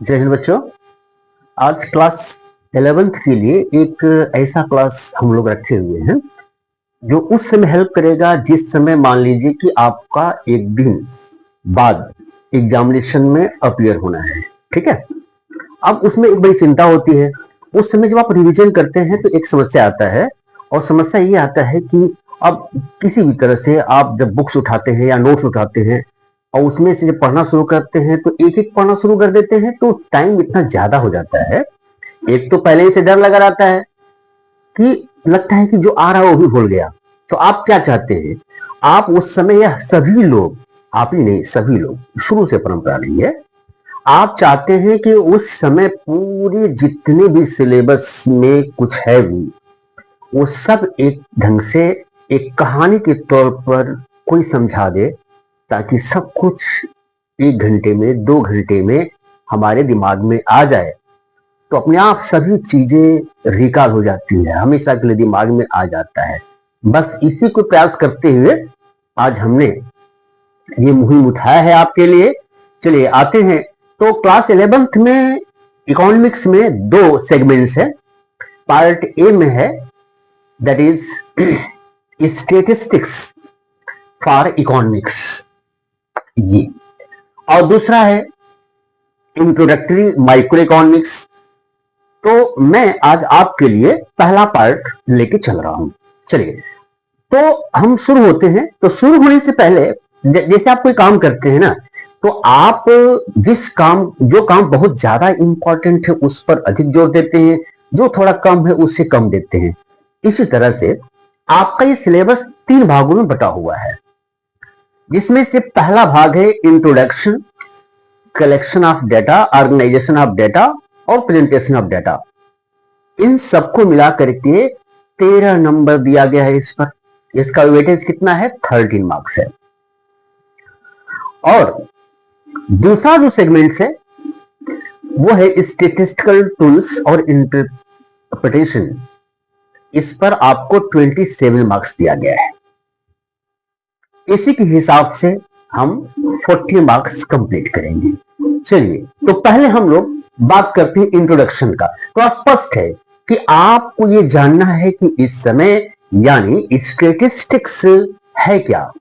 जय हिंद बच्चों। आज क्लास 11th के लिए एक ऐसा क्लास हम लोग रखे हुए हैं जो उस समय हेल्प करेगा जिस समय मान लीजिए कि आपका एक दिन बाद एग्जामिनेशन में अपीयर होना है। ठीक है, अब उसमें एक बड़ी चिंता होती है। उस समय जब आप रिवीजन करते हैं तो एक समस्या आता है, और समस्या ये आता है कि अब किसी भी तरह से आप जब बुक्स उठाते हैं या नोट्स उठाते हैं और उसमें से जब पढ़ना शुरू करते हैं तो एक एक पढ़ना शुरू कर देते हैं तो टाइम इतना ज्यादा हो जाता है। एक तो पहले ही से डर लगा रहता है कि लगता है कि जो आ रहा है वो भी भूल गया। तो आप क्या चाहते हैं, आप उस समय यह सभी लोग, आप ही नहीं सभी लोग, शुरू से परंपरा रही है, आप चाहते हैं कि उस समय पूरे जितने भी सिलेबस में कुछ है भी वो सब एक ढंग से एक कहानी के तौर पर कोई समझा दे, ताकि सब कुछ 1 घंटे में 2 घंटे में हमारे दिमाग में आ जाए। तो अपने आप सभी चीजें रिकॉल हो जाती है, हमेशा के लिए दिमाग में आ जाता है। बस इसी को प्रयास करते हुए आज हमने ये मुहिम उठाया है आपके लिए। चलिए आते हैं। तो क्लास 11th में इकोनॉमिक्स में 2 सेगमेंट्स है। पार्ट ए में है that is statistics for economics ये, और दूसरा है इंट्रोडक्टरी माइक्रो इकोनॉमिक्स। तो मैं आज आपके लिए पहला पार्ट लेके चल रहा हूं। चलिए तो हम शुरू होते हैं। तो शुरू होने से पहले जैसे आप कोई काम करते हैं ना, तो आप जो काम बहुत ज्यादा इंपॉर्टेंट है उस पर अधिक जोर देते हैं, जो थोड़ा कम है उससे कम देते हैं। इसी तरह से आपका ये सिलेबस 3 भागों में बटा हुआ है, जिसमें से पहला भाग है introduction, collection of data, organisation of data और प्रेजेंटेशन ऑफ डेटा। इन सबको मिला करके 13 नंबर दिया गया है इस पर। इसका वेटेज कितना है? 13 मार्क्स है। और दूसरा जो सेगमेंट है वो है स्टेटिस्टिकल टूल्स और इंटरप्रिटेशन। इस पर आपको 27 मार्क्स दिया गया है। इसी के हिसाब से हम 40 मार्क्स कंप्लीट करेंगे। चलिए तो पहले हम लोग बात करते हैं इंट्रोडक्शन का। तो स्पष्ट है कि आपको ये जानना है कि इस समय यानी स्टैटिस्टिक्स है क्या,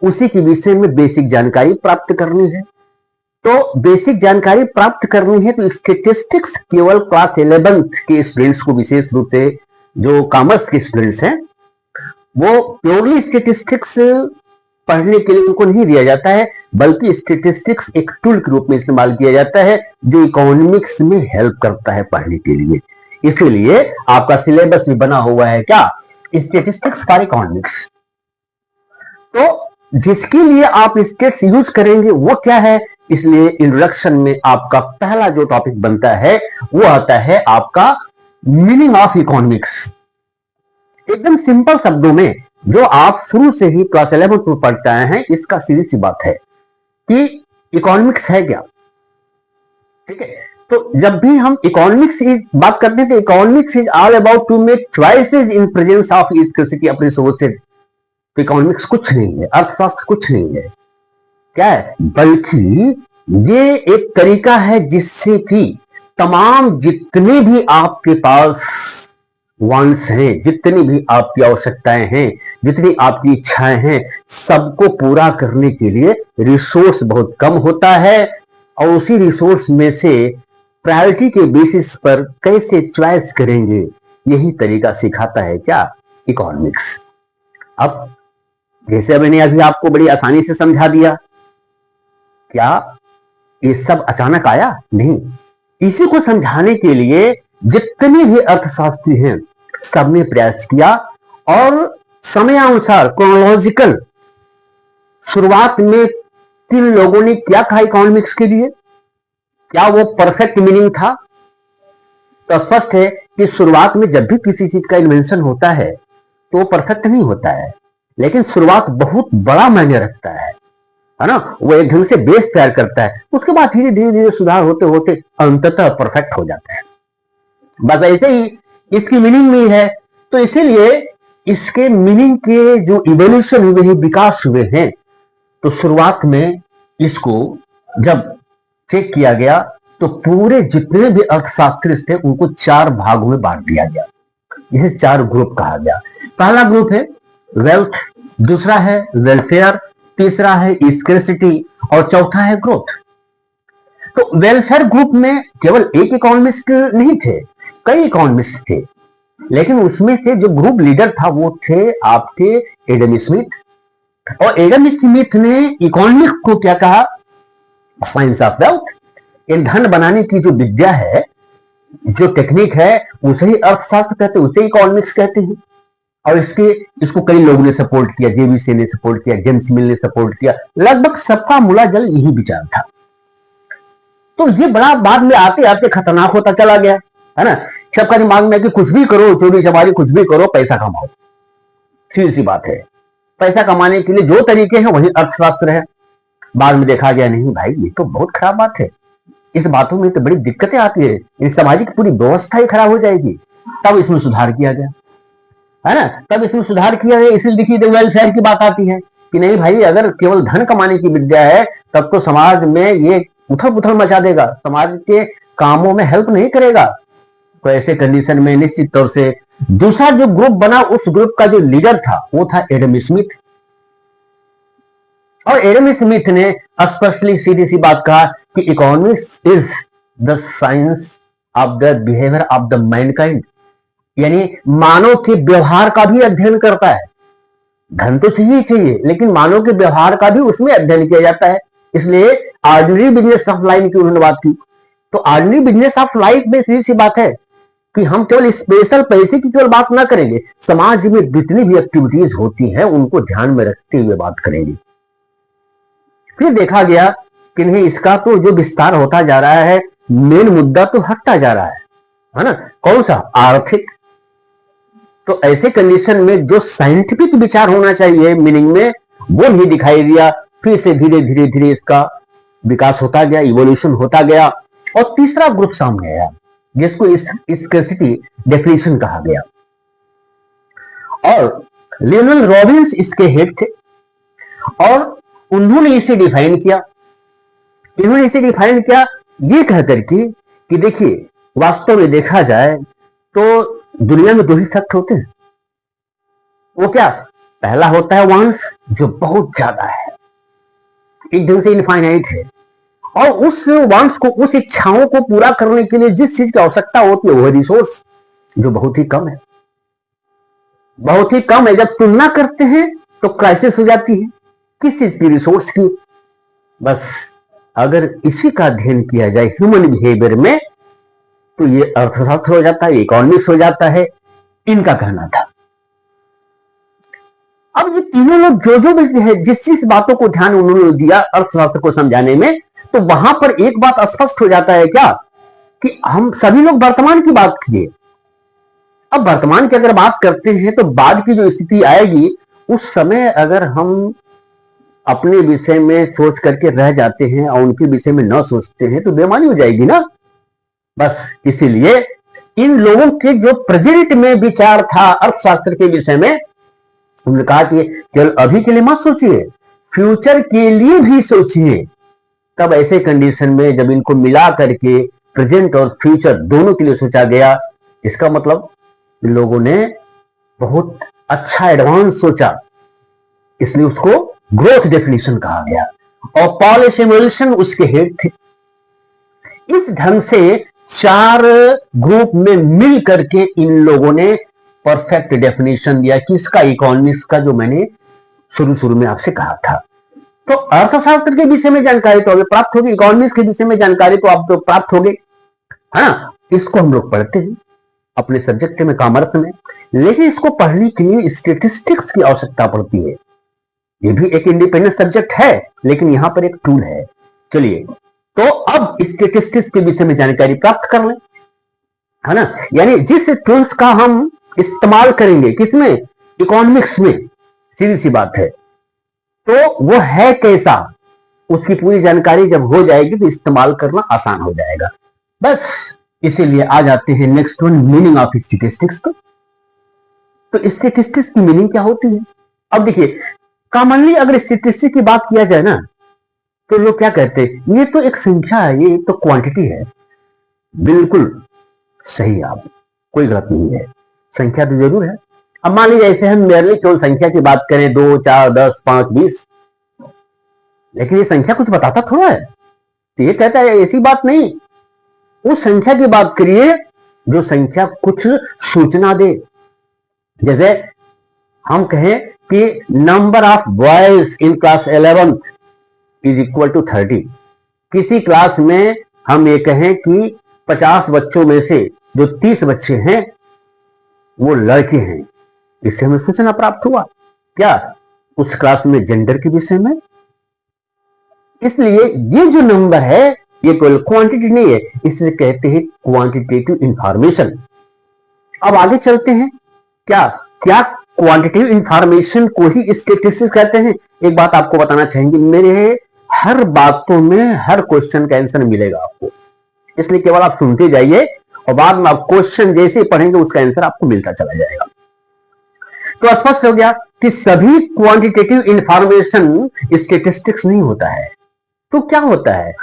उसी के विषय में बेसिक जानकारी प्राप्त करनी है। तो बेसिक जानकारी प्राप्त करनी है तो स्टैटिस्टिक्स केवल क्लास 11th के स्टूडेंट्स को, विशेष रूप से जो कॉमर्स के स्टूडेंट्स हैं, वो प्योरली स्टैटिस्टिक्स पढ़ने के लिए उनको नहीं दिया जाता है, बल्कि स्टैटिस्टिक्स एक टूल के रूप में इस्तेमाल किया जाता है जो इकोनॉमिक्स में हेल्प करता है पढ़ने के लिए। इसलिए आपका सिलेबस भी बना हुआ है क्या? Statistics for economics. तो जिसके लिए आप स्टेट्स यूज करेंगे वो क्या है, इसलिए इंट्रोडक्शन में आपका पहला जो टॉपिक बनता है वो आता है आपका मीनिंग ऑफ इकोनॉमिक्स। एकदम सिंपल शब्दों में जो आप शुरू से ही क्लास 11 में पढ़ते आए हैं, इसका सीधी सी बात है कि इकोनॉमिक्स है क्या। ठीक है, तो जब भी हम इकोनॉमिक्स की बात करते हैं तो economics is all about to make choices in presence of scarcity of resources. तो इकोनॉमिक्स कुछ नहीं है, अर्थशास्त्र कुछ नहीं है, क्या है, बल्कि ये एक तरीका है जिससे कि तमाम जितने भी आपके पास वांट्स हैं, जितनी भी आपकी आवश्यकताएं हैं, जितनी आपकी इच्छाएं हैं, सबको पूरा करने के लिए रिसोर्स बहुत कम होता है, और उसी रिसोर्स में से प्रायोरिटी के बेसिस पर कैसे चॉइस करेंगे, यही तरीका सिखाता है क्या? इकोनॉमिक्स। अब जैसे मैंने अभी आपको बड़ी आसानी से समझा दिया, क्या ये सब अचानक आया? नहीं, इसी को समझाने के लिए जितने भी अर्थशास्त्री हैं सबने प्रयास किया, और समयानुसार क्रोनोलॉजिकल शुरुआत में 3 लोगों ने क्या कहा इकोनॉमिक्स के लिए, क्या वो परफेक्ट मीनिंग था? तो स्पष्ट है कि शुरुआत में जब भी किसी चीज का इन्वेंशन होता है तो वो परफेक्ट नहीं होता है, लेकिन शुरुआत बहुत बड़ा मायने रखता है ना। वो एक ढंग से बेस तैयार करता है, उसके बाद धीरे धीरे धीरे सुधार होते होते अंततः परफेक्ट हो जाता है। बस ऐसे ही इसकी मीनिंग में है। तो इसीलिए इसके मीनिंग के जो इवोल्यूशन हुए हैं, विकास हुए हैं, तो शुरुआत में इसको जब चेक किया गया तो पूरे जितने भी अर्थशास्त्री थे उनको 4 भागों में बांट दिया गया, इसे 4 ग्रुप कहा गया। पहला ग्रुप है वेल्थ, दूसरा है वेलफेयर, तीसरा है स्कैर्सिटी और चौथा है ग्रोथ। तो वेलफेयर ग्रुप में केवल एक इकोनॉमिस्ट नहीं थे, कई इकोनॉमिस्ट थे, लेकिन उसमें से जो ग्रुप लीडर था वो थे आपके एडम स्मिथ। और एडम स्मिथ ने इकोनॉमिक्स को क्या कहा? Science of wealth. इन धन बनाने की जो विद्या है, जो टेक्निक है, उसे ही अर्थशास्त्र कहते हैं, उसे इकोनॉमिक्स कहते हैं। और इसको कई लोगों ने सपोर्ट किया, जेबीसी ने सपोर्ट किया, जेम्स मिल ने सपोर्ट किया, लगभग सबका मूला जल यही विचार था। तो ये बड़ा बाद में आते आते खतरनाक होता चला गया, है ना। सबका दिमाग में कि कुछ भी करो, चोरी चमारी कुछ भी करो, पैसा कमाओ। सीधी सी बात है, पैसा कमाने के लिए जो तरीके हैं वही अर्थशास्त्र है। बाद में देखा गया नहीं भाई, ये तो बहुत खराब बात है, इस बातों में तो बड़ी दिक्कतें आती है, इन सामाजिक पूरी व्यवस्था ही खराब हो जाएगी। तब इसमें सुधार किया गया, है ना। तब इसमें सुधार किया गया, इसलिए देखिए वेलफेयर की बात आती है कि नहीं भाई, अगर केवल धन कमाने की विद्या है तब तो समाज में ये उथल पुथल मचा देगा, समाज के कामों में हेल्प नहीं करेगा। तो ऐसे कंडीशन में निश्चित तौर से दूसरा जो ग्रुप बना, उस ग्रुप का जो लीडर था वो था एडम स्मिथ। और एडम स्मिथ ने स्पष्टली सीधी सी बात कहा कि economics is the science of the behaviour of the Mankind, यानी मानव के व्यवहार का भी अध्ययन करता है। धन तो चाहिए, लेकिन मानव के व्यवहार का भी उसमें अध्ययन किया जाता है। इसलिए ऑर्डिनरी बिजनेस ऑफ लाइफ की उन्होंने बात की। तो ऑर्डिनरी बिजनेस ऑफ लाइफ में सीधी सी बात है कि हम केवल स्पेशल पैसे की केवल बात ना करेंगे, समाज में जितनी भी एक्टिविटीज होती हैं उनको ध्यान में रखते हुए बात करेंगे। फिर देखा गया कि नहीं, इसका तो जो विस्तार होता जा रहा है, मेन मुद्दा तो हटता जा रहा है ना। कौन सा? आर्थिक। तो ऐसे कंडीशन में जो साइंटिफिक विचार होना चाहिए मीनिंग में, वो नहीं दिखाई दिया। फिर से धीरे धीरे धीरे इसका विकास होता गया, इवोल्यूशन होता गया। और तीसरा ग्रुप सामने आया जिसको स्कैर्सिटी डेफिनेशन कहा गया, और लियोनेल रॉबिन्स इसके हेड थे। और उन्होंने इसे डिफाइन किया, ये कहकर कि देखिए, वास्तव में देखा जाए तो दुनिया में 2 ही फैक्ट होते हैं। वो क्या? पहला होता है वांट्स, जो बहुत ज्यादा है, एक ढंग से इनफाइनाइट है, और उस वांट्स को, उस इच्छाओं को पूरा करने के लिए जिस चीज की आवश्यकता होती है वो है रिसोर्स, जो बहुत ही कम है, बहुत ही कम है। जब तुलना करते हैं तो क्राइसिस हो जाती है। किस चीज की? रिसोर्स की। बस अगर इसी का अध्ययन किया जाए ह्यूमन बिहेवियर में तो ये अर्थशास्त्र हो जाता है, इकोनॉमिक्स हो जाता है, इनका कहना था। अब ये तीनों लोग जो भी है, जिस बातों को ध्यान उन्होंने दिया अर्थशास्त्र को समझाने में, तो वहां पर एक बात स्पष्ट हो जाता है क्या, कि हम सभी लोग वर्तमान की बात किए। अब वर्तमान की अगर बात करते हैं तो बाद की जो स्थिति आएगी, उस समय अगर हम अपने विषय में सोच करके रह जाते हैं और उनके विषय में न सोचते हैं तो बेईमानी हो जाएगी ना। बस इसीलिए इन लोगों के जो प्रेजेंट में विचार था अर्थशास्त्र के विषय में, उन्होंने कहा कि केवल अभी के लिए मत सोचिए, फ्यूचर के लिए भी सोचिए। तब ऐसे कंडीशन में जब इनको मिला करके प्रेजेंट और फ्यूचर दोनों के लिए सोचा गया, इसका मतलब इन लोगों ने बहुत अच्छा एडवांस सोचा, इसलिए उसको ग्रोथ डेफिनेशन कहा गया। और पॉल सैमुएल्सन उसके हेड थे। इस ढंग से 4 ग्रुप में मिल करके इन लोगों ने परफेक्ट डेफिनेशन दिया कि इसका इकोनॉमिक्स का, जो मैंने शुरू में आपसे कहा था। तो अर्थशास्त्र के विषय में जानकारी तो हमें प्राप्त होगी, इकोनॉमिक्स के विषय में जानकारी तो आपको प्राप्त होगी, है ना। इसको हम लोग पढ़ते हैं अपने सब्जेक्ट में, कॉमर्स में, लेकिन इसको पढ़ने के लिए स्टैटिस्टिक्स की आवश्यकता पड़ती है। ये भी एक इंडिपेंडेंट सब्जेक्ट है, लेकिन यहां पर एक टूल है। चलिए, तो अब स्टैटिस्टिक्स के विषय में जानकारी प्राप्त कर लें, है ना। यानी जिस टूल्स का हम इस्तेमाल करेंगे, किसमें? इकोनॉमिक्स में, सीधी सी बात है। तो वो है कैसा, उसकी पूरी जानकारी जब हो जाएगी तो इस्तेमाल करना आसान हो जाएगा। बस इसीलिए आ जाते हैं next one, meaning of statistics. तो स्टैटिस्टिक्स की मीनिंग क्या होती है? अब देखिए, कॉमनली अगर स्टैटिस्टिक्स की बात किया जाए ना, तो लोग क्या कहते हैं, ये तो एक संख्या है, ये तो क्वांटिटी है। बिल्कुल सही, आप कोई गलत नहीं है, संख्या तो जरूर है। अब मान लीजिए ऐसे हम मेरली केवल संख्या की बात करें, 2, 4, 10, 5, 20, लेकिन ये संख्या कुछ बताता थोड़ा है। तो ये कहता है ऐसी बात नहीं, उस संख्या की बात करिए जो संख्या कुछ सूचना दे। जैसे हम कहें कि number of boys in class 11 is equal to 30। किसी क्लास में हम ये कहें कि 50 बच्चों में से जो 30 बच्चे हैं वो लड़के हैं, इससे हमें सूचना प्राप्त हुआ क्या उस क्लास में जेंडर के विषय में। इसलिए ये जो नंबर है ये कोई क्वांटिटी नहीं है, इसे कहते हैं क्वांटिटेटिव इंफॉर्मेशन। अब आगे चलते हैं, क्या क्या क्वांटिटेटिव इंफॉर्मेशन को ही स्टैटिस्टिक्स कहते हैं। एक बात आपको बताना चाहेंगे, मेरे हर बातों में हर क्वेश्चन का आंसर मिलेगा आपको, इसलिए केवल आप सुनते जाइए और बाद में आप क्वेश्चन जैसे ही पढ़ेंगे उसका आंसर आपको मिलता चला जाएगा। तो स्पष्ट हो गया कि सभी क्वांटिटेटिव इंफॉर्मेशन स्टैटिस्टिक्स नहीं होता है। तो क्या होता है,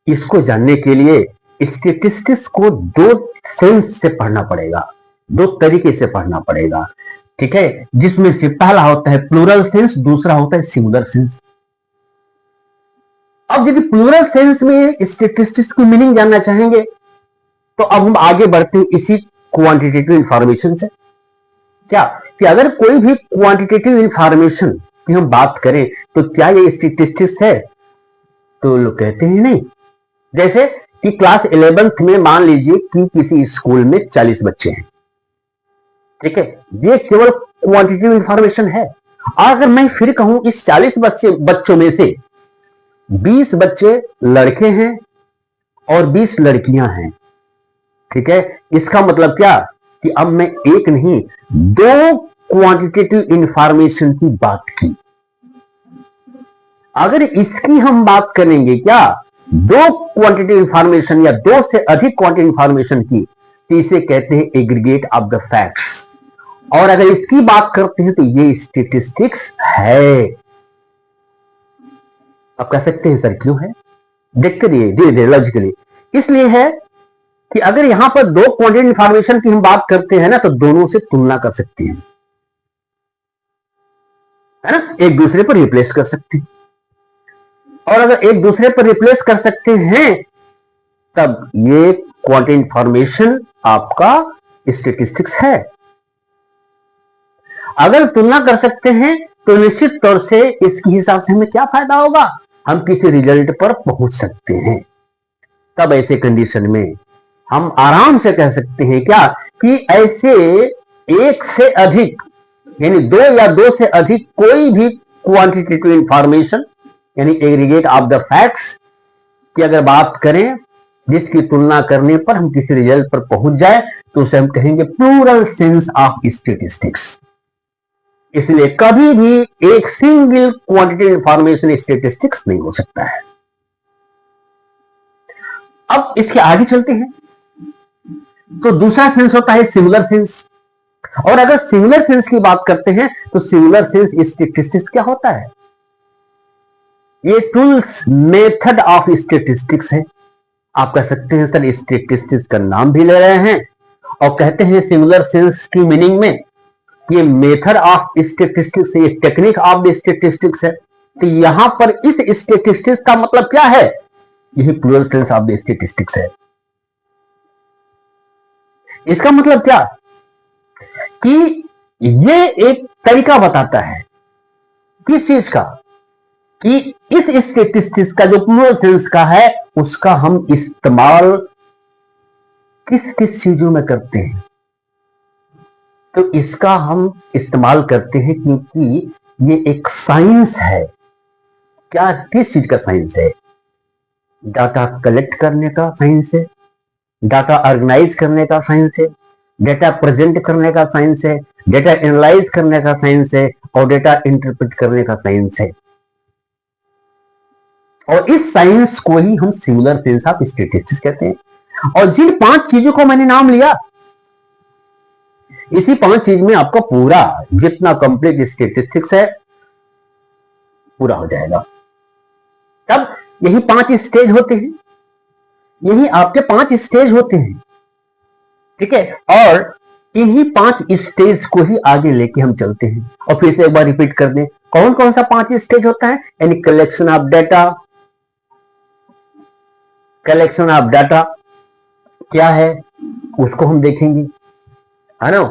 इसको जानने के लिए स्टैटिस्टिक्स को दो सेंस से पढ़ना पड़ेगा, दो तरीके से पढ़ना पड़ेगा, ठीक है, जिसमें से पहला होता है प्लूरल सेंस, दूसरा होता है सिंगुलर सेंस। अब यदि प्लूरल सेंस में स्टैटिस्टिक्स की मीनिंग जानना चाहेंगे तो अब हम आगे बढ़ते हैं इसी क्वांटिटेटिव इंफॉर्मेशन से। क्या कि अगर कोई भी क्वांटिटेटिव इंफॉर्मेशन की हम बात करें तो क्या ये स्टैटिस्टिक्स है, तो लोग कहते हैं नहीं। जैसे कि क्लास 11th में मान लीजिए कि किसी स्कूल में 40 बच्चे हैं, ठीक है, ये केवल क्वांटिटेटिव इंफॉर्मेशन है। और अगर मैं फिर कहूं इस 40 बच्चों में से 20 बच्चे लड़के हैं और 20 लड़कियां हैं, ठीक है, इसका मतलब क्या कि अब मैं एक नहीं दो क्वांटिटेटिव इंफॉर्मेशन की बात की। अगर इसकी हम बात करेंगे क्या दो क्वांटिटेटिव इंफॉर्मेशन या दो से अधिक क्वांटिटेटिव इंफॉर्मेशन की, तो इसे कहते हैं एग्रीगेट ऑफ द फैक्ट्स। और अगर इसकी बात करते हैं तो ये स्टैटिस्टिक्स है। आप कह सकते हैं सर क्यों है, देखते रहिए धीरे धीरे लॉजिकली। इसलिए है कि अगर यहां पर दो क्वांटिटेटिव इंफॉर्मेशन की हम बात करते हैं ना तो दोनों से तुलना कर सकते हैं, है ना, एक दूसरे पर रिप्लेस कर सकते हैं। और अगर एक दूसरे पर रिप्लेस कर सकते हैं तब ये क्वांटिटेटिव इंफॉर्मेशन आपका स्टैटिस्टिक्स है। अगर तुलना कर सकते हैं तो निश्चित तौर से इसके हिसाब से हमें क्या फायदा होगा, हम किसी रिजल्ट पर पहुंच सकते हैं। तब ऐसे कंडीशन में हम आराम से कह सकते हैं क्या कि ऐसे एक से अधिक यानी दो या दो से अधिक कोई भी क्वांटिटेटिव इंफॉर्मेशन यानी एग्रीगेट ऑफ द फैक्ट्स की अगर बात करें जिसकी तुलना करने पर हम किसी रिजल्ट पर पहुंच जाए तो उसे हम कहेंगे प्लूरल सेंस ऑफ स्टैटिस्टिक्स। इसलिए कभी भी एक सिंगल क्वांटिटेटिव इंफॉर्मेशन स्टैटिस्टिक्स नहीं हो सकता है। अब इसके आगे चलते हैं तो दूसरा सेंस होता है सिंगुलर सेंस। और अगर सिंगुलर सेंस की बात करते हैं तो सिंगुलर सेंस स्टैटिस्टिक्स क्या होता है, ये टूल्स मेथड ऑफ स्टैटिस्टिक्स है। आप कह सकते हैं सर स्टैटिस्टिक्स का नाम भी ले रहे हैं और कहते हैं सिंगुलर सेंस की मीनिंग में ये मेथड ऑफ स्टैटिस्टिक्स, ये टेक्निक ऑफ द स्टैटिस्टिक्स है। तो यहां पर इस स्टैटिस्टिक्स का मतलब क्या है, यही plural sense of the statistics है। इसका मतलब क्या कि ये एक तरीका बताता है किस चीज का, कि इस स्टैटिस्टिक्स का जो प्लूरल सेंस का है उसका हम इस्तेमाल किस किस चीजों में करते हैं। तो इसका हम इस्तेमाल करते हैं क्योंकि ये एक साइंस है। क्या, किस चीज का साइंस है, डाटा कलेक्ट करने का साइंस है, डाटा ऑर्गेनाइज करने का साइंस है, डेटा प्रेजेंट करने का साइंस है, डेटा एनालाइज करने का साइंस है और डेटा इंटरप्रेट करने का साइंस है। और इस साइंस को ही हम सिंगुलर सेंस ऑफ स्टैटिस्टिक्स कहते हैं। और जिन 5 चीजों को मैंने नाम लिया, इसी 5 चीज में आपका पूरा जितना कंप्लीट स्टैटिस्टिक्स है पूरा हो जाएगा। तब यही 5 स्टेज होते हैं। यही आपके 5 स्टेज होते हैं, ठीक है। और इन्हीं 5 स्टेज को ही आगे लेके हम चलते हैं। और फिर से एक बार रिपीट कर दें, कौन कौन सा 5 स्टेज होता है? यानी collection of data, collection of data क्या है उसको हम देखेंगे, है ना।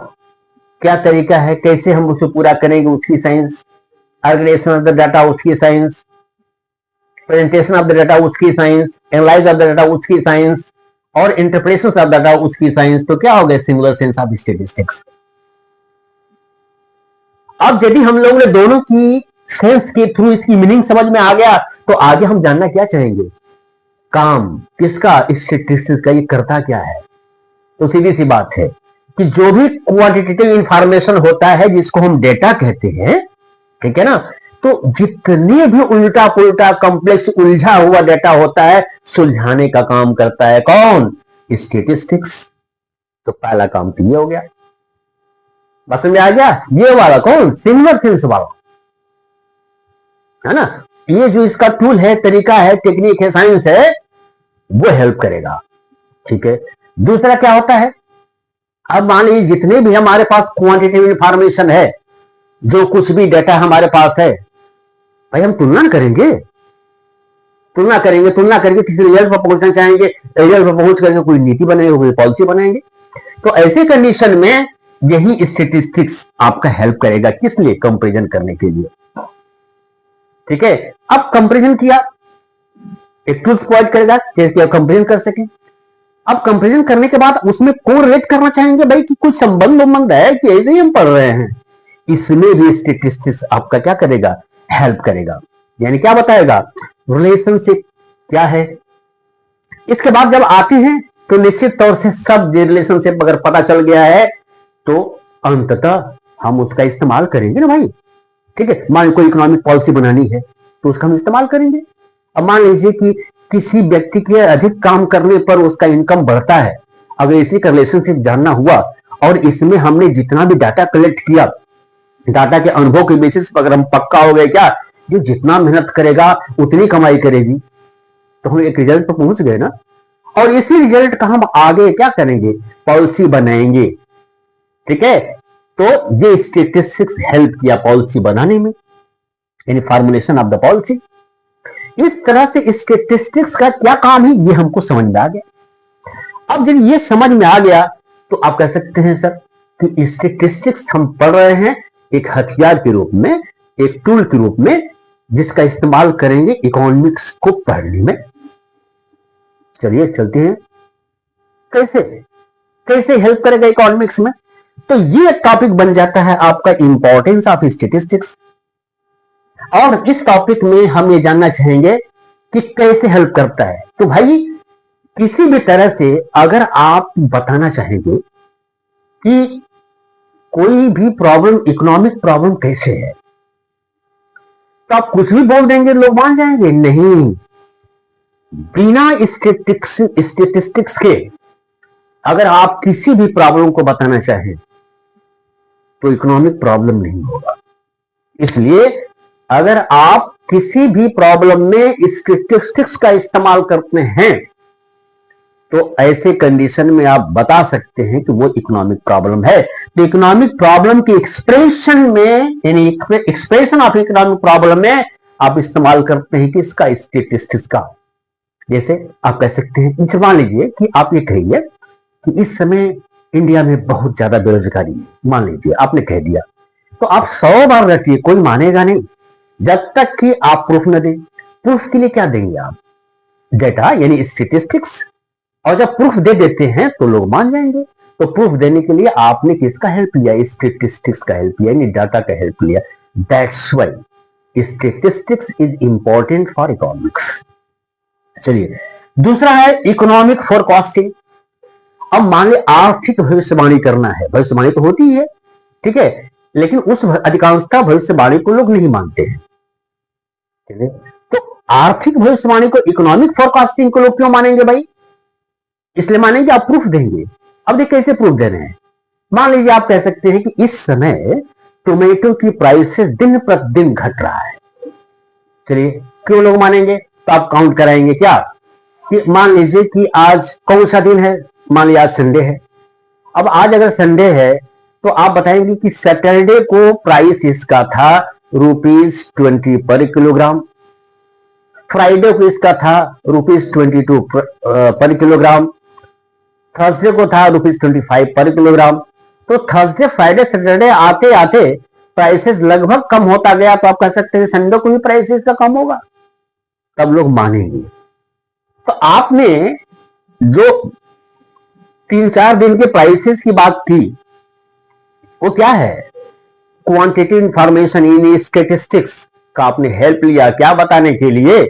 क्या तरीका है, कैसे हम उसे पूरा करेंगे, उसकी science. Organisation of the data, उसकी science. Presentation of the data, उसकी science. Analyse of the data, उसकी साइंस। और इंटरप्रिटेशन ऑफ डाटा, उसकी साइंस। तो क्या हो गया? Singular sense of statistics. अब यदि हम लोगों ने दोनों की सेंस के थ्रू इसकी मीनिंग समझ में आ गया, तो आगे हम जानना क्या चाहेंगे? काम किसका? स्टैटिस्टिक्स का। ये करता क्या है? तो सीधी सी बात है कि जो भी क्वांटिटेटिव इंफॉर्मेशन होता है, जिसको हम डेटा कहते हैं, ठीक है ना, तो जितने भी उल्टा पुल्टा कॉम्प्लेक्स उलझा हुआ डेटा होता है, सुलझाने का काम करता है कौन? स्टैटिस्टिक्स। तो पहला काम तो ये हो गया, बात में आ गया। ये वाला कौन? सिंगुलर सेंस वाला, है ना। ये जो इसका टूल है, तरीका है, टेक्निक है, साइंस है, वो हेल्प करेगा, ठीक है। दूसरा क्या होता है? अब मान लीजिए जितने भी हमारे पास क्वांटिटेटिव इंफॉर्मेशन है, जो कुछ भी डेटा हमारे पास है, भाई हम तुलना करेंगे, तुलना करेंगे, तुलना करके किसी रिजल्ट पर पहुंचना चाहेंगे, रिजल्ट पर पहुंच करके कोई नीति बनाएंगे, कोई पॉलिसी बनाएंगे। तो ऐसे कंडीशन में यही स्टैटिस्टिक्स आपका हेल्प करेगा। किस लिए? कंपैरिजन करने के लिए, ठीक है। अब कंपैरिजन किया, एक टूल्स प्रोवाइड करेगा कि आप कंपैरिजन कर सकें। अब कंपैरिजन करने के बाद उसमें कोरिलेट करना चाहेंगे भाई कि कुछ संबंध है कि ऐसे ही हम पढ़ रहे हैं। इसमें भी स्टैटिस्टिक्स आपका क्या करेगा? हेल्प करेगा। यानी क्या बताएगा? रिलेशनशिप क्या है। इसके बाद जब आते हैं तो निश्चित तौर से सब रिलेशनशिप अगर पता चल गया है, तो अंततः हम उसका इस्तेमाल करेंगे ना भाई, ठीक है। मान कोई इकोनॉमिक पॉलिसी बनानी है तो उसका हम इस्तेमाल करेंगे। अब मान लीजिए कि किसी व्यक्ति के अधिक काम करने पर उसका इनकम बढ़ता है, अगर इसी का रिलेशनशिप जानना हुआ और इसमें हमने जितना भी डाटा कलेक्ट किया, डाटा के अनुभव के बेसिस पर अगर हम पक्का हो गए क्या, जो जितना मेहनत करेगा उतनी कमाई करेगी, तो हम एक रिजल्ट पर पहुंच गए ना। और इसी रिजल्ट का हम आगे क्या करेंगे? पॉलिसी बनाएंगे, ठीक है। तो ये स्टैटिस्टिक्स हेल्प किया पॉलिसी बनाने में, यानी फॉर्मुलेशन ऑफ द पॉलिसी। इस तरह से स्टैटिस्टिक्स का क्या काम है, ये हमको समझ में आ गया। अब जब ये समझ में आ गया, तो आप कह सकते हैं सर कि स्टैटिस्टिक्स हम पढ़ रहे हैं एक हथियार के रूप में, एक टूल के रूप में, जिसका इस्तेमाल करेंगे इकोनॉमिक्स को पढ़ने में। चलिए चलते हैं, कैसे कैसे हेल्प करेगा इकोनॉमिक्स में। तो ये टॉपिक बन जाता है आपका इंपॉर्टेंस ऑफ स्टैटिस्टिक्स। और इस टॉपिक में हम ये जानना चाहेंगे कि कैसे हेल्प करता है। तो भाई किसी भी तरह से अगर आप बताना चाहेंगे कि कोई भी प्रॉब्लम, इकोनॉमिक प्रॉब्लम कैसे है, तो आप कुछ भी बोल देंगे, लोग मान जाएंगे? नहीं, बिना स्टैटिस्टिक्स के अगर आप किसी भी प्रॉब्लम को बताना चाहें तो इकोनॉमिक प्रॉब्लम नहीं होगा। इसलिए अगर आप किसी भी प्रॉब्लम में स्टैटिस्टिक्स का इस्तेमाल करते हैं, तो ऐसे कंडीशन में आप बता सकते हैं कि वो इकोनॉमिक प्रॉब्लम है। तो इकोनॉमिक प्रॉब्लम की एक्सप्रेशन में, यानी एक्सप्रेशन ऑफ इकोनॉमिक प्रॉब्लम में आप इस्तेमाल करते हैं कि इसका स्टैटिस्टिक्स का। जैसे आप कह सकते हैं, मान लीजिए कि आप ये कहिए कि इस समय इंडिया में बहुत ज्यादा बेरोजगारी है, मान लीजिए आपने कह दिया, तो आप 100 बार रटिए, कोई मानेगा नहीं जब तक कि आप प्रूफ न दें। प्रूफ के लिए क्या देंगे आप? डेटा, यानी स्टैटिस्टिक्स। और जब प्रूफ दे देते हैं तो लोग मान जाएंगे। तो प्रूफ देने के लिए आपने किसका हेल्प लिया? स्टैटिस्टिक्स का हेल्प लिया, यानी डाटा का हेल्प लिया। That's why statistics is important for economics. चलिए, दूसरा है इकोनॉमिक फोरकास्टिंग। अब मान ली आर्थिक भविष्यवाणी करना है, भविष्यवाणी तो होती है, ठीक है, लेकिन उस अधिकांशतः भविष्यवाणी को लोग नहीं मानते हैं। तो आर्थिक भविष्यवाणी को, इकोनॉमिक फोरकास्टिंग को लोग क्यों मानेंगे भाई? इसलिए मानेंगे आप प्रूफ देंगे। अब देखिए कैसे प्रूफ दे रहे हैं। मान लीजिए आप कह सकते हैं कि इस समय टोमेटो की प्राइस दिन प्रतिदिन घट रहा है। चलिए, क्यों लोग मानेंगे? तो आप काउंट कराएंगे क्या कि मान लीजिए कि आज कौन सा दिन है, मान लिया आज संडे है। अब आज अगर संडे है तो आप बताएंगे कि सैटरडे को प्राइस इसका था ₹20 पर किलोग्राम, फ्राइडे को इसका था ₹22 पर किलोग्राम, थर्सडे को था ₹25 पर किलोग्राम। तो थर्सडे फ्राइडे सैटरडे आते आते प्राइसेस लगभग कम होता गया, तो आप कह सकते हैं संडे को भी प्राइसेस का कम होगा, तब लोग मानेंगे। तो आपने जो 3-4 दिन के प्राइसेस की बात की वो क्या है, क्वांटिटी इंफॉर्मेशन इन स्टैटिस्टिक्स का आपने हेल्प लिया, क्या बताने के लिए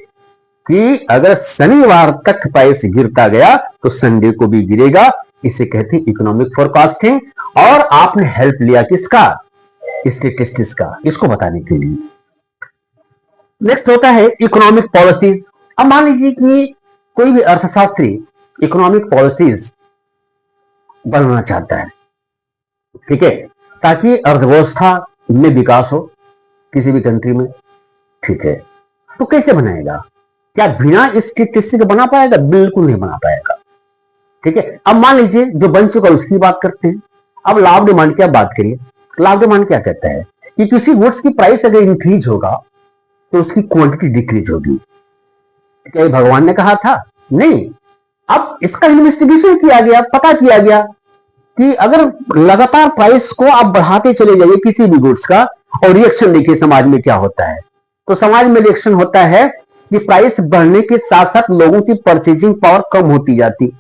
कि अगर शनिवार तक प्राइस गिरता गया तो संडे को भी गिरेगा। इसे कहते हैं इकोनॉमिक फोरकास्टिंग। और आपने हेल्प लिया किसका, स्टैटिस्टिक्स का, इसको बताने के लिए। नेक्स्ट होता है इकोनॉमिक पॉलिसीज। अब मान लीजिए कि कोई भी अर्थशास्त्री इकोनॉमिक पॉलिसीज बनाना चाहता है, ठीक है, ताकि अर्थव्यवस्था में विकास हो किसी भी कंट्री में, ठीक है, तो कैसे बनाएगा? क्या बिना स्टैटिस्टिक्स बना पाएगा? बिल्कुल नहीं बना पाएगा, ठीक है। अब मान लीजिए जो बन चुका उसकी बात करते हैं। अब लाभ डिमांड की आप बात करिए। लाभ डिमांड क्या कहता है कि किसी गुड्स की प्राइस अगर इंक्रीज होगा तो उसकी क्वांटिटी डिक्रीज होगी। क्या ये भगवान ने कहा था? नहीं। अब इसका इन्वेस्टिगेशन किया गया, पता किया गया कि अगर लगातार प्राइस को आप बढ़ाते चले जाइए किसी भी गुड्स का, और रिएक्शन देखिए समाज में क्या होता है, तो समाज में रिएक्शन होता है कि प्राइस बढ़ने के साथ साथ लोगों की परचेजिंग पावर कम होती जाती।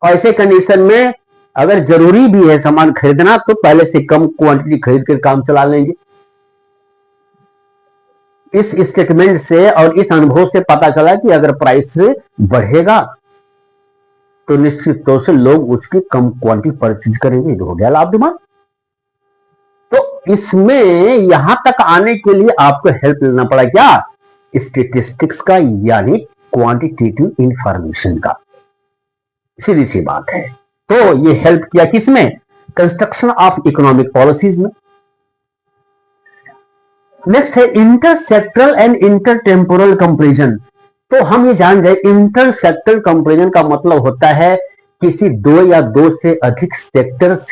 ऐसे कंडीशन में अगर जरूरी भी है सामान खरीदना तो पहले से कम क्वांटिटी खरीद कर काम चला लेंगे। इस स्टेटमेंट से और इस अनुभव से पता चला कि अगर प्राइस बढ़ेगा तो निश्चित तौर से लोग उसकी कम क्वांटिटी परचेज करेंगे। हो गया लाभ डिमांड। तो इसमें यहां तक आने के लिए आपको हेल्प लेना पड़ा क्या, स्टैटिस्टिक्स का, यानी क्वांटिटेटिव इंफॉर्मेशन का। सीधी सी बात है। तो ये हेल्प किया किसमें, कंस्ट्रक्शन ऑफ इकोनॉमिक पॉलिसीज में। नेक्स्ट है इंटरसेक्टरल एंड इंटरटेम्पोरल कंपैरिजन। तो हम ये जान गए इंटरसेक्टरल कंपैरिजन का मतलब होता है किसी दो या दो से अधिक सेक्टर्स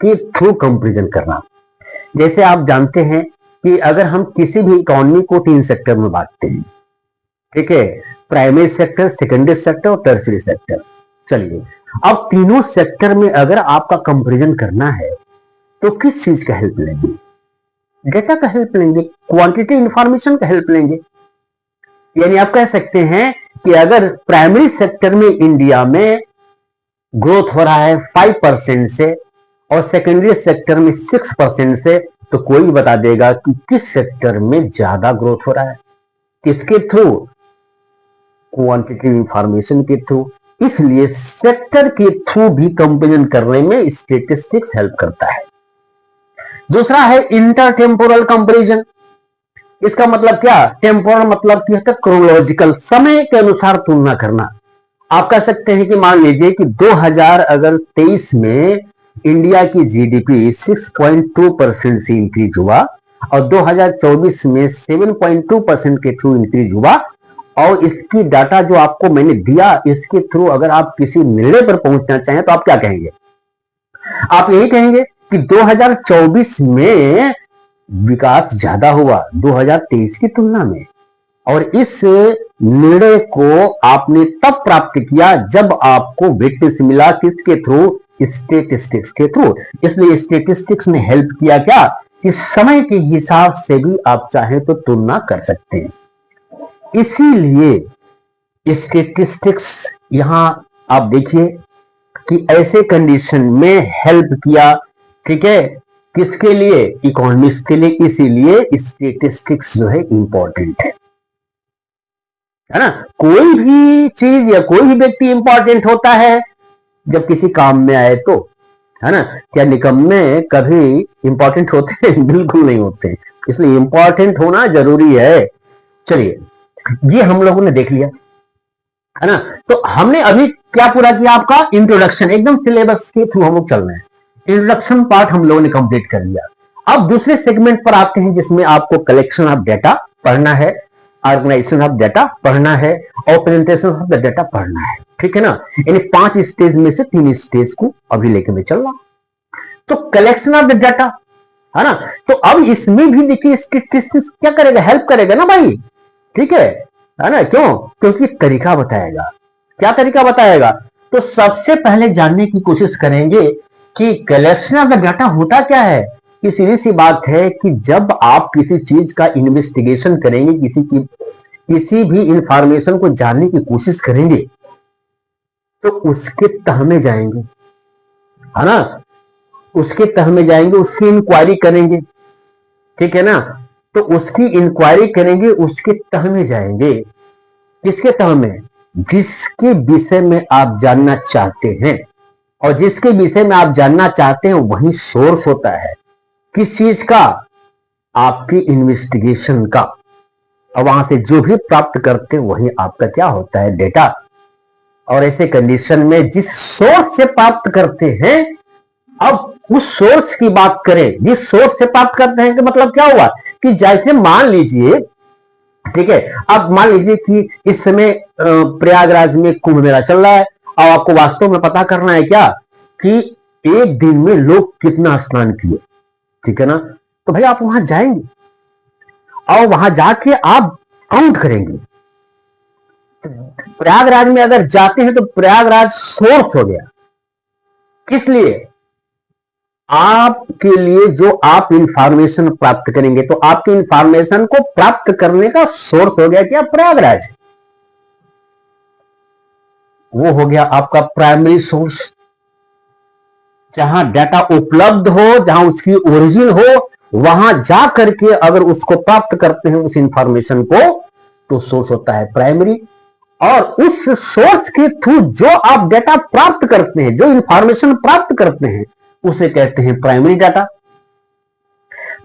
के थ्रू कंपैरिजन करना। जैसे आप जानते हैं कि अगर हम किसी भी इकोनॉमी को 3 सेक्टर में बांटते हैं, ठीक है, प्राइमरी सेक्टर, सेकेंडरी सेक्टर और टर्शियरी सेक्टर। चलिए, अब तीनों सेक्टर में अगर आपका कंपैरिजन करना है तो किस चीज का हेल्प लेंगे, डेटा का हेल्प लेंगे, क्वांटिटी इंफॉर्मेशन का हेल्प लेंगे। यानी आप कह सकते हैं कि अगर प्राइमरी सेक्टर में इंडिया में ग्रोथ हो रहा है 5% से और सेकेंडरी सेक्टर में 6% से, तो कोई बता देगा कि किस सेक्टर में ज्यादा ग्रोथ हो रहा है, किसके थ्रू, क्वांटिटी इंफॉर्मेशन के थ्रू। इसलिए सेक्टर के थ्रू भी कंपैरिजन करने में स्टैटिस्टिक्स हेल्प करता है। दूसरा है इंटरटेम्पोरल कंपैरिजन। इसका मतलब क्या, टेम्पोरल मतलब क्या है, क्रोनोलॉजिकल, समय के अनुसार तुलना करना। आप कह सकते हैं कि मान लीजिए कि 2023 में इंडिया की जीडीपी 6.2% से इंक्रीज हुआ और 2024 में 7.2% के थ्रू इंक्रीज हुआ। और इसकी डाटा जो आपको मैंने दिया, इसके थ्रू अगर आप किसी निर्णय पर पहुंचना चाहें तो आप क्या कहेंगे, आप यही कहेंगे कि 2024 में विकास ज्यादा हुआ 2023 की तुलना में। और इस निर्णय को आपने तब प्राप्त किया जब आपको विटनेस मिला, किसके थ्रू, स्टैटिस्टिक्स के थ्रू। इसलिए स्टैटिस्टिक्स ने हेल्प किया क्या, कि समय के हिसाब से भी आप चाहें तो तुलना कर सकते हैं। इसीलिए स्टैटिस्टिक्स यहां आप देखिए कि ऐसे कंडीशन में हेल्प किया, ठीक है, किसके लिए, इकोनॉमिस्ट के लिए। इसीलिए स्टैटिस्टिक्स जो है इंपॉर्टेंट है ना। कोई भी चीज या कोई भी व्यक्ति इंपॉर्टेंट होता है जब किसी काम में आए तो, है ना। क्या निकम्मे कभी इंपॉर्टेंट होते हैं? बिल्कुल नहीं होते। इसलिए इंपॉर्टेंट होना जरूरी है। चलिए, ये हम लोगों ने देख लिया, है ना। तो हमने अभी क्या पूरा किया, आपका इंट्रोडक्शन, एकदम सिलेबस के थ्रू हम लोग चल रहे हैं। इंट्रोडक्शन पार्ट हम लोगों ने कंप्लीट कर लिया। अब दूसरे सेगमेंट पर आते हैं जिसमें आपको कलेक्शन ऑफ डेटा पढ़ना है। ऑर्गेनाइजेशन ऑफ डाटा पढ़ना है और प्रेजेंटेशन ऑफ द डाटा पढ़ना है, ठीक है ना। यानी 5 स्टेज में से 3 स्टेज को अभी लेके मैं चल रहा हूं। तो कलेक्शन ऑफ द डाटा है ना, तो अब इसमें भी देखिए स्टैटिस्टिक्स क्या करेगा, हेल्प करेगा ना भाई, ठीक है ना। क्यों? क्योंकि तरीका बताएगा। क्या तरीका बताएगा? तो सबसे पहले जानने की कोशिश करेंगे कि कलेक्शन ऑफ द डाटा होता क्या है। कि सीधी सी बात है कि जब आप किसी चीज का इन्वेस्टिगेशन करेंगे, किसी भी इंफॉर्मेशन को जानने की कोशिश करेंगे, तो उसके तह में जाएंगे, है ना, उसके तह में जाएंगे, उसकी इंक्वायरी करेंगे, ठीक है ना। तो उसकी इंक्वायरी करेंगे, उसके तह में जाएंगे। किसके तह में? जिसके विषय में आप जानना चाहते हैं, और जिसके विषय में आप जानना चाहते हैं वही सोर्स होता है। किस चीज का? आपकी इन्वेस्टिगेशन का। और वहां से जो भी प्राप्त करते हैं वही आपका क्या होता है? डेटा। और ऐसे कंडीशन में जिस सोर्स से प्राप्त करते हैं, अब उस सोर्स की बात करें, जिस सोर्स से प्राप्त करते हैं, कि मतलब क्या हुआ कि जैसे मान लीजिए, ठीक है, अब मान लीजिए कि इस समय प्रयागराज में कुंभ मेला चल रहा है, और आपको वास्तव में पता करना है क्या कि एक दिन में लोग कितना स्नान किए, ठीक है ना। तो भाई आप वहां जाएंगे और वहां जाके आप काउंट करेंगे। प्रयागराज में अगर जाते हैं तो प्रयागराज सोर्स हो गया। किस लिए? आपके लिए जो आप इंफॉर्मेशन प्राप्त करेंगे, तो आपकी इंफॉर्मेशन को प्राप्त करने का सोर्स हो गया क्या? प्रयागराज। वो हो गया आपका प्राइमरी सोर्स, जहां डाटा उपलब्ध हो, जहां उसकी ओरिजिन हो, वहां जा करके अगर उसको प्राप्त करते हैं उस इंफॉर्मेशन को, तो सोर्स होता है प्राइमरी। और उस सोर्स के थ्रू जो आप डाटा प्राप्त करते हैं, जो इंफॉर्मेशन प्राप्त करते हैं, उसे कहते हैं प्राइमरी डाटा।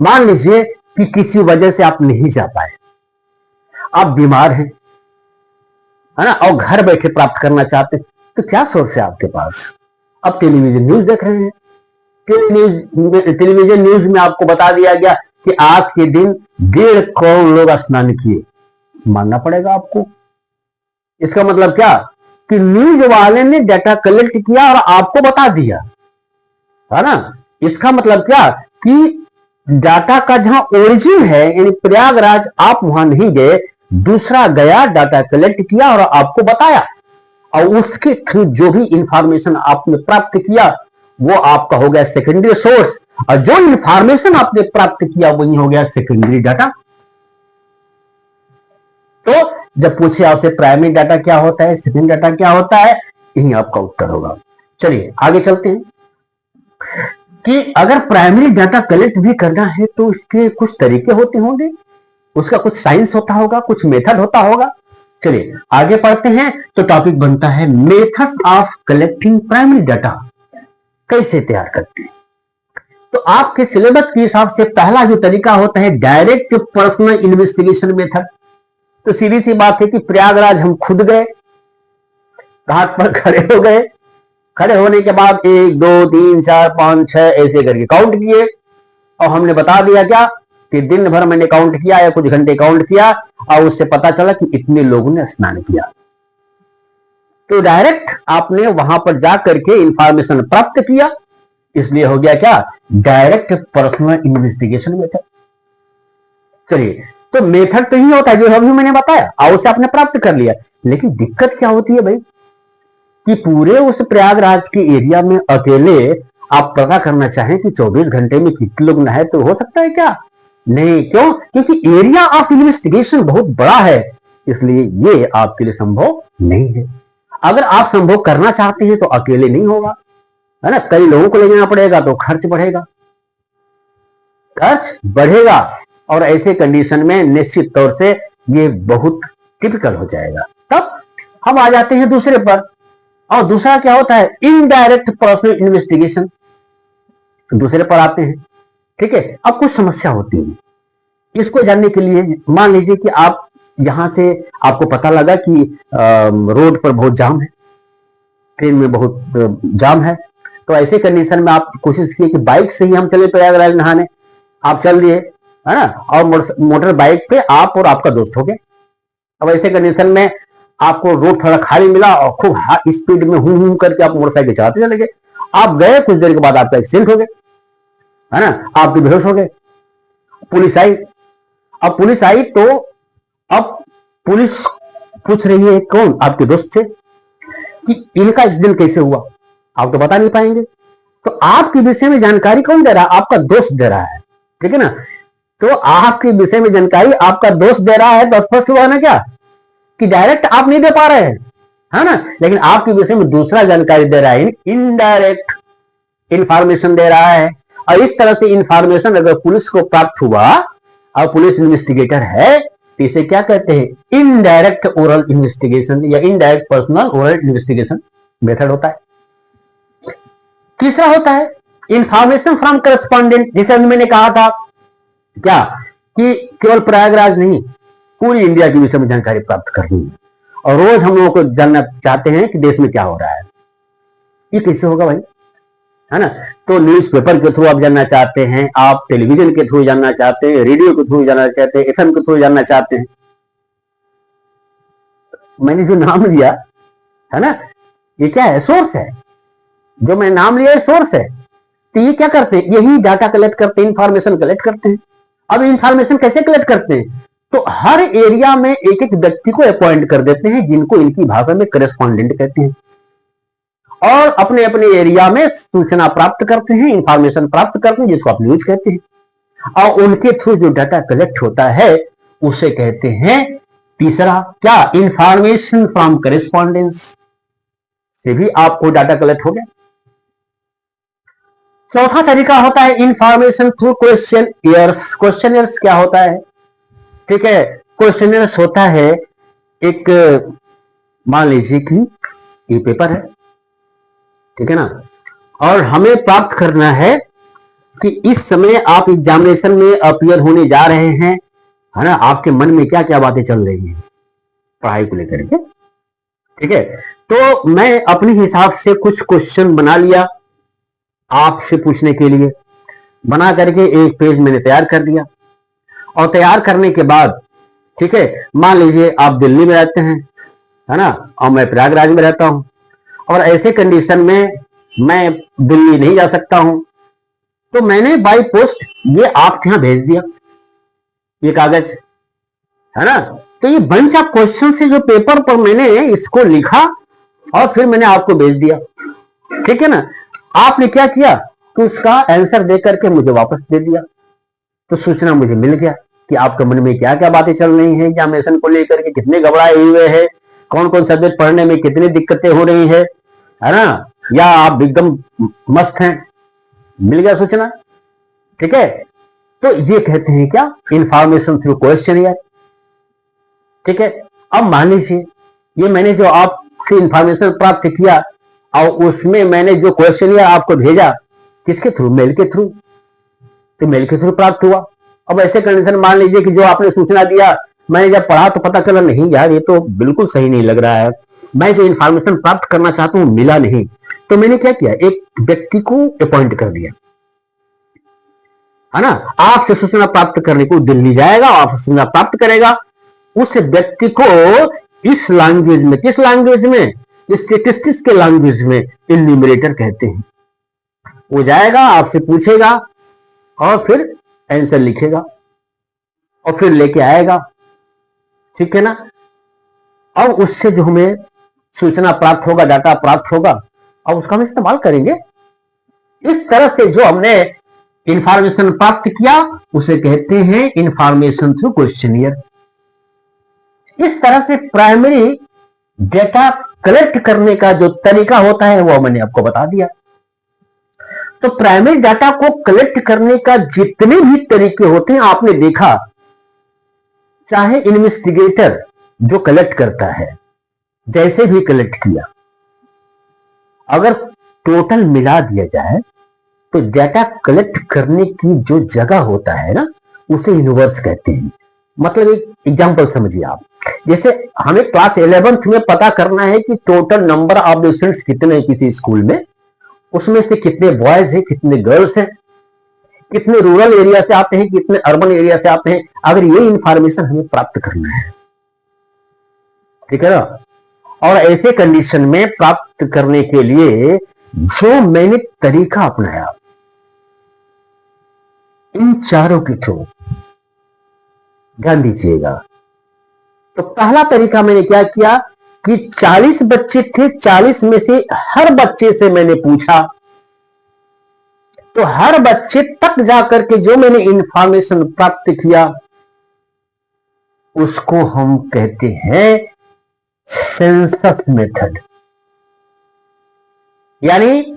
मान लीजिए कि किसी वजह से आप नहीं जा पाए, आप बीमार हैं, है ना, और घर बैठे प्राप्त करना चाहते हैं, तो क्या सोर्स है आपके पास? अब टेलीविजन न्यूज देख रहे हैं, टेलीविजन न्यूज में आपको बता दिया गया कि आज के दिन 1.5 करोड़ लोग स्नान किए, मानना पड़ेगा आपको। इसका मतलब क्या कि न्यूज वाले ने डाटा कलेक्ट किया और आपको बता दिया, है ना। इसका मतलब क्या कि डाटा का जहां ओरिजिन है, यानी प्रयागराज, आप वहां नहीं गए, दूसरा गया, डाटा कलेक्ट किया और आपको बताया, और उसके थ्रू जो भी इंफॉर्मेशन आपने प्राप्त किया वो आपका हो गया सेकेंडरी सोर्स, और जो इंफॉर्मेशन आपने प्राप्त किया वही हो गया सेकेंडरी डाटा। तो जब पूछे आपसे प्राइमरी डाटा क्या होता है, सेकेंडरी डाटा क्या होता है, यही आपका उत्तर होगा। चलिए आगे चलते हैं कि अगर प्राइमरी डाटा कलेक्ट भी करना है तो इसके कुछ तरीके होते होंगे, उसका कुछ साइंस होता होगा, कुछ मेथड होता होगा। चलिए आगे पढ़ते हैं। तो टॉपिक बनता है methods of collecting primary data, कैसे तैयार करते हैं। तो आपके सिलेबस के हिसाब से पहला जो तरीका होता है डायरेक्ट पर्सनल इन्वेस्टिगेशन मेथड। तो सीधी सी बात है कि प्रयागराज हम खुद गए, घाट पर खड़े हो गए, खड़े होने के बाद 1 2 3 4 5 6 ऐसे करके काउंट किए, और हमने बता दिया क्या कि दिन भर मैंने काउंट किया या कुछ घंटे काउंट किया, और उससे पता चला कि इतने लोगों ने स्नान किया। तो डायरेक्ट आपने वहां पर जाकर के इंफॉर्मेशन प्राप्त किया, इसलिए हो गया क्या? Direct personal investigation method. चलिए, तो मेथड तो ही होता है जो अभी मैंने बताया, और उसे आपने प्राप्त कर लिया। लेकिन दिक्कत क्या होती है भाई कि पूरे उस प्रयागराज के एरिया में अकेले आप पता करना चाहें कि 24 घंटे में कितने लोग नहाए, तो हो सकता है क्या? नहीं। क्यों? क्योंकि एरिया ऑफ इन्वेस्टिगेशन बहुत बड़ा है, इसलिए ये आपके लिए संभव नहीं है। अगर आप संभव करना चाहते हैं तो अकेले नहीं होगा, है ना, कई लोगों को ले जाना पड़ेगा, तो खर्च बढ़ेगा, खर्च बढ़ेगा, और ऐसे कंडीशन में निश्चित तौर से ये बहुत टिपिकल हो जाएगा। तब हम आ जाते हैं दूसरे पर, और दूसरा क्या होता है? Indirect personal investigation. दूसरे पर आते हैं, ठीक है। अब कुछ समस्या होती है, इसको जानने के लिए मान लीजिए कि आप यहां से, आपको पता लगा कि रोड पर बहुत जाम है, ट्रेन में बहुत जाम है, तो ऐसे कंडीशन में आप कोशिश किए कि बाइक से ही हम चले प्रयागराज नहाने। आप चल दिए, है ना, और मोटर बाइक पे आप और आपका दोस्त हो गए, अब ऐसे कंडीशन में आपको रोड थोड़ा खाली मिला और खूब हाई स्पीड में हूं करके आप मोटरसाइकिल चलाते चले गए, आप गए, कुछ देर के बाद आपका एक्सीडेंट हो गया, है ना, आप भी बेहोश हो गए। पुलिस आई, अब पुलिस आई तो अब पुलिस पूछ रही है कौन, आपके दोस्त से, कि इनका एक्सीडेंट कैसे हुआ, आप तो बता नहीं पाएंगे। तो आपके विषय में जानकारी कौन दे रहा है, आपका दोस्त दे रहा है, ठीक है ना। तो आपके विषय में जानकारी आपका दोस्त दे रहा है, तो स्पष्ट हुआ ना क्या कि डायरेक्ट आप नहीं दे पा रहे हैं, है ना, लेकिन आपके विषय में दूसरा जानकारी दे रहा है, इनडायरेक्ट इंफॉर्मेशन दे रहा है। और इस तरह से इंफॉर्मेशन अगर पुलिस को प्राप्त हुआ और पुलिस इन्वेस्टिगेटर है तो इसे क्या कहते हैं, इनडायरेक्ट ओरल इन्वेस्टिगेशन या indirect personal oral investigation method होता है। तीसरा होता है इंफॉर्मेशन फ्रॉम करस्पॉन्डेंट, जिसे मैंने कहा था क्या कि केवल प्रयागराज नहीं, पूरी इंडिया के विषय में जानकारी प्राप्त करनी है, और रोज हम लोगों को जानना चाहते हैं कि देश में क्या हो रहा है। ये कैसे होगा भाई, है ना। तो न्यूज़पेपर के थ्रू आप जानना चाहते हैं, आप टेलीविजन के थ्रू जानना चाहते हैं, रेडियो के थ्रू जानना चाहते हैं, एफएम के थ्रू जानना चाहते हैं। मैंने जो नाम लिया है ना, ये क्या है, सोर्स है, जो मैं नाम लिया है सोर्स है। तो ये क्या करते हैं, यही डाटा कलेक्ट करते हैं, इंफॉर्मेशन कलेक्ट करते हैं। अब इंफॉर्मेशन कैसे कलेक्ट करते हैं, तो हर एरिया में एक एक व्यक्ति को अपॉइंट कर देते हैं, जिनको इनकी भाषा में करेस्पॉन्डेंट कहते हैं, और अपने अपने एरिया में सूचना प्राप्त करते हैं, इंफॉर्मेशन प्राप्त करते हैं, जिसको आप न्यूज कहते हैं। और उनके थ्रू जो डाटा कलेक्ट होता है उसे कहते हैं तीसरा क्या, इंफॉर्मेशन फ्रॉम करेस्पॉन्डेंस से भी आपको डाटा कलेक्ट हो गया। चौथा तरीका होता है इंफॉर्मेशन थ्रू क्वेश्चनियर्स। क्वेश्चनियर्स क्या होता है, ठीक है, क्वेश्चनियर्स होता है एक, मान लीजिए कि ये पेपर है, ठीक है ना, और हमें प्राप्त करना है कि इस समय आप एग्जामिनेशन में अपीयर होने जा रहे हैं, है ना, आपके मन में क्या क्या बातें चल रही हैं पढ़ाई को लेकर के, ठीक है। तो मैं अपने हिसाब से कुछ क्वेश्चन बना लिया आपसे पूछने के लिए, बना करके एक पेज मैंने तैयार कर दिया, और तैयार करने के बाद, ठीक है, मान लीजिए आप दिल्ली में रहते हैं, है ना, और मैं प्रयागराज में रहता हूं, और ऐसे कंडीशन में मैं दिल्ली नहीं जा सकता हूं, तो मैंने बाय पोस्ट ये आपके यहां भेज दिया, ये कागज, है ना। तो ये बंच ऑफ क्वेश्चन से जो पेपर पर मैंने इसको लिखा और फिर मैंने आपको भेज दिया, ठीक है ना। आपने क्या किया कि उसका आंसर दे करके मुझे वापस दे दिया, तो सूचना मुझे मिल गया कि आपके मन में क्या क्या बातें चल रही हैं एग्जामिनेशन को लेकर के, कितने घबराए हुए हैं, कौन कौन सब्जेक्ट पढ़ने में कितनी दिक्कतें हो रही है ना, या आप एकदम मस्त हैं, मिल गया सूचना, ठीक है। तो ये कहते हैं क्या, इंफॉर्मेशन थ्रू क्वेश्चनियर, ठीक है। अब मान लीजिए ये मैंने जो आपसे इंफॉर्मेशन प्राप्त किया और उसमें मैंने जो क्वेश्चनियर आपको भेजा, किसके थ्रू, मेल के थ्रू, तो मेल के थ्रू प्राप्त हुआ। अब ऐसे कंडीशन मान लीजिए कि जो आपने सूचना दिया मैंने जब पढ़ा तो पता चला नहीं यार ये तो बिल्कुल सही नहीं लग रहा है, मैं जो इंफॉर्मेशन प्राप्त करना चाहता हूं मिला नहीं, तो मैंने क्या किया, एक व्यक्ति को अपॉइंट कर दिया, है ना, आपसे सूचना प्राप्त करने को दिल्ली जाएगा, आपसे सूचना प्राप्त करेगा, उस व्यक्ति को इस लैंग्वेज में, किस लैंग्वेज में, स्टैटिस्टिक्स के लैंग्वेज में इन्यूमरेटर कहते हैं। वो जाएगा आपसे पूछेगा और फिर आंसर लिखेगा और फिर लेके आएगा, ठीक है ना। अब उससे जो हमें सूचना प्राप्त होगा, डाटा प्राप्त होगा, और उसका हम इस्तेमाल करेंगे। इस तरह से जो हमने इंफॉर्मेशन प्राप्त किया उसे कहते हैं इंफॉर्मेशन थ्रू क्वेश्चनियर। इस तरह से प्राइमरी डेटा कलेक्ट करने का जो तरीका होता है वो मैंने आपको बता दिया। तो प्राइमरी डाटा को कलेक्ट करने का जितने भी तरीके होते हैं आपने देखा, चाहे इन्वेस्टिगेटर जो कलेक्ट करता है जैसे भी कलेक्ट किया, अगर टोटल मिला दिया जाए तो डाटा कलेक्ट करने की जो जगह होता है ना उसे यूनिवर्स कहते हैं। मतलब एक एग्जांपल समझिए आप, जैसे हमें क्लास 11th में पता करना है कि टोटल नंबर ऑफ स्टूडेंट्स कितने हैं किसी स्कूल में, उसमें से कितने बॉयज हैं, कितने गर्ल्स हैं, कितने रूरल एरिया से आते हैं, कितने अर्बन एरिया से आते हैं। अगर ये इंफॉर्मेशन हमें प्राप्त करना है ठीक है ना। और ऐसे कंडीशन में प्राप्त करने के लिए जो मैंने तरीका अपनाया, इन चारों के थ्रू ध्यान दीजिएगा। तो पहला तरीका मैंने क्या किया कि 40 बच्चे थे, 40 में से हर बच्चे से मैंने पूछा, तो हर बच्चे तक जाकर के जो मैंने इंफॉर्मेशन प्राप्त किया उसको हम कहते हैं सेंसस मेथड। यानी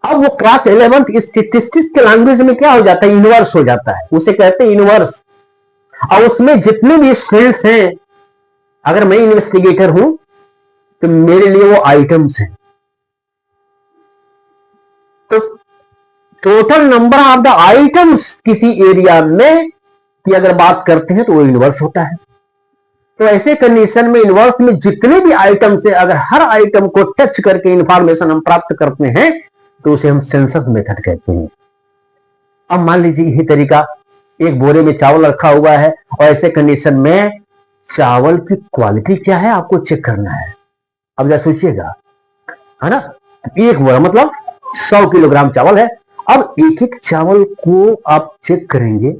अब वो क्लास 11th स्टैटिस्टिक्स के लैंग्वेज में क्या हो जाता है, इनवर्स हो जाता है, उसे कहते हैं इनवर्स। और उसमें जितने भी स्टूडेंट्स हैं, अगर मैं इन्वेस्टिगेटर हूं तो मेरे लिए वो आइटम्स हैं। तो total number of the items किसी एरिया में की अगर बात करते हैं तो वो इनवर्स होता है। तो ऐसे कंडीशन में इनवर्स में जितने भी आइटम्स है, अगर हर आइटम को टच करके इंफॉर्मेशन हम प्राप्त करते हैं तो उसे हम सेंसस मेथड कहते हैं। अब मान लीजिए यही तरीका, एक बोरे में चावल रखा हुआ है और ऐसे कंडीशन में चावल की क्वालिटी क्या है आपको चेक करना है। अब जरा सोचिएगा, है ना, एक बोरा मतलब 100 किलोग्राम चावल है। अब एक एक चावल को आप चेक करेंगे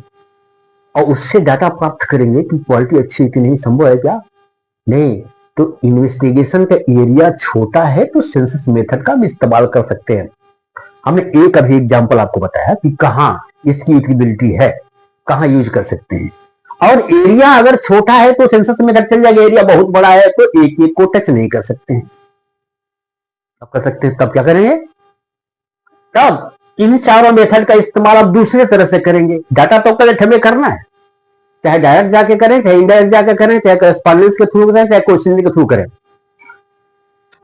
और उससे डाटा प्राप्त करेंगे कि क्वालिटी अच्छी है कि नहीं। संभव है क्या? नहीं। तो इन्वेस्टिगेशन का एरिया छोटा है तो सेंसस मेथड का भी इस्तेमाल कर सकते हैं। हमने एक अभी एग्जांपल आपको बताया कि कहां इसकी यूटिलिटी है, कहां यूज कर सकते हैं। और एरिया अगर छोटा है तो सेंसस मेथड चल जाएगा, एरिया बहुत बड़ा है तो एक एक को टच नहीं कर सकते हैं। अब कर सकते हैं, तब क्या करेंगे? तब इन चारों मेथड का इस्तेमाल आप दूसरे तरह से करेंगे। डाटा तो कलेक्ट हमें करना है, चाहे डायरेक्ट जाके करें, चाहे इनडायरेक्ट जाके करें, चाहे करस्पॉन्डेंस के थ्रू करें, चाहे क्वेश्चन के थ्रू करें।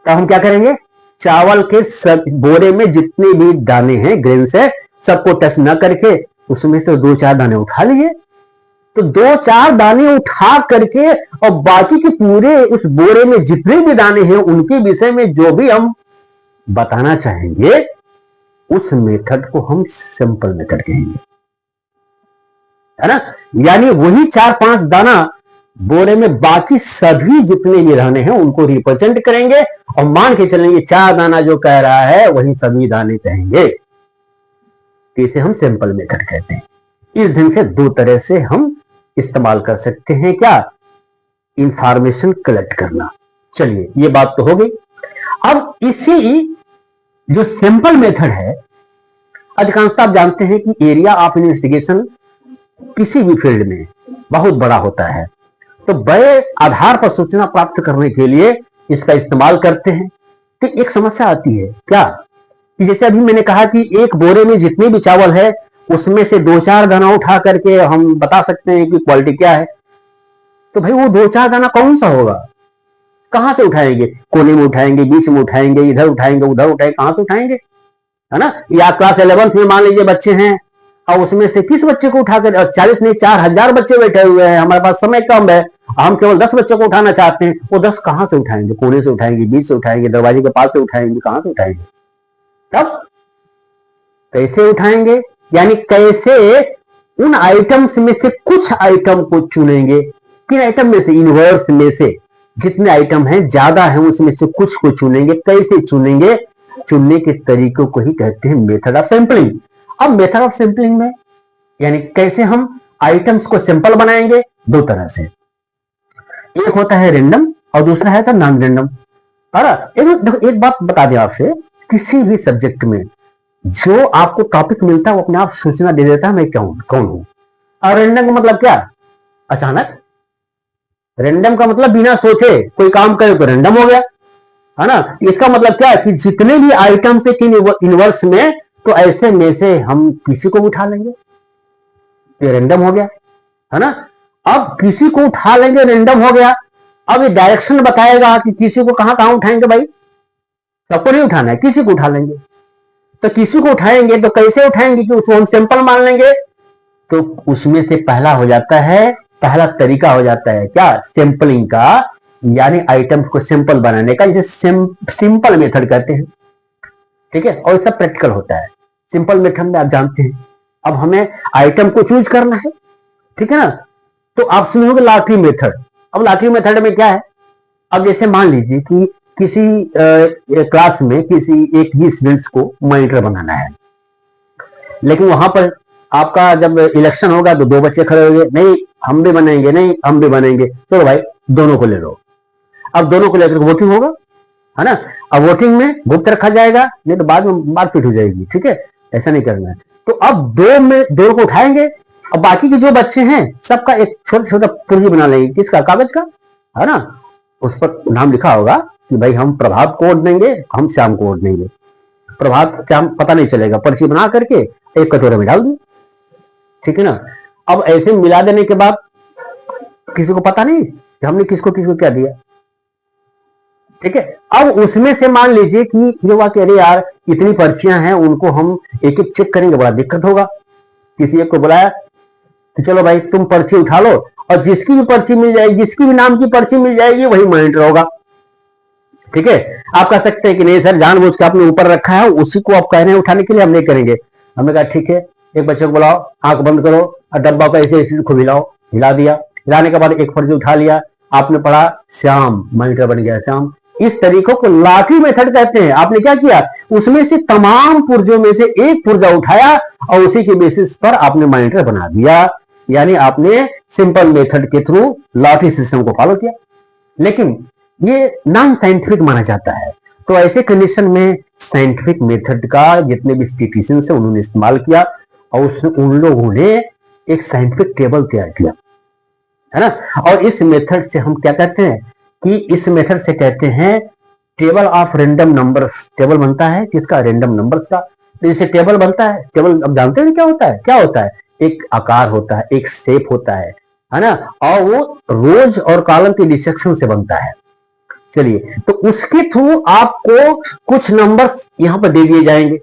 तो हम क्या करेंगे, चावल के सब बोरे में जितने भी दाने हैं, ग्रेन्स है, सबको टच न करके उसमें से 2-4 दाने उठा लिए। तो 2-4 दाने उठा करके और बाकी के पूरे उस बोरे में जितने भी दाने हैं उनके विषय में जो भी हम बताना चाहेंगे उस मेथड को हम सिंपल मेथड कहेंगे, है ना। यानी वही 4-5 दाना बोरे में बाकी सभी जितने भी दाने हैं उनको रिप्रेजेंट करेंगे और मान के चलेंगे 4 दाना जो कह रहा है वही सभी दाने कहेंगे। इसे हम सिंपल मेथड कहते हैं। इस ढंग से 2 तरह से हम इस्तेमाल कर सकते हैं क्या, इंफॉर्मेशन कलेक्ट करना। चलिए ये बात तो हो गई। अब इसी जो सिंपल मेथड है, अधिकांशतः आप जानते हैं कि एरिया ऑफ इन्वेस्टिगेशन किसी भी फील्ड में बहुत बड़ा होता है, तो बड़े आधार पर सूचना प्राप्त करने के लिए इसका इस्तेमाल करते हैं। तो एक समस्या आती है क्या कि जैसे अभी मैंने कहा कि एक बोरे में जितने भी चावल है उसमें से 2-4 दाना उठा करके हम बता सकते हैं कि क्वालिटी क्या है। तो भाई वो 2-4 दाना कौन सा होगा, कहां से उठाएंगे? कोने में उठाएंगे, बीच में उठाएंगे, इधर उठाएंगे, उधर उठाएंगे, कहां से उठाएंगे, है ना। या क्लास 11th में मान लीजिए बच्चे हैं और उसमें से 30 बच्चे को उठाकर, 40 नहीं 4000 बच्चे बैठे हुए हैं, हमारे पास समय कम है, हम केवल 10 बच्चों को उठाना चाहते हैं। वो 10 कहां से उठाएंगे? कोने से उठाएंगे, बीच से उठाएंगे, दरवाजे के पास से उठाएंगे, कहां से उठाएंगे? तब कैसे उठाएंगे? यानी कैसे उन आइटम्स में से कुछ आइटम को चुनेंगे। किन आइटम में से? यूनिवर्स में से जितने आइटम हैं, ज्यादा हैं, उसमें से कुछ को चुनेंगे। कैसे चुनेंगे? चुनने के तरीकों को ही कहते हैं मेथड ऑफ सैंपलिंग। अब मेथड ऑफ सैंपलिंग में यानी कैसे हम आइटम्स को सैंपल बनाएंगे, 2 तरह से। एक होता है रेंडम और दूसरा है तो नॉन रेंडम। एक बात बता दें आपसे, किसी भी सब्जेक्ट में जो आपको टॉपिक मिलता है वो अपने आप सूचना दे देता है मैं कौन हूं। और रेंडम का मतलब क्या? अचानक। रेंडम का मतलब बिना सोचे कोई काम करे तो रेंडम हो गया, है ना। इसका मतलब क्या है कि जितने भी आइटम्स है यूनिवर्स में, तो ऐसे में से हम किसी को उठा लेंगे, ये रेंडम हो गया, है ना। अब किसी को उठा लेंगे, रेंडम हो गया। अब ये डायरेक्शन बताएगा कि किसी को कहां कहां उठाएंगे। भाई सबको नहीं उठाना है, किसी को उठा लेंगे। तो किसी को उठाएंगे तो कैसे उठाएंगे कि उसको हम सैंपल मान लेंगे। तो उसमें से पहला तरीका हो जाता है क्या, सैंपलिंग का, यानी आइटम्स को सैंपल बनाने का, जिसे सिंपल मेथड कहते हैं। ठीक है, और सब प्रैक्टिकल होता है। सिंपल मेथड में आप जानते हैं, अब हमें आइटम को चूज करना है, ठीक है ना। तो आप सुनोगे लॉटरी मेथड। अब लॉटरी मेथड में क्या है, अब जैसे मान लीजिए कि किसी क्लास में किसी एक ही स्टूडेंट्स को मॉनिटर बनाना है, लेकिन वहां पर आपका जब इलेक्शन होगा तो दो बच्चे खड़े होंगे, नहीं हम भी बनेंगे, नहीं हम भी बनेंगे, चलो भाई दोनों को ले लो। अब दोनों को लेकर वोटिंग होगा, है ना। अब वोटिंग में गुप्त रखा जाएगा, नहीं तो बाद में मारपीट हो जाएगी, ठीक है, ऐसा नहीं करना है। तो अब दो में दो को उठाएंगे, अब बाकी के जो बच्चे हैं सबका एक छोटा छोटा पुर्जी बना लेंगे, किसका, कागज का, है ना। उस पर नाम लिखा होगा कि भाई हम प्रभात को वोट देंगे, हम श्याम को वोट देंगे। प्रभात श्याम पता नहीं चलेगा, पर्ची बना करके एक कटोरे में डाल दी, ठीक है ना। अब ऐसे मिला देने के बाद किसी को पता नहीं कि हमने किसको किसको क्या दिया, ठीक है। अब उसमें से मान लीजिए कि ये हुआ कि अरे यार इतनी पर्चियां हैं, उनको हम एक एक चेक करेंगे, बड़ा दिक्कत होगा। किसी एक को बुलाया कि चलो भाई तुम पर्ची उठा लो, और जिसकी भी पर्ची मिल जाएगी, जिसकी भी नाम की पर्ची मिल जाएगी, वही मॉनिटर होगा, ठीक है। आप कह सकते हैं कि नहीं सर जानबूझ के आपने ऊपर रखा है, उसी को आप कह रहे हैं उठाने के लिए, हम नहीं करेंगे। हमने कहा ठीक है, एक बच्चे को बुलाओ, आंख बंद करो और डब्बा को ऐसे ऐसे को हिलाओ, हिला दिया। हिलाने के बाद एक पर्ची उठा लिया, आपने पढ़ा श्याम, मॉनिटर बन गया श्याम। इस तरीकों को लाठी मेथड कहते हैं। आपने क्या किया, उसमें से तमाम पुर्जों में से एक पुर्जा उठाया और उसी के बेसिस पर आपने मॉनिटर बना दिया, यानी आपने सिंपल मेथड के थ्रू लाठी सिस्टम को फॉलो किया। लेकिन ये नॉन साइंटिफिक माना जाता है, तो ऐसे कंडीशन में साइंटिफिक मेथड का जितने भी स्टेटिशियंस है उन्होंने इस्तेमाल किया, और उन लोगों ने एक साइंटिफिक टेबल तैयार किया, है ना। और इस मेथड से हम क्या कहते हैं कि इस मेथड से कहते हैं table of random numbers. Table बनता है किसका, रैंडम नंबर्स का। तो इसे टेबल बनता है, टेबल अब जानते हैं क्या होता है, क्या होता है, एक आकार होता है, एक शेप होता है ना, और वो रोज और कॉलम के डिसेक्शन से बनता है। चलिए, तो उसके थ्रू आपको कुछ नंबर्स यहां पर दे दिए जाएंगे,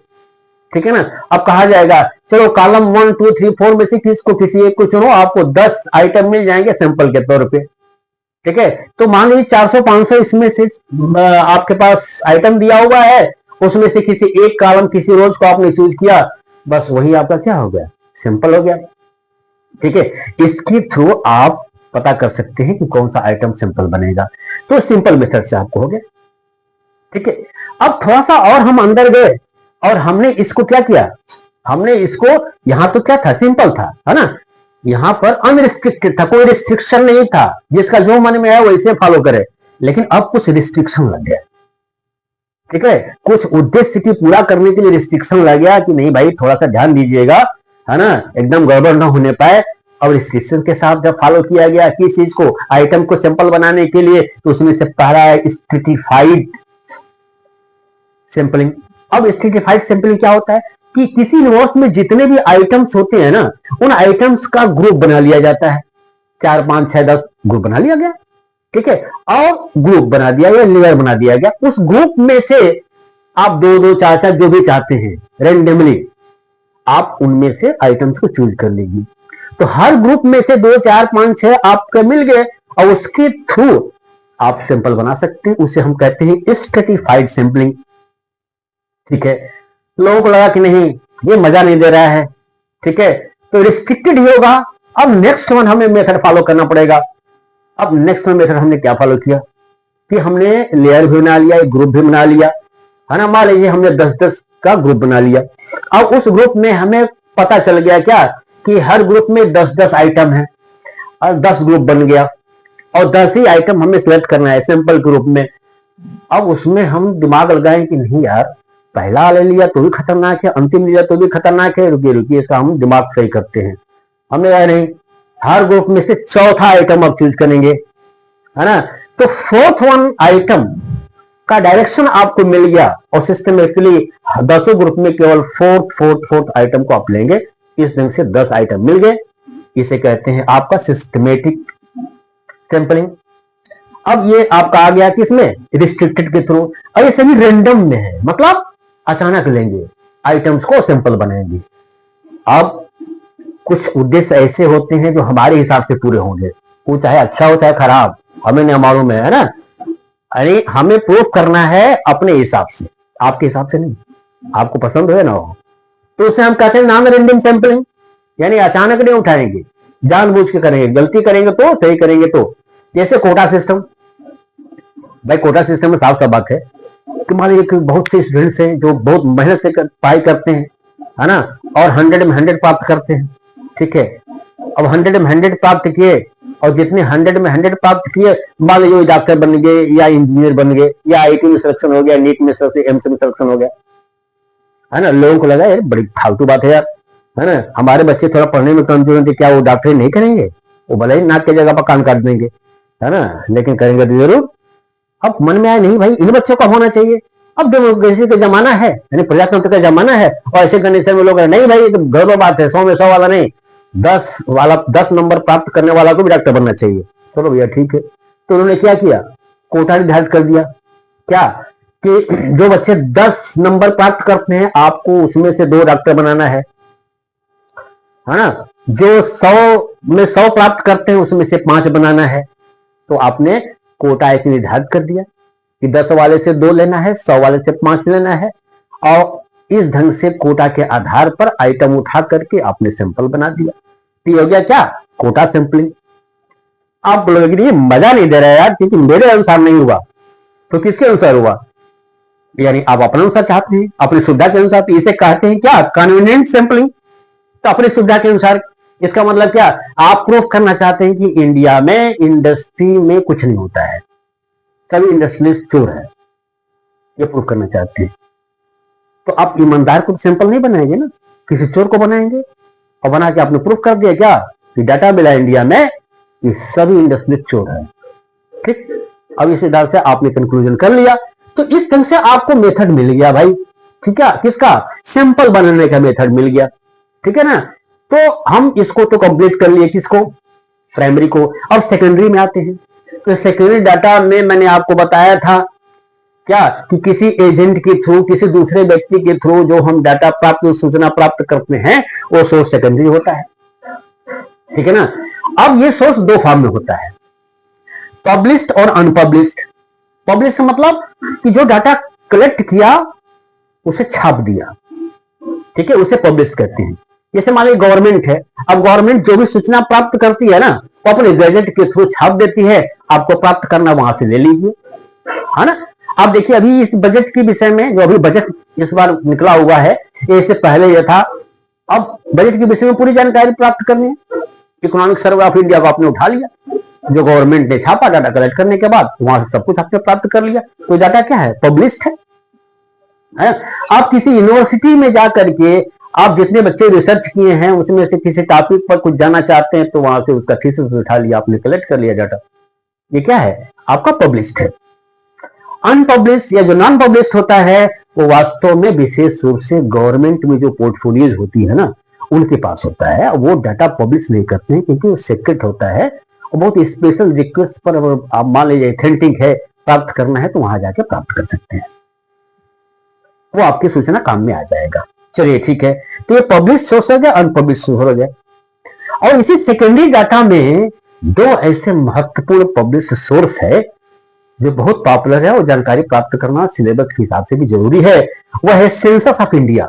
ठीक है ना। अब कहा जाएगा चलो कॉलम 1 2 3 4 में से किसको किसी एक को चुनो, आपको 10 आइटम मिल जाएंगे सैंपल के तौर पे, ठीक है। तो मान लीजिए 400 500 इसमें से आपके पास आइटम दिया हुआ है, उसमें से किसी एक कॉलम किसी रोज को आपने चूज किया, बस वही आपका क्या हो गया, सिंपल हो गया, ठीक है। इसके थ्रू आप पता कर सकते हैं कि कौन सा आइटम सिंपल बनेगा। तो सिंपल मेथड से आपको हो गया, ठीक है। अब थोड़ा सा और हम अंदर गए और हमने इसको क्या किया, हमने इसको, यहां तो क्या था, सिंपल था, है ना। यहां पर अनरिस्ट्रिक्टेड था, कोई रिस्ट्रिक्शन नहीं था, जिसका जो मन में है वैसे फॉलो करे। लेकिन अब कुछ रिस्ट्रिक्शन लग गया, ठीक है। कुछ उद्देश्य की पूरा करने के लिए रिस्ट्रिक्शन लग गया कि नहीं भाई थोड़ा सा ध्यान दीजिएगा, है ना, एकदम गड़बड़ ना होने पाए। और रिस्ट्रिक्शन के साथ जब फॉलो किया गया किस चीज को, आइटम को सिंपल बनाने के लिए, तो उसमें से पहला है स्ट्रेटिफाइड सैंपलिंग। अब स्ट्रेटिफाइड सैंपलिंग क्या होता है कि किसी यूनिवर्स में जितने भी आइटम्स होते हैं ना, उन आइटम्स का ग्रुप बना लिया जाता है, 4 5 6 10 ग्रुप बना लिया गया, ठीक है। और ग्रुप बना दिया गया, लेयर बना दिया गया, उस ग्रुप में से आप 2 2 4 4 जो भी चाहते हैं रेंडमली आप उनमें से आइटम्स को चूज कर लीजिए। तो हर ग्रुप में से 2 4 5 6 आपके मिल गए, और उसके थ्रू आप सैंपल बना सकते हैं। उसे हम कहते हैं स्ट्रेटिफाइड सैंपलिंग, ठीक है। लोगों को लगा कि नहीं ये मजा नहीं दे रहा है, ठीक है, तो रिस्ट्रिक्टेड ही होगा। अब नेक्स्ट वन हमें मेथड फॉलो करना पड़ेगा। अब नेक्स्ट वन मेथड हमने क्या फॉलो किया कि हमने लेयर भी बना लिया, एक ग्रुप भी बना लिया, है ना। मान लीजिए हमने 10-10 का ग्रुप बना लिया। अब उस ग्रुप में हमें पता चल गया क्या कि हर ग्रुप में 10-10 आइटम है, और 10 ग्रुप बन गया, और 10 ही आइटम हमें सिलेक्ट करना है सैंपल ग्रुप में। अब उसमें हम दिमाग लगाएं कि नहीं यार पहला ले लिया तो भी खतरनाक है, अंतिम लिया तो भी खतरनाक है, रुकिए रुकिए इसका हम दिमाग सही करते हैं। हमने कहा नहीं, हर ग्रुप में से चौथा आइटम आप चूज करेंगे, है ना। तो फोर्थ वन आइटम का डायरेक्शन आपको मिल गया, और सिस्टमेटिकली 10 ग्रुप में केवल फोर्थ आइटम को आप लेंगे। इस ढंग से 10 आइटम मिल गए, इसे कहते हैं आपका सिस्टमेटिक सैंपलिंग। अब ये आपका आ गया किसमें, रिस्ट्रिक्टेड के थ्रू। और ये सभी रैंडम में है, मतलब अचानक लेंगे आइटम्स को सैंपल बनाएंगे। अब कुछ उद्देश्य ऐसे होते हैं जो हमारे हिसाब से पूरे होंगे, वो चाहे अच्छा हो चाहे खराब, हमें नहीं मालूम है ना। अरे हमें प्रूफ करना है अपने हिसाब से, आपके हिसाब से नहीं, आपको पसंद हो ना हो। तो उसे हम कहते हैं नॉन रैंडम सैंपलिंग, यानी अचानक नहीं उठाएंगे, जानबूझ के करेंगे, गलती करेंगे तो, सही करेंगे तो। जैसे कोटा सिस्टम, भाई कोटा सिस्टम में साफ सा बात है कि मान लीजिए बहुत से स्टूडेंट्स हैं जो बहुत मेहनत से पढ़ाई करते हैं, है ना, और 100 में 100 प्राप्त करते हैं, ठीक है। अब 100 में 100 प्राप्त किए और जितने 100 में 100 प्राप्त किए, मान लीजिए डॉक्टर बन गए या इंजीनियर बन गए या आईटी में सिलेक्शन हो गया, नीट में सिलेक्शन, एम्स में सिलेक्शन हो गया, है ना। लोगों को लगा यार बड़ी फालतू बात है यार, है ना, हमारे बच्चे थोड़ा पढ़ने में कमजोर हैं, क्या वो डॉक्टरी नहीं करेंगे, वो भले ही नाक की जगह पर कान काट देंगे, है ना, लेकिन करेंगे तो जरूर। अब मन में आया नहीं भाई इन बच्चों का होना चाहिए। अब डेमोक्रेसी का जमाना है, यानी प्रजातंत्र का जमाना है, और ऐसे कंडीशन में लोग नहीं भाई, तो गौरव बात है, 100 में 100 वाला नहीं, 10 नंबर प्राप्त करने वाला को भी डॉक्टर बनना चाहिए। चलो भैया ठीक है, तो उन्होंने क्या किया, कोटा निर्धारित कर दिया, क्या कि जो बच्चे 10 नंबर प्राप्त करते हैं आपको उसमें से 2 डॉक्टर बनाना है ना। जो 100 में 100 प्राप्त करते हैं उसमें से 5 बनाना है। तो आपने कोटा एक निर्धारित कर दिया कि 10 वाले से 2 लेना है, 100 वाले से 5 लेना है, और इस ढंग से कोटा के आधार पर आइटम उठा करके आपने सैंपल बना दिया। तो हो गया क्या, कोटा सैंपलिंग। आप लोग ये मजा नहीं दे रहे यार, क्योंकि मेरे अनुसार नहीं हुआ तो किसके अनुसार हुआ, यानी आप अपने अनुसार चाहते हैं, अपनी सुविधा के अनुसार, तो इसे कहते हैं क्या, कन्वीनियंट सैंपलिंग। तो अपनी सुविधा के अनुसार, इसका मतलब क्या, आप प्रूफ करना चाहते हैं कि इंडिया में इंडस्ट्री में कुछ नहीं होता है, सभी इंडस्ट्रियलिस्ट चोर है, ये प्रूफ करना चाहते हैं। तो आप ईमानदार को सैंपल नहीं बनाएंगे ना, किसी चोर को बनाएंगे, और बना के आपने प्रूफ कर दिया क्या कि डाटा मिला इंडिया में ये सभी इंडस्ट्रियलिस्ट चोर है, ठीक। अब इस हिसाब से आपने कंक्लूजन कर लिया, तो इस ढंग से आपको मेथड मिल गया भाई, ठीक है, किसका, सैंपल बनाने का मेथड मिल गया, ठीक है ना। तो हम इसको तो कंप्लीट कर लिए, किसको, प्राइमरी को। अब सेकेंडरी में आते हैं, तो सेकेंडरी डाटा में मैंने आपको बताया था क्या कि किसी एजेंट के थ्रू, किसी दूसरे व्यक्ति के थ्रू जो हम डाटा प्राप्त, सूचना प्राप्त करते हैं, वो सोर्स सेकेंडरी होता है, ठीक है ना। अब ये सोर्स 2 फॉर्म में होता है, पब्लिश्ड और अनपब्लिश्ड। पब्लिश मतलब कि जो डाटा कलेक्ट किया उसे छाप दिया, ठीक है, उसे पब्लिश करते हैं। जैसे मान लीजिए गवर्नमेंट है, अब गवर्नमेंट जो भी सूचना प्राप्त करती है ना, वो अपने गैजेट के थ्रू छाप देती है, आपको प्राप्त करना वहां से ले लीजिए, है ना। आप देखिए अभी इस बजट के विषय में, जो अभी बजट इस बार निकला हुआ है, इससे पहले यह था, अब बजट के विषय में पूरी जानकारी प्राप्त करनी है, इकोनॉमिक सर्वे ऑफ इंडिया को आपने उठा लिया, जो गवर्नमेंट ने छापा, डाटा कलेक्ट करने के बाद वहां से सब कुछ आपने प्राप्त कर लिया, तो डाटा क्या है, पब्लिश्ड है। आप किसी यूनिवर्सिटी में जाकर के आप जितने बच्चे रिसर्च किए हैं उसमें से किसी टॉपिक पर कुछ जाना चाहते हैं, तो वहां से उसका थीसिस उठा लिया, आपने कलेक्ट कर लिया डाटा, ये क्या है, आपका पब्लिश्ड है। अनपब्लिश्ड या जो नॉन पब्लिश्ड होता है, वो वास्तव में विशेष रूप से गवर्नमेंट में जो पोर्टफोलियोज होती है ना, उनके पास होता है, वो डाटा पब्लिश नहीं करते हैं क्योंकि वो सीक्रेट होता है, और बहुत स्पेशल रिक्वेस्ट पर आप मान लीजिए ऑथेंटिक है, प्राप्त करना है, तो वहां जाके प्राप्त कर सकते हैं, वो आपकी सूचना काम में आ जाएगा। चलिए ठीक है, तो ये पब्लिश सोर्स हो गया, अनपब्लिश सोर्स हो गया। और इसी सेकेंडरी डाटा में 2 ऐसे महत्वपूर्ण पब्लिश सोर्स है जो बहुत पॉपुलर है और जानकारी प्राप्त करना सिलेबस के हिसाब से भी जरूरी है, वह है census of India.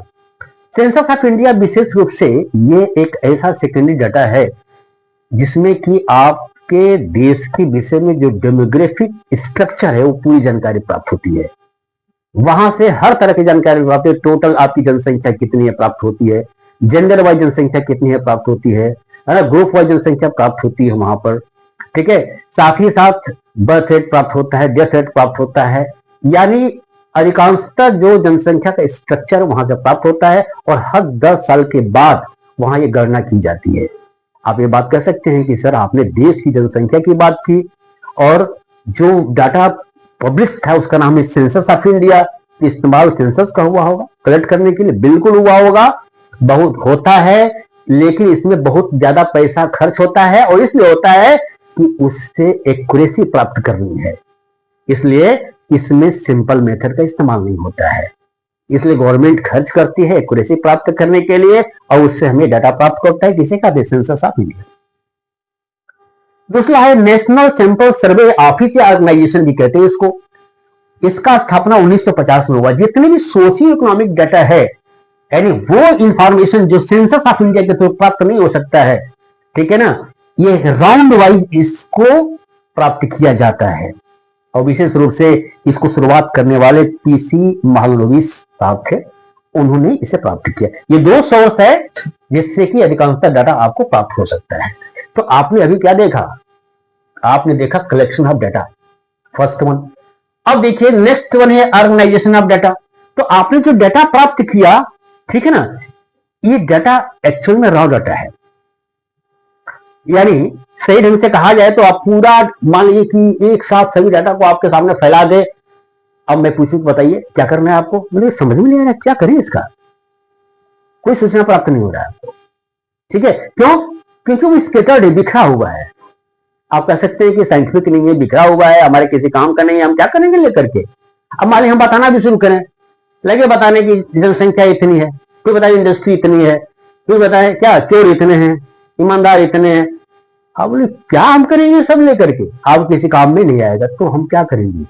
Census of India विशेष रूप से ये एक ऐसा सेकेंडरी डाटा है जिसमें कि आपके देश के विषय में जो डेमोग्राफिक स्ट्रक्चर है वो पूरी जानकारी प्राप्त होती है, वहां से हर तरह की जानकारी प्राप्त है, टोटल आपकी जनसंख्या कितनी है प्राप्त होती है, जेंडर वाइज जनसंख्या कितनी है प्राप्त होती है ना, ग्रुप वाइज जनसंख्या प्राप्त होती है वहां पर, ठीक है। साथ ही साथ बर्थ रेट प्राप्त होता है, डेथ रेट प्राप्त होता है, यानी अधिकांशतः जो जनसंख्या का स्ट्रक्चर वहां से प्राप्त होता है, और हर 10 साल के बाद वहां ये गणना की जाती है। आप ये बात कह सकते हैं कि सर आपने देश की जनसंख्या की बात की, और जो डाटा पब्लिश था उसका नाम है सेंसस ऑफ इंडिया, इस्तेमाल सेंसस का हुआ होगा कलेक्ट करने के लिए, बिल्कुल हुआ होगा, बहुत होता है, लेकिन इसमें बहुत ज्यादा पैसा खर्च होता है, और इसलिए होता है कि उससे एक्यूरेसी प्राप्त करनी है, इसलिए इसमें सिंपल मेथड का इस्तेमाल नहीं होता है, इसलिए गवर्नमेंट खर्च करती है एक्यूरेसी प्राप्त करने के लिए, और उससे हमें डाटा प्राप्त करता है, किसे कहते हैं, सेंसस ऑफ इंडिया। दूसरा है नेशनल सैंपल सर्वे ऑफिस या ऑर्गेनाइजेशन भी कहते हैं इसको, इसका स्थापना 1950 में हुआ। जितने भी सोशियो इकोनॉमिक डाटा है, यानी वो इंफॉर्मेशन जो सेंसस ऑफ इंडिया के थ्रू प्राप्त नहीं हो सकता है, ठीक है ना, ये राउंड वाइज इसको प्राप्त किया जाता है, और विशेष रूप से इसको शुरुआत करने वाले पीसी महालनोबिस साहब थे, उन्होंने इसे प्राप्त किया। ये दो सोर्स है जिससे कि अधिकांशतः डाटा आपको प्राप्त हो सकता है। तो आपने अभी क्या देखा, आपने देखा collection of data, first one. अब देखिए नेक्स्ट वन है ऑर्गेनाइजेशन ऑफ डाटा। तो आपने जो डाटा प्राप्त किया, ठीक है ना, ये डाटा एक्चुअल में रॉ डाटा है, यानी सही ढंग से कहा जाए तो आप पूरा मान लीजिए कि एक साथ सभी डाटा को आपके सामने फैला दे। अब मैं पूछूं बताइए क्या करना है आपको, मुझे समझ में नहीं आ रहा क्या करें इसका, कोई सूचना प्राप्त नहीं हो रहा है आपको, ठीक है। क्यों? क्योंकि वो स्केटर्ड है, बिखरा हुआ है। आप कह सकते हैं कि साइंटिफिक नहीं है, बिखरा हुआ है, हमारे किसी काम का नहीं है, हम क्या करेंगे लेकर के। अब मान लीजिए हम बताना भी शुरू करें, लगे बताने की जनसंख्या इतनी है, कोई बताए इंडस्ट्री इतनी है, कोई बताए क्या चोर इतने हैं, ईमानदार इतने हैं। अब बोले क्या हम करेंगे सब लेकर के, आप किसी काम में नहीं आएगा तो हम क्या करेंगे।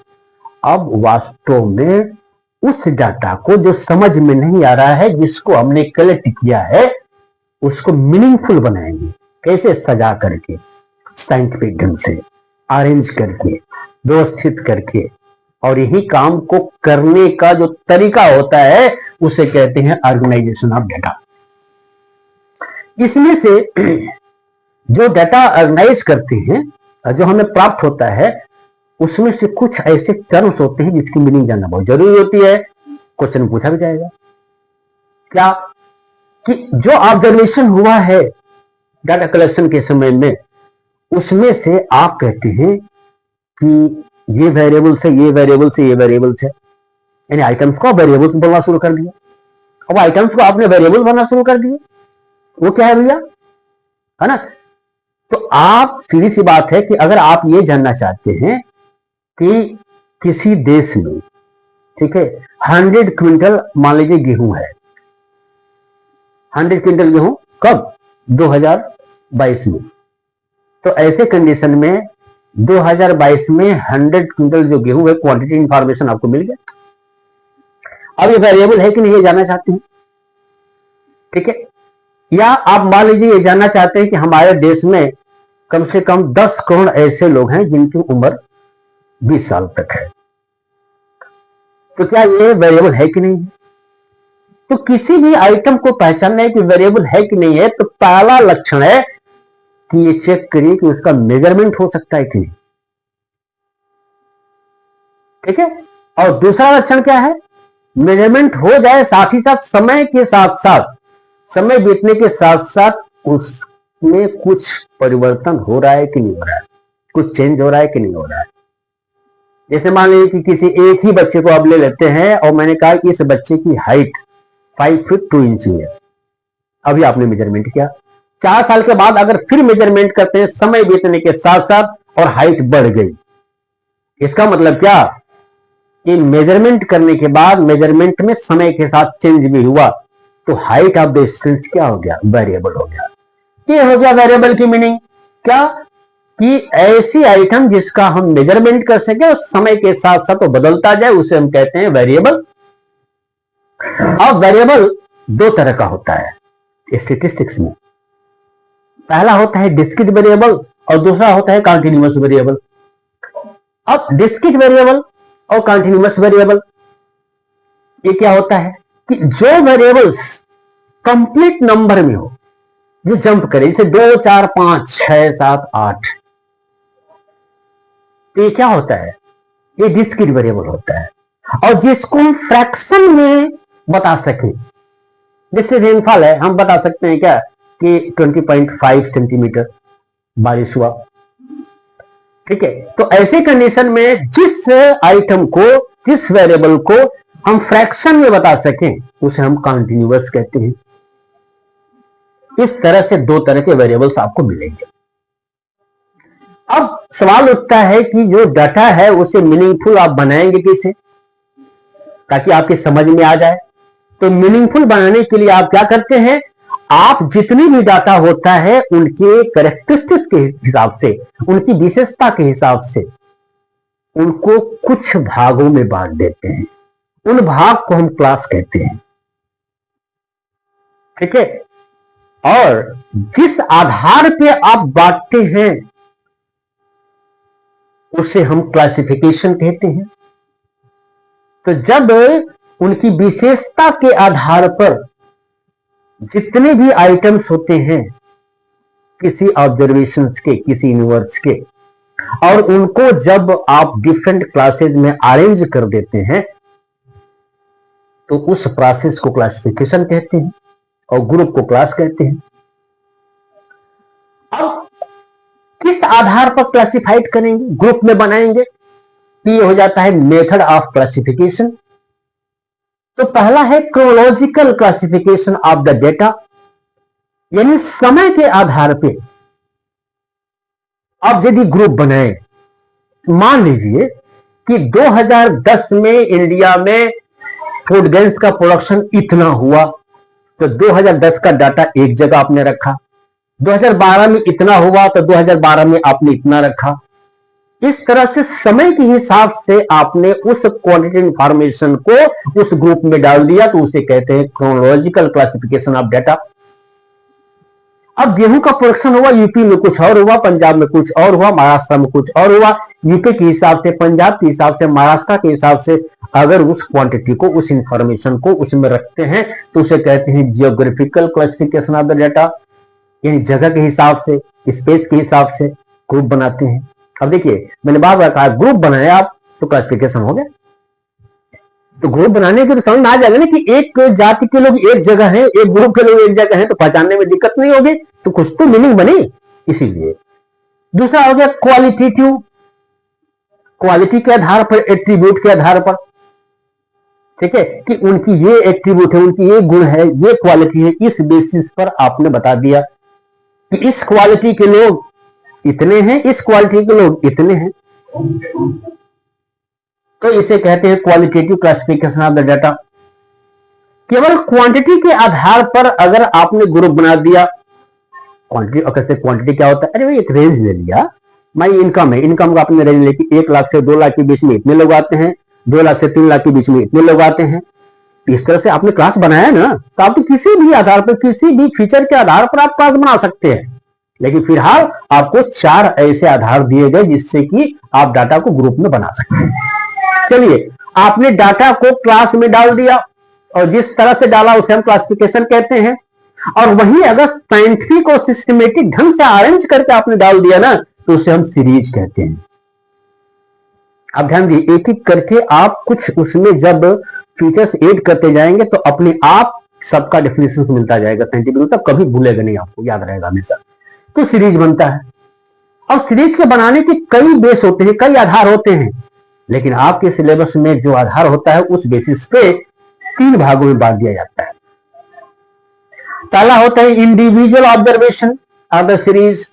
अब वास्तव में उस डाटा को जो समझ में नहीं आ रहा है, जिसको हमने कलेक्ट किया है, उसको मीनिंगफुल बनाएंगे। कैसे? सजा करके, साइंटिफिक ढंग से अरेंज करके, व्यवस्थित करके। और यही काम को करने का जो तरीका होता है उसे कहते हैं ऑर्गेनाइजेशन ऑफ डाटा। इसमें से जो डाटा ऑर्गेनाइज करते हैं, जो हमें प्राप्त होता है, उसमें से कुछ ऐसे टर्म्स होते हैं जिसकी मीनिंग जानना बहुत जरूरी होती है। क्वेश्चन पूछा भी जाएगा क्या कि जो ऑब्जर्वेशन हुआ है डाटा कलेक्शन के समय में, उसमें से आप कहते हैं कि ये वेरिएबल से ये वेरिएबल से ये वेरिएबल से, यानी आइटम्स को वेरिएबल बोलना शुरू कर दिया। अब आइटम्स को आपने वेरिएबल बनना शुरू कर दिया, वो क्या है भैया, है ना। तो आप सीधी सी बात है कि अगर आप ये जानना चाहते हैं कि किसी देश में, ठीक है, 100 क्विंटल मान लीजिए गेहूं है, 100 क्विंटल गेहूं कब? 2022 में। तो ऐसे कंडीशन में 2022 में 100 क्विंटल जो गेहूं है, क्वांटिटी इंफॉर्मेशन आपको मिल गया। अब ये वेरिएबल है कि नहीं ये जानना चाहते हैं, ठीक है। या आप मान लीजिए ये जानना चाहते हैं कि हमारे देश में कम से कम 10 करोड़ ऐसे लोग हैं जिनकी उम्र 20 साल तक है, तो क्या ये वेरिएबल है कि नहीं है। तो किसी भी आइटम को पहचानना है कि वेरिएबल है कि नहीं है, तो पहला लक्षण है कि ये चेक करिए कि उसका मेजरमेंट हो सकता है कि नहीं, ठीक है। और दूसरा लक्षण क्या है, मेजरमेंट हो जाए, साथ ही साथ समय के साथ साथ, समय बीतने के साथ साथ उसमें कुछ परिवर्तन हो रहा है कि नहीं हो रहा है, कुछ चेंज हो रहा है कि नहीं हो रहा है। जैसे मान लीजिए कि किसी एक ही बच्चे को आप ले लेते हैं और मैंने कहा कि इस बच्चे की हाइट 5 फीट 2 इंच है, अभी आपने मेजरमेंट किया। 4 साल के बाद अगर फिर मेजरमेंट करते हैं, समय बीतने के साथ साथ, और हाइट बढ़ गई, इसका मतलब क्या कि मेजरमेंट करने के बाद मेजरमेंट में समय के साथ चेंज भी हुआ, तो हाइट ऑफ द स्ट्रिंग क्या हो गया, वेरिएबल हो गया। ये हो गया वेरिएबल की मीनिंग, क्या कि ऐसी आइटम जिसका हम मेजरमेंट कर सके और समय के साथ साथ तो बदलता जाए, उसे हम कहते हैं वेरिएबल। अब वेरिएबल दो तरह का होता है स्टैटिस्टिक्स में, पहला होता है डिस्क्रीट वेरिएबल और दूसरा होता है कंटीन्यूअस वेरिएबल। अब डिस्क्रीट वेरिएबल और कंटीन्यूअस वेरिएबल, ये क्या होता है कि जो वेरिएबल्स कंप्लीट नंबर में हो, जो जंप करे, जैसे 2 4 5 6 7 8, तो ये क्या होता है, ये डिस्क्रीट वेरिएबल होता है। और जिसको हम फ्रैक्शन में बता सकें, जैसे रेनफॉल है, हम बता सकते हैं क्या कि 20.5 सेंटीमीटर बारिश हुआ, ठीक है। तो ऐसे कंडीशन में जिस आइटम को, जिस वेरिएबल को हम फ्रैक्शन में बता सकें, उसे हम कंटीन्यूअस कहते हैं। इस तरह से दो तरह के वेरिएबल्स आपको मिलेंगे। अब सवाल उठता है कि जो डाटा है उसे मीनिंगफुल आप बनाएंगे कैसे, ताकि आपके समझ में आ जाए। तो मीनिंगफुल बनाने के लिए आप क्या करते हैं, आप जितनी भी डाटा होता है उनके कैरेक्टरिस्टिक्स के हिसाब से, उनकी विशेषता के हिसाब से उनको कुछ भागों में बांट देते हैं। उन भाग को हम क्लास कहते हैं, ठीक है। और जिस आधार पे आप बांटते हैं, उसे हम क्लासिफिकेशन कहते हैं। तो जब उनकी विशेषता के आधार पर जितने भी आइटम्स होते हैं किसी ऑब्जर्वेशन के, किसी यूनिवर्स के, और उनको जब आप डिफरेंट क्लासेज में अरेंज कर देते हैं तो उस प्रोसेस को क्लासिफिकेशन कहते हैं और ग्रुप को क्लास कहते हैं। अब किस आधार पर क्लासिफाइड करेंगे, ग्रुप में बनाएंगे, तो ये हो जाता है मेथड ऑफ क्लासिफिकेशन। तो पहला है chronological classification of the data, यानी समय के आधार पे अब यदि ग्रुप बनाए, मान लीजिए कि 2010 में इंडिया में फूड ग्रेन्स का प्रोडक्शन इतना हुआ, तो 2010 का डाटा एक जगह आपने रखा। 2012 में इतना हुआ तो 2012 में आपने इतना रखा। इस तरह से समय के हिसाब से आपने उस क्वांटिटी इंफॉर्मेशन को उस ग्रुप में डाल दिया, तो उसे कहते हैं क्रोनोलॉजिकल क्लासिफिकेशन ऑफ डेटा। अब गेहूं का प्रोडक्शन हुआ, यूपी में कुछ और हुआ, पंजाब में कुछ और हुआ, महाराष्ट्र में कुछ और हुआ। यूपी के हिसाब से, पंजाब के हिसाब से, महाराष्ट्र के हिसाब से अगर उस क्वांटिटी को, उस इंफॉर्मेशन को उसमें रखते हैं तो उसे कहते हैं geographical classification of the data, यानी जगह के हिसाब से, स्पेस के हिसाब से ग्रुप बनाते हैं। अब देखिए, मैंने बार बार कहा ग्रुप बनाया आप तो क्लासिफिकेशन हो गया। तो ग्रुप बनाने के तो समझ में आ जाएगा ना कि एक जाति के लोग एक जगह हैं, एक ग्रुप के लोग एक जगह हैं, तो पहचानने में दिक्कत नहीं होगी, तो कुछ तो मीनिंग बने इसीलिए। दूसरा हो गया क्वालिटेटिव, क्वालिटी के आधार पर, एट्रीब्यूट के आधार पर, ठीक है, कि उनकी ये एट्रीब्यूट है, उनकी ये गुण है, ये क्वालिटी है, इस बेसिस पर आपने बता दिया कि इस क्वालिटी के लोग इतने हैं, इस क्वालिटी के लोग इतने हैं, तो इसे कहते हैं qualitative classification of the data. केवल क्वांटिटी के आधार पर अगर आपने ग्रुप बना दिया, क्वांटिटी, और कैसे क्वांटिटी क्या होता है, अरे भाई एक रेंज ले लिया, माई इनकम है, इनकम का आपने रेंज लेके 1 लाख से 2 लाख के बीच में इतने लोग आते हैं, 2 लाख से 3 लाख के बीच में इतने लोग आते हैं। इस तरह से आपने क्लास बनाया ना, तो आप तो किसी भी आधार पर, किसी भी फीचर के आधार पर आप क्लास बना सकते हैं। लेकिन फिलहाल आपको 4 ऐसे आधार दिए गए जिससे कि आप डाटा को ग्रुप में बना सकते हैं। चलिए, आपने डाटा को क्लास में डाल दिया और जिस तरह से डाला उसे हम क्लासिफिकेशन कहते हैं। और वहीं अगर साइंटिफिक और सिस्टमेटिक ढंग से अरेंज करके आपने डाल दिया ना, तो उसे हम सीरीज कहते हैं। अब ध्यान दिए, एक एक करके आप कुछ उसमें जब फीचर्स ऐड करते जाएंगे तो अपने आप सबका डेफिनेशन मिलता जाएगा साइंटिफिक, तब कभी भूलेगा नहीं, आपको याद रहेगा हमेशा। तो सीरीज बनता है। और सीरीज के बनाने के कई बेस होते हैं, कई आधार होते हैं, लेकिन आपके सिलेबस में जो आधार होता है उस बेसिस पे 3 भागों में बांट दिया जाता है। पहला होता है individual observation of the series,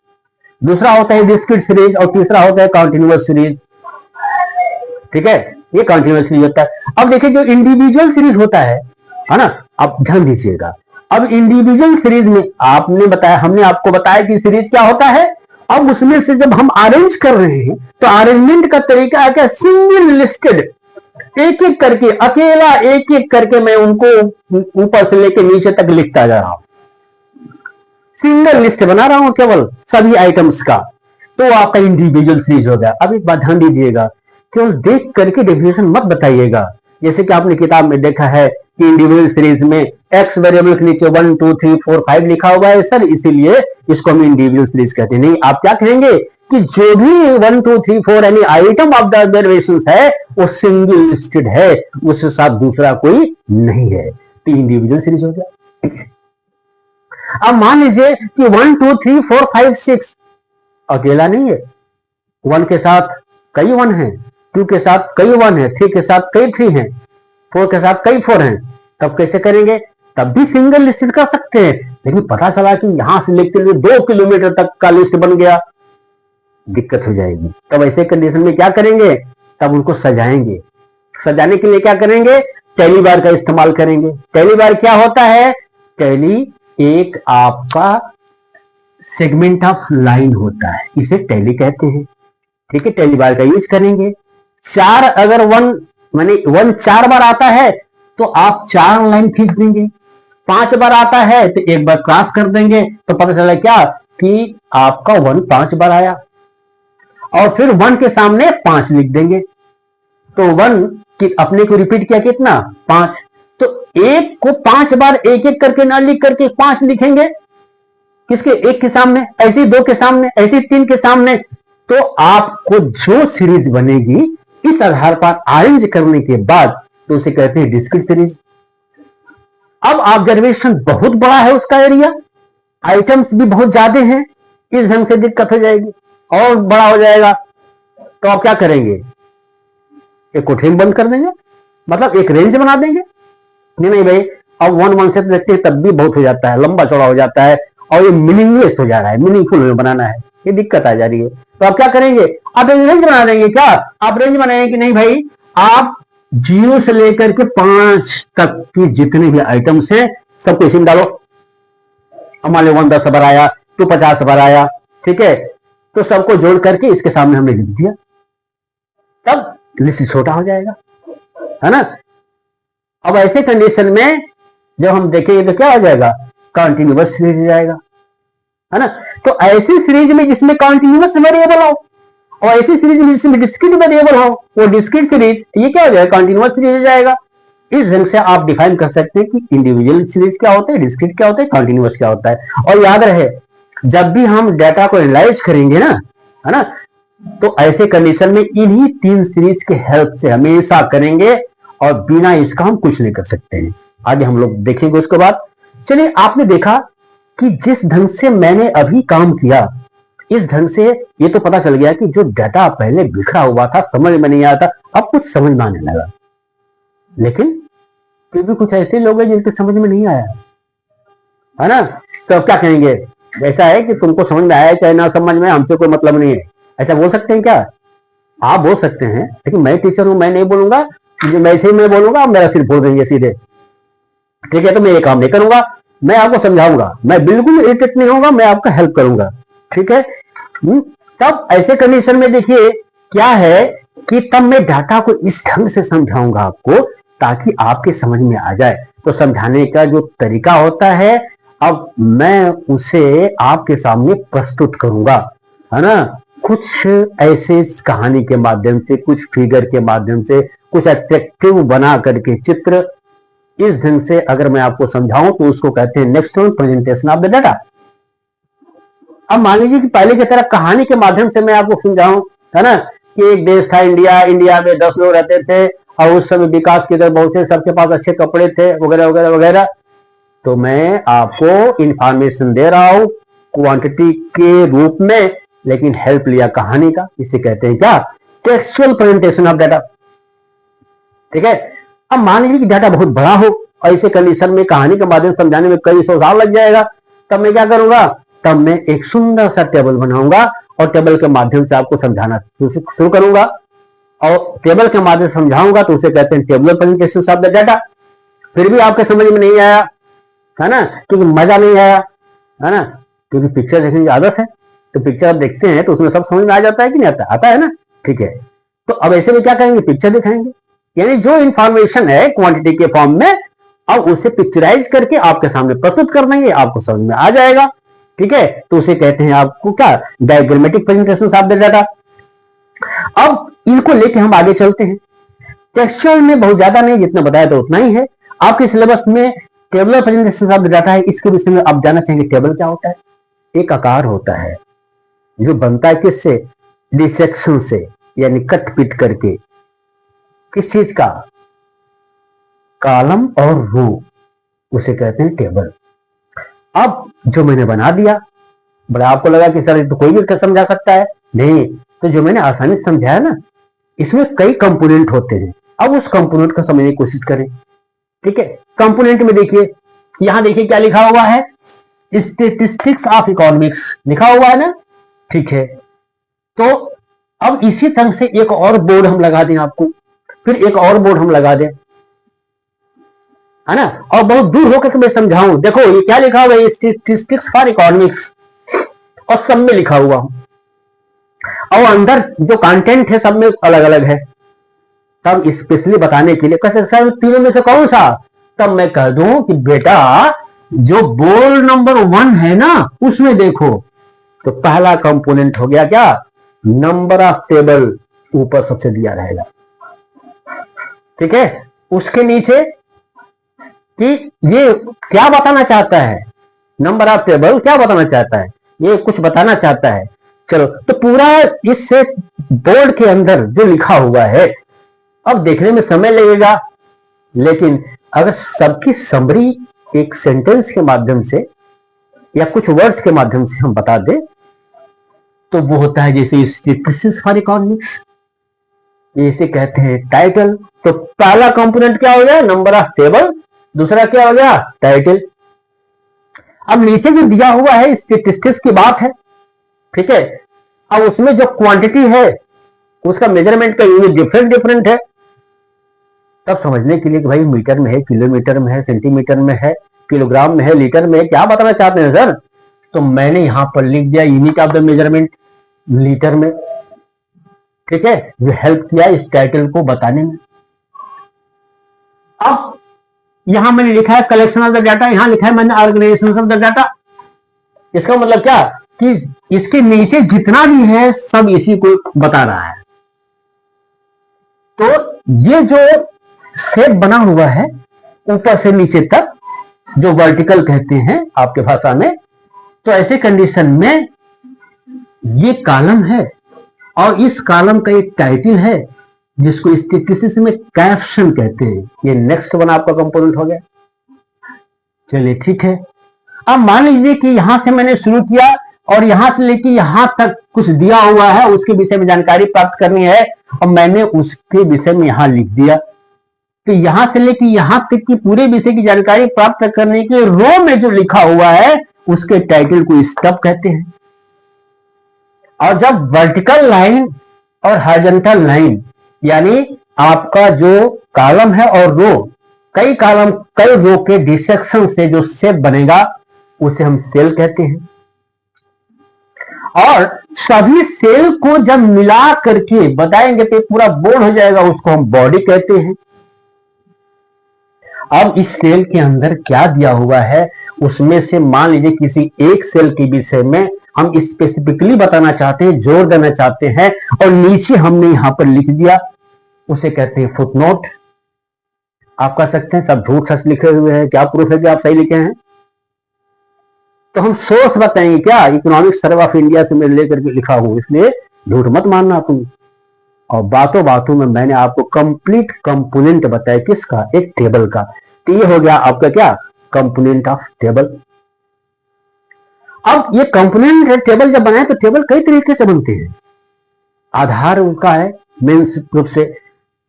दूसरा होता है डिस्क्रीट सीरीज, और तीसरा होता है कंटीन्यूअस सीरीज। ठीक है, ये कंटीन्यूअस सीरीज होता है। अब देखिए, जो इंडिविजुअल सीरीज होता है ना, अब ध्यान दीजिएगा। अब इंडिविजुअल सीरीज में आपने बताया, हमने आपको बताया कि सीरीज क्या होता है। अब उसमें से जब हम अरेंज कर रहे हैं तो अरेंजमेंट का तरीका है क्या, सिंगल लिस्टेड, एक एक करके, अकेला एक एक करके मैं उनको ऊपर से लेकर नीचे तक लिखता जा रहा हूं, सिंगल लिस्ट बना रहा हूं केवल सभी आइटम्स का, तो आपका इंडिविजुअल सीरीज हो गया। अब एक बात ध्यान दीजिएगा, केवल देख करके डेफिनेशन मत बताइएगा। जैसे कि आपने किताब में देखा है कि इंडिविजुअल सीरीज में एक्स वेरिएबल के नीचे 1 2 3 4 5 लिखा हुआ है सर, इसीलिए इसको हम इंडिविजुअल सीरीज कहते हैं। नहीं, आप क्या कहेंगे कि जो भी 1 2 3 4 यानी आइटम ऑफ द ऑब्जर्वेशन है वो सिंगल लिस्टेड है, उसके साथ दूसरा कोई नहीं है, तो इंडिविजुअल सीरीज हो गया। अब मान लीजिए कि 1 2 3 4 5 6 अकेला नहीं है, 1 के साथ कई 1 हैं, 2 के साथ कई 1 है, 3 के साथ कई 3 हैं, 4 के साथ कई 4 हैं। तब कैसे करेंगे, तब भी सिंगल लिस्ट कर सकते हैं। लेकिन पता चला कि यहां से लेकर 2 किलोमीटर तक का लिस्ट बन गया, दिक्कत हो जाएगी। तब ऐसे कंडीशन में क्या करेंगे, तब उनको सजाएंगे। सजाने के लिए क्या करेंगे, टैली बार का इस्तेमाल करेंगे। टैली बार क्या होता है, टैली एक आपका सेगमेंट ऑफ लाइन होता है, इसे टैली कहते हैं। ठीक है, टैली बार का यूज करेंगे। 4 अगर 1 माने 1 4 बार आता है तो आप 4 लाइन खींच देंगे। 5 बार आता है तो एक बार क्रॉस कर देंगे, तो पता चला क्या कि आपका 1 5 बार आया। और फिर 1 के सामने 5 लिख देंगे। तो 1 की अपने को रिपीट किया कितना 5, तो 1 को 5 बार एक एक करके ना लिख करके 5 लिखेंगे किसके 1 के सामने, ऐसे 2 के सामने, ऐसे 3 के सामने। तो आपको जो सीरीज बनेगी इस आधार पर अरेंज करने के बाद तो उसे कहते हैं डिस्क्रीट सीरीज। अब ऑब्जर्वेशन बहुत बड़ा है उसका एरिया, आइटम्स भी बहुत ज्यादा हैं, इस ढंग से दिक्कत हो जाएगी और बड़ा हो जाएगा। तो आप क्या करेंगे, एक कोठरी बंद कर देंगे, मतलब एक रेंज बना देंगे। नहीं भाई, अब 1 से देखते हैं तब भी बहुत हो जाता है, लंबा चौड़ा हो जाता है और ये मीनिंगलेस हो जा रहा है, मीनिंगफुल में बनाना है, ये दिक्कत आ जा रही है। तो आप क्या करेंगे, आप एक रेंज बना देंगे। क्या आप रेंज बनाएंगे कि नहीं भाई, आप 0 से लेकर के 5 तक की जितने भी आइटम्स हैं सबको इसी में डालो। अब मान लो 1 10 बार आया, 2 50 बार आया, ठीक है, तो सबको जोड़ करके इसके सामने हमने लिख दिया, तब लिस्ट छोटा हो जाएगा, है ना। अब ऐसे कंडीशन में जब हम देखेंगे तो क्या हो जाएगा, कॉन्टिन्यूअस सीरीज हो जाएगा, है ना। तो ऐसी सीरीज में जिसमें कॉन्टिन्यूअस वेरिएबल हो और ऐसी सीरीज में जिसमें डिस्क्रीट वेरिएबल हो, वो डिस्क्रीट सीरीज, ये क्या हो जाएगा, कॉन्टिन्यूअस सीरीज हो जाएगा। इस ढंग से आप डिफाइन कर सकते हैं कि इंडिविजुअल सीरीज क्या होता है, डिस्क्रीट क्या होता है, कॉन्टिन्यूअस क्या होता है। और याद रहे, जब भी हम डाटा को एनालाइज करेंगे ना, है ना, तो ऐसे कंडीशन में इन्हीं 3 सीरीज के हेल्प से हमेशा करेंगे और बिना इसका हम कुछ नहीं कर सकते हैं। आगे हम लोग देखेंगे उसके बाद। चलिए, आपने देखा कि जिस ढंग से मैंने अभी काम किया, इस ढंग से ये तो पता चल गया कि जो डाटा पहले बिखरा हुआ था, समझ में नहीं आया था, अब कुछ समझ में आने लगा। लेकिन फिर भी कुछ ऐसे लोग हैं जिनके समझ में नहीं आया, है ना। तो अब क्या कहेंगे, ऐसा है कि तुमको समझ में आया चाहे ना समझ में, हमसे कोई मतलब नहीं है, ऐसा बोल सकते हैं क्या? आप बोल सकते हैं, लेकिन मैं टीचर हूं, मैं नहीं बोलूंगा। वैसे ही मैं बोलूंगा, मेरा सिर्फ बोल देंगे सीधे, ठीक है। तो मैं ये काम नहीं करूंगा, मैं आपको समझाऊंगा, मैं बिल्कुल इरिटेट नहीं होगा, मैं आपका हेल्प करूंगा, ठीक है। तब ऐसे कंडीशन में देखिए क्या है कि तब मैं डाटा को इस ढंग से समझाऊंगा आपको ताकि आपके समझ में आ जाए। तो समझाने का जो तरीका होता है, अब मैं उसे आपके सामने प्रस्तुत करूंगा, है ना। कुछ ऐसे कहानी के माध्यम से, कुछ फिगर के माध्यम से, कुछ अट्रैक्टिव बना करके चित्र, इस ढंग से अगर मैं आपको समझाऊं तो उसको कहते हैं next one, presentation of the data. अब मान लीजिए कि पहले की तरह कहानी के माध्यम से मैं आपको समझाऊं, है ना, कि एक देश था इंडिया, इंडिया में 10 लोग रहते थे और उस समय विकास की तरफ बहुत से, सबके पास अच्छे कपड़े थे, वगैरह वगैरह वगैरह। तो मैं आपको इंफॉर्मेशन दे रहा हूं क्वांटिटी के रूप में, लेकिन हेल्प लिया कहानी का, इसे कहते हैं क्या, टेक्सचुअल प्रेजेंटेशन ऑफ डाटा, ठीक है। अब मान लीजिए कि डाटा बहुत बड़ा हो, ऐसे कंडीशन में कहानी के माध्यम से समझाने में कई 100 साल लग जाएगा। तब मैं क्या करूंगा, तब मैं एक सुंदर सा टेबल बनाऊंगा और टेबल के माध्यम से आपको समझाना शुरू करूंगा। और टेबल के माध्यम से समझाऊंगा तो उसे कहते हैं tabular presentation of the data. फिर भी आपके समझ में नहीं आया, है ना, क्योंकि मजा नहीं आया, है ना, क्योंकि पिक्चर देखने की आदत है, तो पिक्चर आप देखते हैं तो उसमें सब समझ में आ जाता है कि नहीं आता, आता है ना, ठीक है। तो अब ऐसे में क्या करेंगे, पिक्चर दिखाएंगे, यानी जो इंफॉर्मेशन है क्वांटिटी के फॉर्म में, अब उसे पिक्चराइज करके आपके सामने प्रस्तुत कर देंगे, आपको समझ में आ जाएगा, ठीक है। तो उसे कहते हैं आपको क्या, diagrammatic presentation of the data. अब इनको लेके हम आगे चलते हैं। टेक्सचुअल में बहुत ज्यादा नहीं, जितना बताया तो उतना ही है। आपके सिलेबस में tabular presentation of the data है, इसके विषय में आप जानना चाहेंगे टेबल क्या होता है। एक आकार होता है जो बनता है किससे, डिसेक्शन से, यानी कट पीट करके, किस चीज का, कॉलम और रो, उसे कहते हैं टेबल। अब जो मैंने बना दिया, बड़ा आपको लगा कि सर तो कोई भी समझा सकता है, नहीं, तो जो मैंने आसानी से समझाया ना, इसमें कई कंपोनेंट होते हैं। अब उस कंपोनेंट को समझने की कोशिश करें, ठीक है। कंपोनेंट में देखिए, यहां देखिए क्या लिखा हुआ है, स्टैटिस्टिक्स ऑफ इकोनॉमिक्स लिखा हुआ है ना, ठीक है। तो अब इसी तरह से एक और बोर्ड हम लगा दें आपको, फिर एक और बोर्ड हम लगा दें, है ना, और बहुत दूर होकर के मैं समझाऊं। देखो ये क्या लिखा हुआ है, स्टैटिस्टिक्स फॉर इकोनॉमिक्स, और सब में लिखा हुआ हूं, और अंदर जो कंटेंट है सब में अलग अलग है। तब स्पेशली बताने के लिए कैसे सर तीनों में से कौन सा, तब मैं कह दूं कि बेटा जो बोर्ड नंबर 1 है ना, उसमें देखो। तो पहला कंपोनेंट हो गया क्या, नंबर ऑफ टेबल ऊपर सबसे दिया रहेगा, ठीक है। उसके नीचे कि ये क्या बताना चाहता है, नंबर ऑफ टेबल क्या बताना चाहता है, ये कुछ बताना चाहता है। चलो, तो पूरा इस बोर्ड के अंदर जो लिखा हुआ है, अब देखने में समय लगेगा, लेकिन अगर सबकी समरी एक सेंटेंस के माध्यम से या कुछ वर्ड्स के माध्यम से हम बता दें, तो वो होता है जैसे स्टैटिस्टिक्स फॉर इकोनॉमिक्स, इसे कहते हैं टाइटल। तो पहला कंपोनेंट क्या हो गया, नंबर ऑफ टेबल, दूसरा क्या हो गया, टाइटल। अब नीचे जो दिया हुआ है स्टैटिस्टिक्स की बात है, ठीक है। अब उसमें जो क्वांटिटी है उसका मेजरमेंट का यूनिट डिफरेंट डिफरेंट है। तब समझने के लिए कि भाई मीटर में है, किलोमीटर में है, सेंटीमीटर में है, किलोग्राम में है, लीटर में है, क्या बताना चाहते हैं सर, तो मैंने यहां पर लिख दिया unit of the measurement litre में, ठीक है। जो हेल्प किया इस टाइटल को बताने में। अब यहां मैंने लिखा है कलेक्शन ऑफ द डाटा, यहां लिखा है मैंने ऑर्गेनाइजेशन ऑफ द डाटा। इसका मतलब क्या कि इसके नीचे जितना भी है सब इसी को बता रहा है। तो ये जो शेप बना हुआ है ऊपर से नीचे तक, जो वर्टिकल कहते हैं आपके भाषा में, तो ऐसे कंडीशन में ये कॉलम है और इस कॉलम का एक टाइटल है जिसको स्टैटिस्टिक्स में कैप्शन कहते हैं। ये नेक्स्ट वन आपका कंपोनेंट हो गया। चलिए ठीक है। अब मान लीजिए कि यहां से मैंने शुरू किया और यहां से लेके यहां तक कुछ दिया हुआ है, उसके विषय में जानकारी प्राप्त करनी है और मैंने उसके विषय में यहां लिख दिया। तो यहां से लेके यहां तक की पूरे विषय की जानकारी प्राप्त करने के रो में जो लिखा हुआ है उसके टाइटल को स्टब कहते हैं। और जब वर्टिकल लाइन और हॉरिजॉन्टल लाइन यानी आपका जो कॉलम है और रो, कई कॉलम कई रो के डिसेक्शन से जो शेप बनेगा उसे हम सेल कहते हैं। और सभी सेल को जब मिला करके बताएंगे तो पूरा बोर्ड हो जाएगा, उसको हम बॉडी कहते हैं। अब इस सेल के अंदर क्या दिया हुआ है, उसमें से मान लीजिए किसी एक सेल के विषय में हम स्पेसिफिकली बताना चाहते हैं, जोर देना चाहते हैं, और नीचे हमने यहां पर लिख दिया, उसे कहते हैं फुटनोट। आप कह सकते हैं सब झूठ सच लिखे हुए हैं, क्या प्रूफ है कि आप सही लिखे हैं? तो हम सोर्स बताएंगे क्या, इकोनॉमिक सर्वे ऑफ इंडिया से मैं लेकर के लिखा हूं, इसलिए झूठ मत मानना तुम। और बातों बातों में मैंने आपको कंप्लीट कंपोनेंट बताया, किसका, एक टेबल का। तो ये हो गया आपका क्या, कंपोनेंट ऑफ टेबल। अब ये कंपोनेंट टेबल जब बनाए तो टेबल कई तरीके से बनते हैं, आधार उनका है मेन रूप से।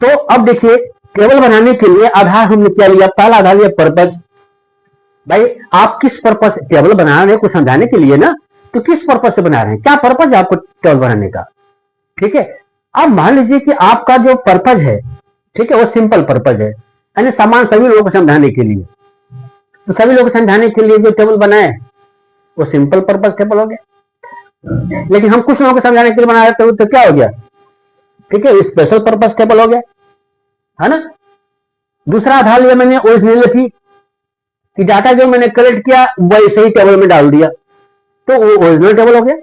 तो अब देखिए टेबल बनाने के लिए आधार हमने क्या लिया, पहला आधार लिया पर्पज। भाई आप किस पर्पज से टेबल बना रहे हैं, कुछ समझाने के लिए ना, तो किस पर्पज से बना रहे हैं, क्या पर्पज है आपको टेबल बनाने का, ठीक है। अब मान लीजिए कि आपका जो पर्पज है, ठीक है, वो सिंपल पर्पज है, यानी सामान सभी लोगों को समझाने के लिए। तो सभी लोगों को समझाने के लिए जो टेबल बनाए वो सिंपल पर्पज टेबल हो गया। लेकिन हम कुछ लोगों को समझाने के लिए बना रहे थे तो क्या हो गया, ठीक है, स्पेशल पर्पज टेबल हो गया, है ना। दूसरा आधार लिया मैंने ओरिजिनलिटी, कि डाटा जो मैंने कलेक्ट किया वैसे ही टेबल में डाल दिया, तो वो ओरिजिनल टेबल हो गया,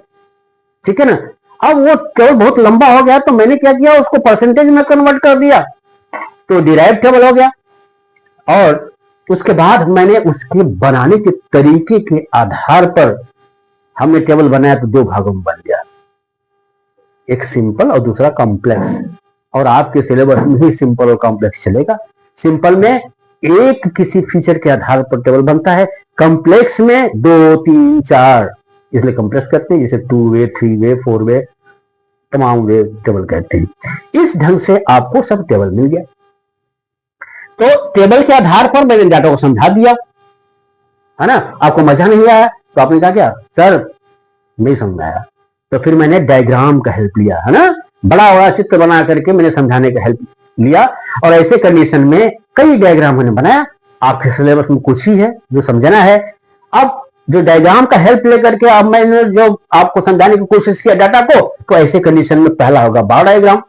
ठीक है ना। अब वो टेबल बहुत लंबा हो गया तो मैंने क्या किया, उसको परसेंटेज में कन्वर्ट कर दिया, तो डिराइव टेबल हो गया। और उसके बाद मैंने उसके बनाने के तरीके के आधार पर हमने टेबल बनाया, तो दो भागों में बन गया, एक सिंपल और दूसरा कॉम्प्लेक्स। और आपके सिलेबस में भी सिंपल और कॉम्प्लेक्स चलेगा। सिंपल में एक किसी फीचर के आधार पर टेबल बनता है, कॉम्प्लेक्स में 2, 3, 4, इसलिए कॉम्प्लेक्स करते हैं, जैसे 2 वे, 3 वे, 4 वे, तमाम वे टेबल कहते हैं। इस ढंग से आपको सब टेबल मिल गया। तो टेबल के आधार पर मैंने डाटा को समझा दिया, है ना। आपको मजा नहीं आया तो आपने कहा क्या, सर नहीं समझ आया, तो फिर मैंने डायग्राम का हेल्प लिया, है ना, बड़ा बड़ा चित्र बना करके मैंने समझाने का हेल्प लिया। और ऐसे कंडीशन में कई डायग्राम मैंने बनाया। आपके सिलेबस में कुछ ही है जो समझना है। अब जो डायग्राम का हेल्प लेकर के अब मैंने जो आपको समझाने की कोशिश किया डाटा को, तो ऐसे कंडीशन में पहला होगा बार डायग्राम।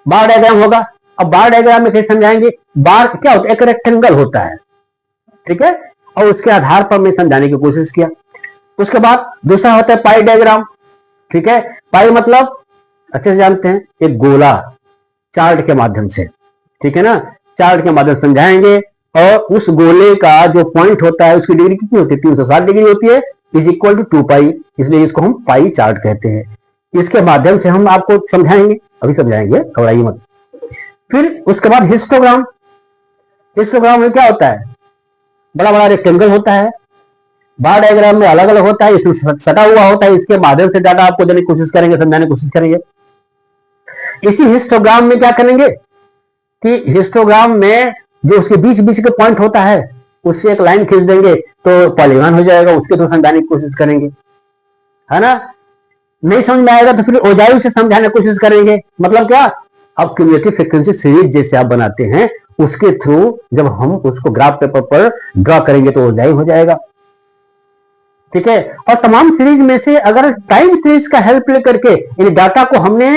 बार डायग्राम होगा। अब बार डायग्राम में कैसे समझाएंगे, बार क्या होता है, एक रेक्टेंगल होता है, ठीक है, और उसके आधार पर मैं समझाने की कोशिश किया। उसके बाद दूसरा होता है पाई डायग्राम। ठीक है, पाई मतलब अच्छे से जानते हैं, एक गोला चार्ट के माध्यम से, ठीक है ना, चार्ट के माध्यम से समझाएंगे। और उस गोले का जो पॉइंट होता है उसकी डिग्री कितनी होती है, 360 डिग्री होती है, इज इक्वल टू 2 पाई, इसलिए इसको हम पाई चार्ट कहते हैं। इसके माध्यम से हम आपको समझाएंगे, अभी समझाएंगे, घबराइए मत। फिर उसके बाद हिस्टोग्राम। हिस्टोग्राम में क्या होता है, बड़ा बड़ा रेक्टेंगल होता है, बार डायग्राम में अलग अलग होता है, इसमें सटा हुआ होता है, इसके माध्यम से डाटा आपको देने की कोशिश करेंगे, समझाने की कोशिश करेंगे। इसी हिस्टोग्राम में क्या करेंगे कि हिस्टोग्राम में जो उसके बीच बीच के पॉइंट होता है उससे एक लाइन खींच देंगे तो पॉलीगॉन हो जाएगा, उसके तो समझाने की कोशिश करेंगे, है ना। नहीं समझ में आएगा तो फिर ओजाइव से समझाने की कोशिश करेंगे। मतलब क्या, अब क्यूमुलेटिव फ्रीक्वेंसी सीरीज जैसे आप बनाते हैं उसके थ्रू जब हम उसको ग्राफ पेपर पर ड्रॉ करेंगे तो ओजाइव हो जाएगा, ठीक है। और तमाम सीरीज में से अगर टाइम सीरीज का हेल्प लेकर के इन डाटा को हमने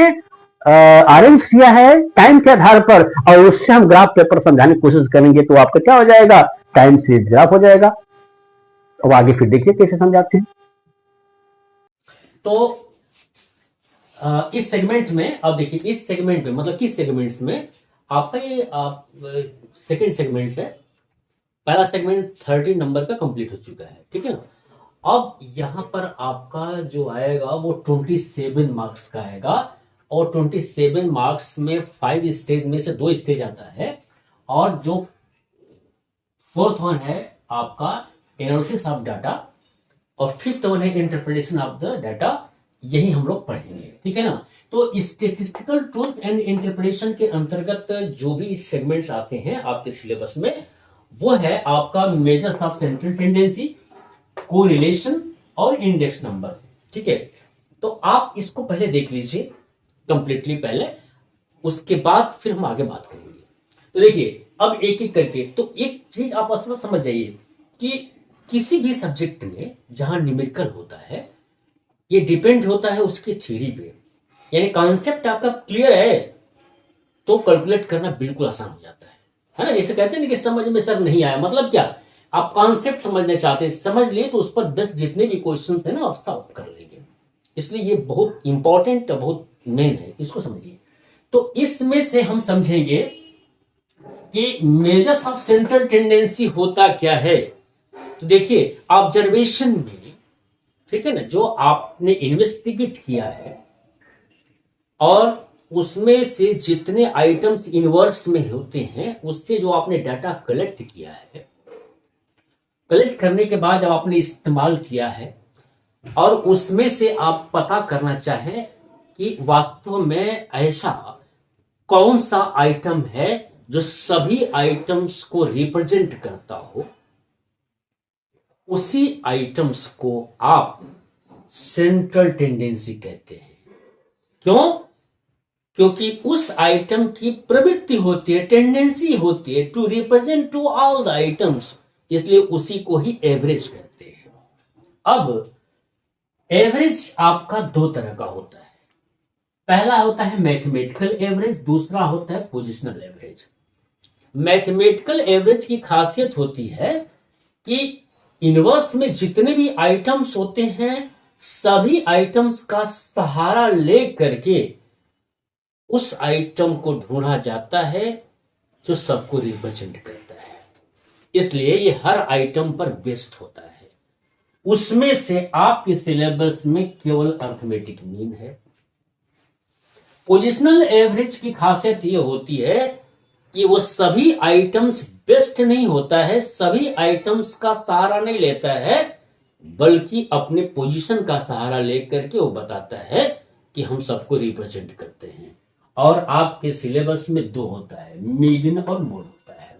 अरेंज किया है टाइम के आधार पर और उससे हम ग्राफ पेपर समझाने की कोशिश करेंगे तो आपका क्या हो जाएगा, टाइम सीरीज ग्राफ हो जाएगा। अब आगे फिर देखिए कैसे समझाते हैं। तो इस सेगमेंट में अब देखिए, इस सेगमेंट में मतलब किस सेगमेंट्स में आपका ये सेकंड सेगमेंट है। पहला सेगमेंट 30 नंबर का कंप्लीट हो चुका है, ठीक है ना। अब यहां पर आपका जो आएगा वो 27 मार्क्स का आएगा और 27 मार्क्स में 5 स्टेज में से 2 स्टेज आता है और जो फोर्थ वन है आपका एनालिसिस ऑफ डाटा और फिफ्थ वन है इंटरप्रिटेशन ऑफ द डाटा, यही हम लोग पढ़ेंगे, ठीक है ना। तो स्टैटिस्टिकल टूल्स एंड इंटरप्रिटेशन के अंतर्गत जो भी सेगमेंट्स आते हैं आपके सिलेबस में वो है आपका measures of central tendency, correlation और इंडेक्स नंबर, ठीक है। तो आप इसको पहले देख लीजिए कंप्लीटली पहले, उसके बाद फिर हम आगे बात करेंगे। तो देखिए अब एक एक करके, तो एक चीज आप असल में समझ जाइए कि किसी भी सब्जेक्ट में जहां न्यूमेरिकल होता है ये डिपेंड होता है उसकी थ्योरी पे, यानी कॉन्सेप्ट आपका क्लियर है तो कैलकुलेट करना बिल्कुल आसान हो जाता है ना। जैसे कहते हैं ना कि समझ में सर नहीं आया, मतलब क्या, आप कॉन्सेप्ट समझना चाहते हैं, समझ लिए तो उस पर बेस्ट जितने भी क्वेश्चंस है ना आप सॉल्व कर लेंगे। इसलिए ये बहुत इंपॉर्टेंट, बहुत मेन है, इसको समझिए। तो इसमें से हम समझेंगे कि मेजर्स ऑफ सेंट्रल टेंडेंसी होता क्या है। तो देखिए ऑब्जर्वेशन में, ठीक है ना, जो आपने इन्वेस्टिगेट किया है और उसमें से जितने आइटम्स इनवर्स में होते हैं उससे जो आपने डाटा कलेक्ट किया है, कलेक्ट करने के बाद जब आपने इस्तेमाल किया है और उसमें से आप पता करना चाहें कि वास्तव में ऐसा कौन सा आइटम है जो सभी आइटम्स को रिप्रेजेंट करता हो, उसी आइटम्स को आप सेंट्रल टेंडेंसी कहते हैं। क्यों? क्योंकि उस आइटम की प्रवृत्ति होती है, टेंडेंसी होती है to represent to all the items, इसलिए उसी को ही एवरेज कहते हैं। अब एवरेज आपका 2 तरह का होता है, पहला होता है मैथमेटिकल एवरेज, दूसरा होता है पोजिशनल एवरेज। मैथमेटिकल एवरेज की खासियत होती है कि इनवर्स में जितने भी आइटम्स होते हैं सभी आइटम्स का सहारा ले करके उस आइटम को ढूंढा जाता है जो सबको रिप्रेजेंट करता है, इसलिए ये हर आइटम पर बेस्ड होता है। उसमें से आपके सिलेबस में केवल अर्थमेटिक मीन है। पोजिशनल एवरेज की खासियत यह होती है कि वो सभी आइटम्स बेस्ट नहीं होता है, सभी आइटम्स का सहारा नहीं लेता है, बल्कि अपने पोजीशन का सहारा लेकर के वो बताता है कि हम सबको रिप्रेजेंट करते हैं। और आपके सिलेबस में 2 होता है, मीडियन और मोड होता है।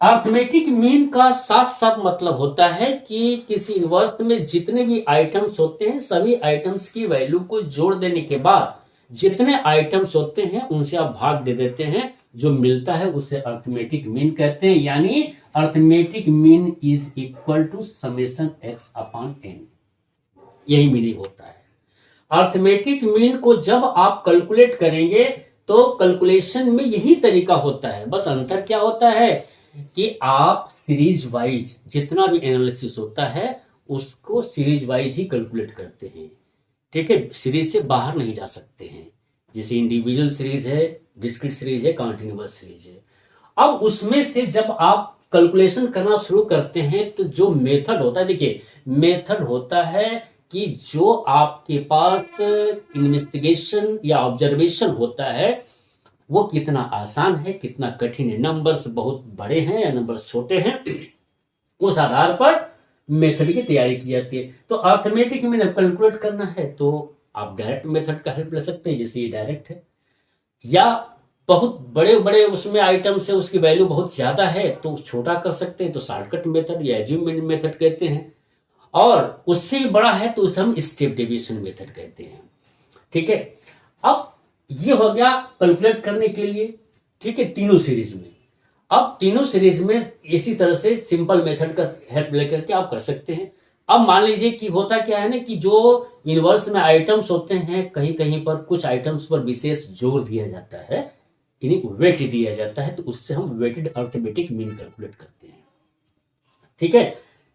अर्थमेटिक मीन का साफ साफ मतलब होता है कि किसी वर्ष में जितने भी आइटम्स होते हैं सभी आइटम्स की वैल्यू को जोड़ देने के बाद जितने आइटम्स होते हैं उनसे आप भाग दे देते हैं, जो मिलता है उसे अर्थमेटिक मीन कहते हैं। यानी arithmetic mean is equal to summation x upon n, यही मीनिंग होता है। अर्थमेटिक मीन को जब आप कैलकुलेट करेंगे तो कैलकुलेशन में यही तरीका होता है, बस अंतर क्या होता है कि आप सीरीज वाइज जितना भी एनालिसिस होता है उसको सीरीज वाइज ही कैलकुलेट करते हैं। ठीक है, सीरीज से बाहर नहीं जा सकते हैं। जैसे इंडिविजुअल सीरीज है, डिस्क्रीट सीरीज है, कॉन्टिन्यूअस सीरीज है। अब उसमें से जब आप कैलकुलेशन करना शुरू करते हैं तो जो मेथड होता है, देखिए मेथड होता है कि जो आपके पास इन्वेस्टिगेशन या ऑब्जर्वेशन होता है वो कितना आसान है, कितना कठिन है, नंबर्स बहुत बड़े हैं या नंबर्स छोटे हैं, उस आधार पर मेथड की तैयारी की जाती है। तो अर्थमेटिक में कैलकुलेट करना है तो आप डायरेक्ट मेथड का हेल्प ले सकते हैं, जैसे ये डायरेक्ट है, या बहुत बड़े बड़े उसमें आइटम्स है, उसकी वैल्यू बहुत ज्यादा है तो छोटा कर सकते हैं, तो शॉर्टकट मेथड या एज्यूमेंट मेथड कहते हैं। और उससे भी बड़ा है तो उसे हम स्टेप डेविएशन मेथड कहते हैं। ठीक है, अब ये हो गया कैलकुलेट करने के लिए। ठीक है, तीनों सीरीज में। अब तीनों सीरीज में इसी तरह से सिंपल मेथड का हेल्प लेकर के आप कर सकते हैं। अब मान लीजिए कि होता क्या है ना कि जो यूनिवर्स में आइटम्स होते हैं, कहीं कहीं पर कुछ आइटम्स पर विशेष जोर दिया जाता है, इन्हें वेट दिया जाता है, तो उससे हम वेटेड अर्थमेटिक मीन कैलकुलेट करते हैं। ठीक है,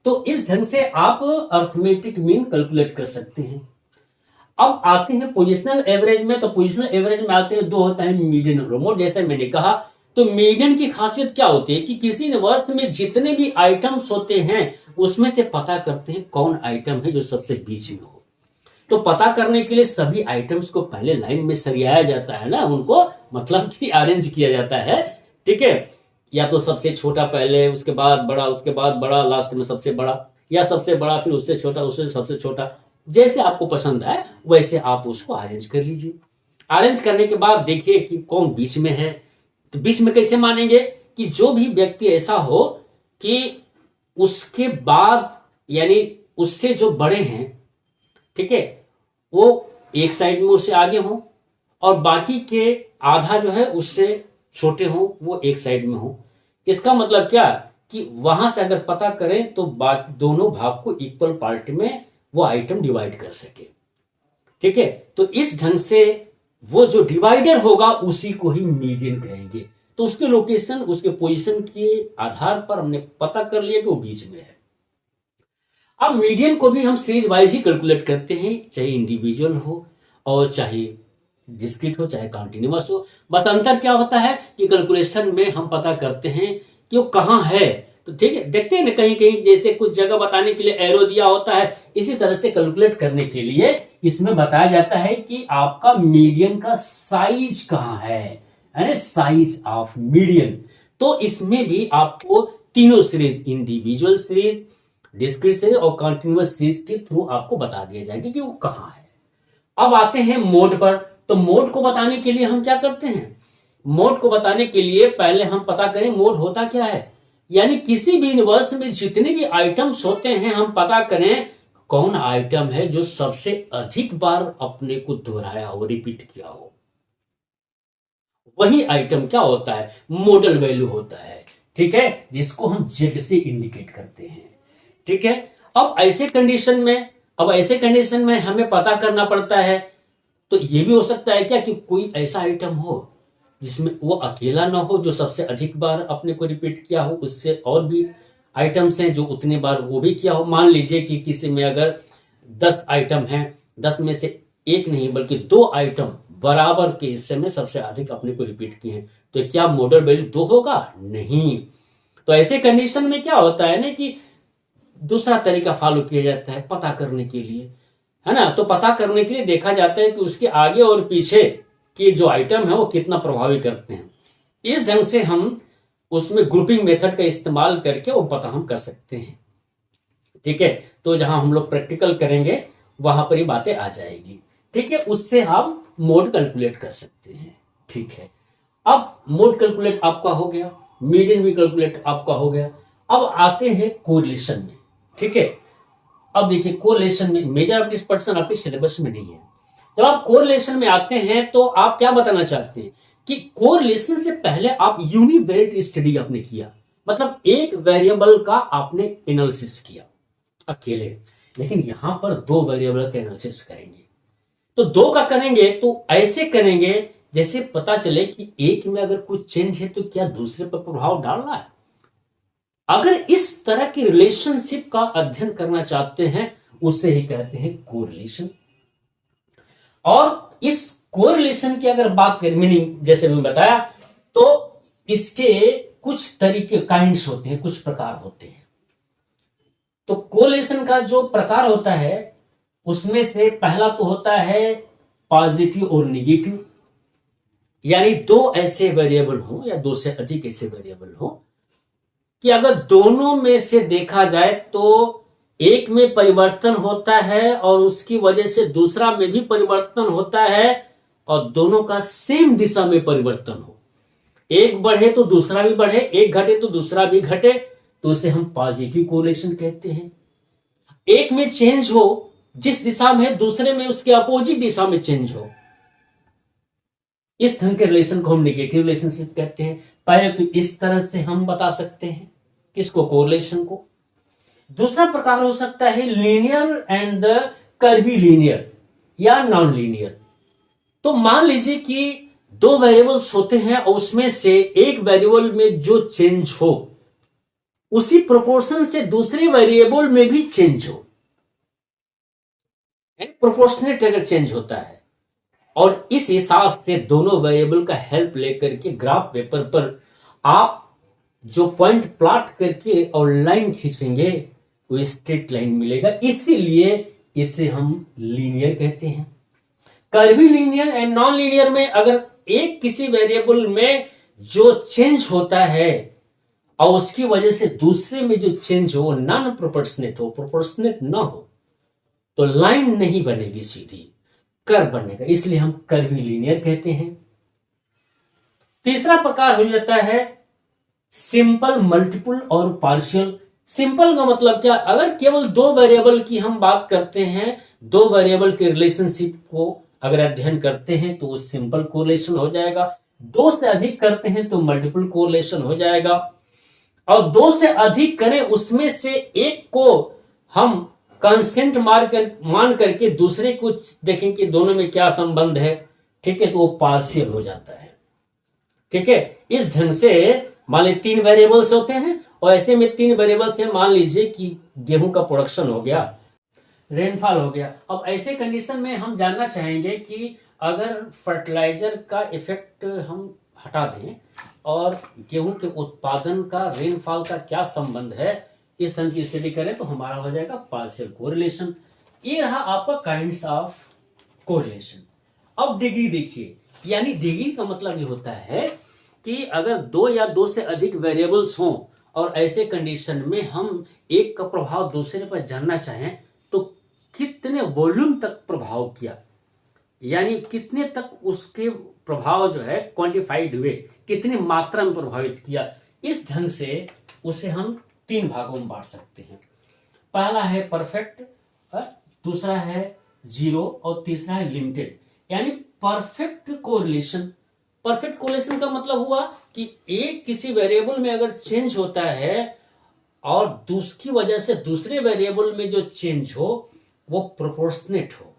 तो इस ढंग से आप अर्थमेटिक मीन कैलकुलेट कर सकते हैं। अब आते हैं पोजिशनल एवरेज में। तो पोजिशनल एवरेज में आते हैं, दो होता है मीडियन और रिमोट, जैसे मैंने कहा। तो मीडियन की खासियत क्या होती है कि किसी यूनिवर्स में जितने भी आइटम्स होते हैं उसमें से पता करते हैं कौन आइटम है जो सबसे बीच में हो। तो पता करने के लिए सभी आइटम्स को पहले लाइन में सरियाया जाता है ना, उनको मतलब कि अरेंज किया जाता है। ठीक है, या तो सबसे छोटा पहले, उसके बाद बड़ा, उसके बाद बड़ा, लास्ट में सबसे बड़ा, या सबसे बड़ा फिर उससे छोटा, उससे सबसे छोटा, जैसे आपको पसंद है वैसे आप उसको अरेंज कर लीजिए। अरेंज करने के बाद देखिए कि कौन बीच में है। तो बीच में कैसे मानेंगे कि जो भी व्यक्ति ऐसा हो कि उसके बाद यानी उससे जो बड़े हैं, ठीक है, वो एक साइड में उससे आगे हो और बाकी के आधा जो है उससे छोटे हो, वो एक साइड में हो। इसका मतलब क्या कि वहां से अगर पता करें तो दोनों भाग को इक्वल पार्ट में वो आइटम डिवाइड कर सके। ठीक है, तो इस ढंग से वो जो डिवाइडर होगा उसी को ही मीडियन कहेंगे। तो उसके लोकेशन, उसके पोजीशन के आधार पर हमने पता कर लिया कि वो बीच में है। अब मीडियन को भी हम सीरीज वाइज ही कैलकुलेट करते हैं, चाहे इंडिविजुअल हो और चाहे डिस्क्रीट हो, चाहे कॉन्टिन्यूअस हो। बस अंतर क्या होता है कि कैलकुलेशन में हम पता करते हैं कि वो कहां है। तो ठीक है, देखते हैं ना कहीं कहीं जैसे कुछ जगह बताने के लिए एरो दिया होता है, इसी तरह से कैलकुलेट करने के लिए इसमें बताया जाता है कि आपका मीडियन का साइज कहां है, यानी साइज ऑफ मीडियन। तो इसमें भी आपको तीनों series, individual series, discrete series और कॉन्टिन्यूअस सीरीज के थ्रू आपको बता दिया जाएगा कि वो कहां है। अब आते हैं मोड पर। तो मोड को बताने के लिए हम क्या करते हैं, मोड को बताने के लिए पहले हम पता करें मोड होता क्या है। यानी किसी भी यूनिवर्स में जितने भी आइटम्स होते हैं हम पता करें कौन आइटम है जो सबसे अधिक बार अपने को दोहराया हो, रिपीट किया हो। वही आइटम क्या होता है, मॉडल वैल्यू होता है। ठीक है, जिसको हम जेड से इंडिकेट करते हैं। ठीक है, अब ऐसे कंडीशन में हमें पता करना पड़ता है। तो ये भी हो सकता है क्या कि कोई ऐसा आइटम हो जिसमें वो अकेला ना हो जो सबसे अधिक बार अपने को रिपीट किया हो, उससे और भी आइटम्स हैं जो उतने बार वो भी किया हो। मान लीजिए कि किसी में अगर 10 आइटम हैं, 10 में से एक नहीं बल्कि 2 आइटम बराबर के हिस्से में सबसे अधिक अपने को रिपीट किए हैं, तो क्या मॉडल वैल्यू 2 होगा? नहीं। तो ऐसे कंडीशन में क्या होता है ना कि दूसरा तरीका फॉलो किया जाता है पता करने के लिए, है ना। तो पता करने के लिए देखा जाता है कि उसके आगे और पीछे के जो आइटम है वो कितना प्रभावी करते हैं। इस ढंग से हम उसमें ग्रुपिंग मेथड का इस्तेमाल करके वो पता हम कर सकते हैं। ठीक है, तो जहां हम लोग प्रैक्टिकल करेंगे वहां पर ये बातें आ जाएगी। ठीक है, उससे हम मोड कैलकुलेट कर सकते हैं। ठीक है, अब मोड कैलकुलेट आपका हो गया, मीडियन भी कैलकुलेट आपका हो गया। अब आते हैं कोरिलेशन में। ठीक है, अब देखिए कोरिलेशन में मेजर ऑफ डिस्पर्सन आपके सिलेबस में नहीं है। जब आप कोरिलेशन में आते हैं तो आप क्या बताना चाहते हैं कि कोरिलेशन से पहले आप यूनिवेरिएट स्टडी आपने किया, मतलब एक वेरिएबल का आपने एनालिसिस किया अकेले, लेकिन यहां पर 2 वेरिएबल का एनालिसिस करेंगे। तो 2 का करेंगे तो ऐसे करेंगे जैसे पता चले कि एक में अगर कुछ चेंज है तो क्या दूसरे पर प्रभाव डाल रहा है। अगर इस तरह की रिलेशनशिप का अध्ययन करना चाहते हैं उसे ही कहते हैं कोरिलेशन। और इस कोरिलेशन की अगर बात करें, मीनिंग जैसे मैंने बताया, तो इसके कुछ तरीके, काइंड्स होते हैं, कुछ प्रकार होते हैं। तो कोरिलेशन का जो प्रकार होता है उसमें से पहला तो होता है पॉजिटिव और निगेटिव, यानी दो ऐसे वेरिएबल हो या दो से अधिक ऐसे वेरिएबल हो कि अगर दोनों में से देखा जाए तो एक में परिवर्तन होता है और उसकी वजह से दूसरा में भी परिवर्तन होता है, और दोनों का सेम दिशा में परिवर्तन हो, एक बढ़े तो दूसरा भी बढ़े, एक घटे तो दूसरा भी घटे, तो उसे हम पॉजिटिव कोरिलेशन कहते हैं। एक में चेंज हो जिस दिशा में है, दूसरे में उसके अपोजिट दिशा में चेंज हो, इस ढंग के रिलेशन को हम नेगेटिव रिलेशनशिप कहते हैं। पहले तो इस तरह से हम बता सकते हैं किसको, कोरिलेशन को। दूसरा प्रकार हो सकता है linear and the curvy linear या नॉन लीनियर। तो मान लीजिए कि दो वेरिएबल्स होते हैं और उसमें से एक वेरिएबल में जो चेंज हो उसी प्रोपोर्शन से दूसरे वेरिएबल में भी चेंज हो, प्रोपोर्शनेट अगर चेंज होता है, और इस हिसाब से दोनों वेरिएबल का हेल्प लेकर के ग्राफ पेपर पर आप जो पॉइंट प्लॉट करके और लाइन खींचेंगे वो स्ट्रेट लाइन मिलेगा, इसीलिए इसे हम लीनियर कहते हैं। Curvy linear and non linear में अगर एक किसी वेरिएबल में जो चेंज होता है और उसकी वजह से दूसरे में जो चेंज हो नॉन प्रोपोर्शनेट हो, प्रोपोर्शनेट ना हो, तो लाइन नहीं बनेगी, सीधी कर्व बनेगा, इसलिए हम कर्वी लीनियर कहते हैं। तीसरा प्रकार हो जाता है सिंपल, मल्टीपल और पार्शियल। सिंपल का मतलब क्या, अगर केवल दो वेरिएबल की हम बात करते हैं, दो वेरिएबल के रिलेशनशिप को अगर अध्ययन करते हैं तो वो सिंपल कोरिलेशन हो जाएगा। दो से अधिक करते हैं तो मल्टीपल कोरिलेशन हो जाएगा, और दो से अधिक करें उसमें से एक को हम कांस्टेंट मान करके दूसरे को देखें कि दोनों में क्या संबंध है, ठीक है, तो वो पार्शियल हो जाता है। ठीक है, इस ढंग से मान लीजिए तीन वेरिएबल्स होते हैं और ऐसे में तीन वेरिएबल्स है, मान लीजिए कि गेहूं का प्रोडक्शन हो गया, रेनफॉल हो गया। अब ऐसे कंडीशन में हम जानना चाहेंगे कि अगर फर्टिलाइजर का इफेक्ट हम हटा दें और गेहूं के उत्पादन का रेनफॉल का क्या संबंध है, इस ढंग की स्टडी करें तो हमारा हो जाएगा पार्शियल कोरिलेशन। ये रहा आपका काइंड्स ऑफ कोरिलेशन। अब डिग्री देखिए, यानी डिग्री का मतलब ये होता है कि अगर दो या दो से अधिक वेरिएबल्स हों और ऐसे कंडीशन में हम एक का प्रभाव दूसरे पर जानना चाहें तो कितने वॉल्यूम तक प्रभाव किया, यानी कितने तक उसके प्रभाव जो है क्वांटिफाइड हुए, कितनी मात्रा में प्रभावित किया, इस ढंग से उसे हम तीन भागों में बांट सकते हैं। पहला है परफेक्ट, दूसरा है जीरो और तीसरा है लिमिटेड। यानी परफेक्ट कोरिलेशन, परफेक्ट कोरिलेशन का मतलब हुआ कि एक किसी वेरिएबल में अगर चेंज होता है और उसकी वजह से दूसरे वेरिएबल में जो चेंज हो वो प्रोपोर्शनेट हो,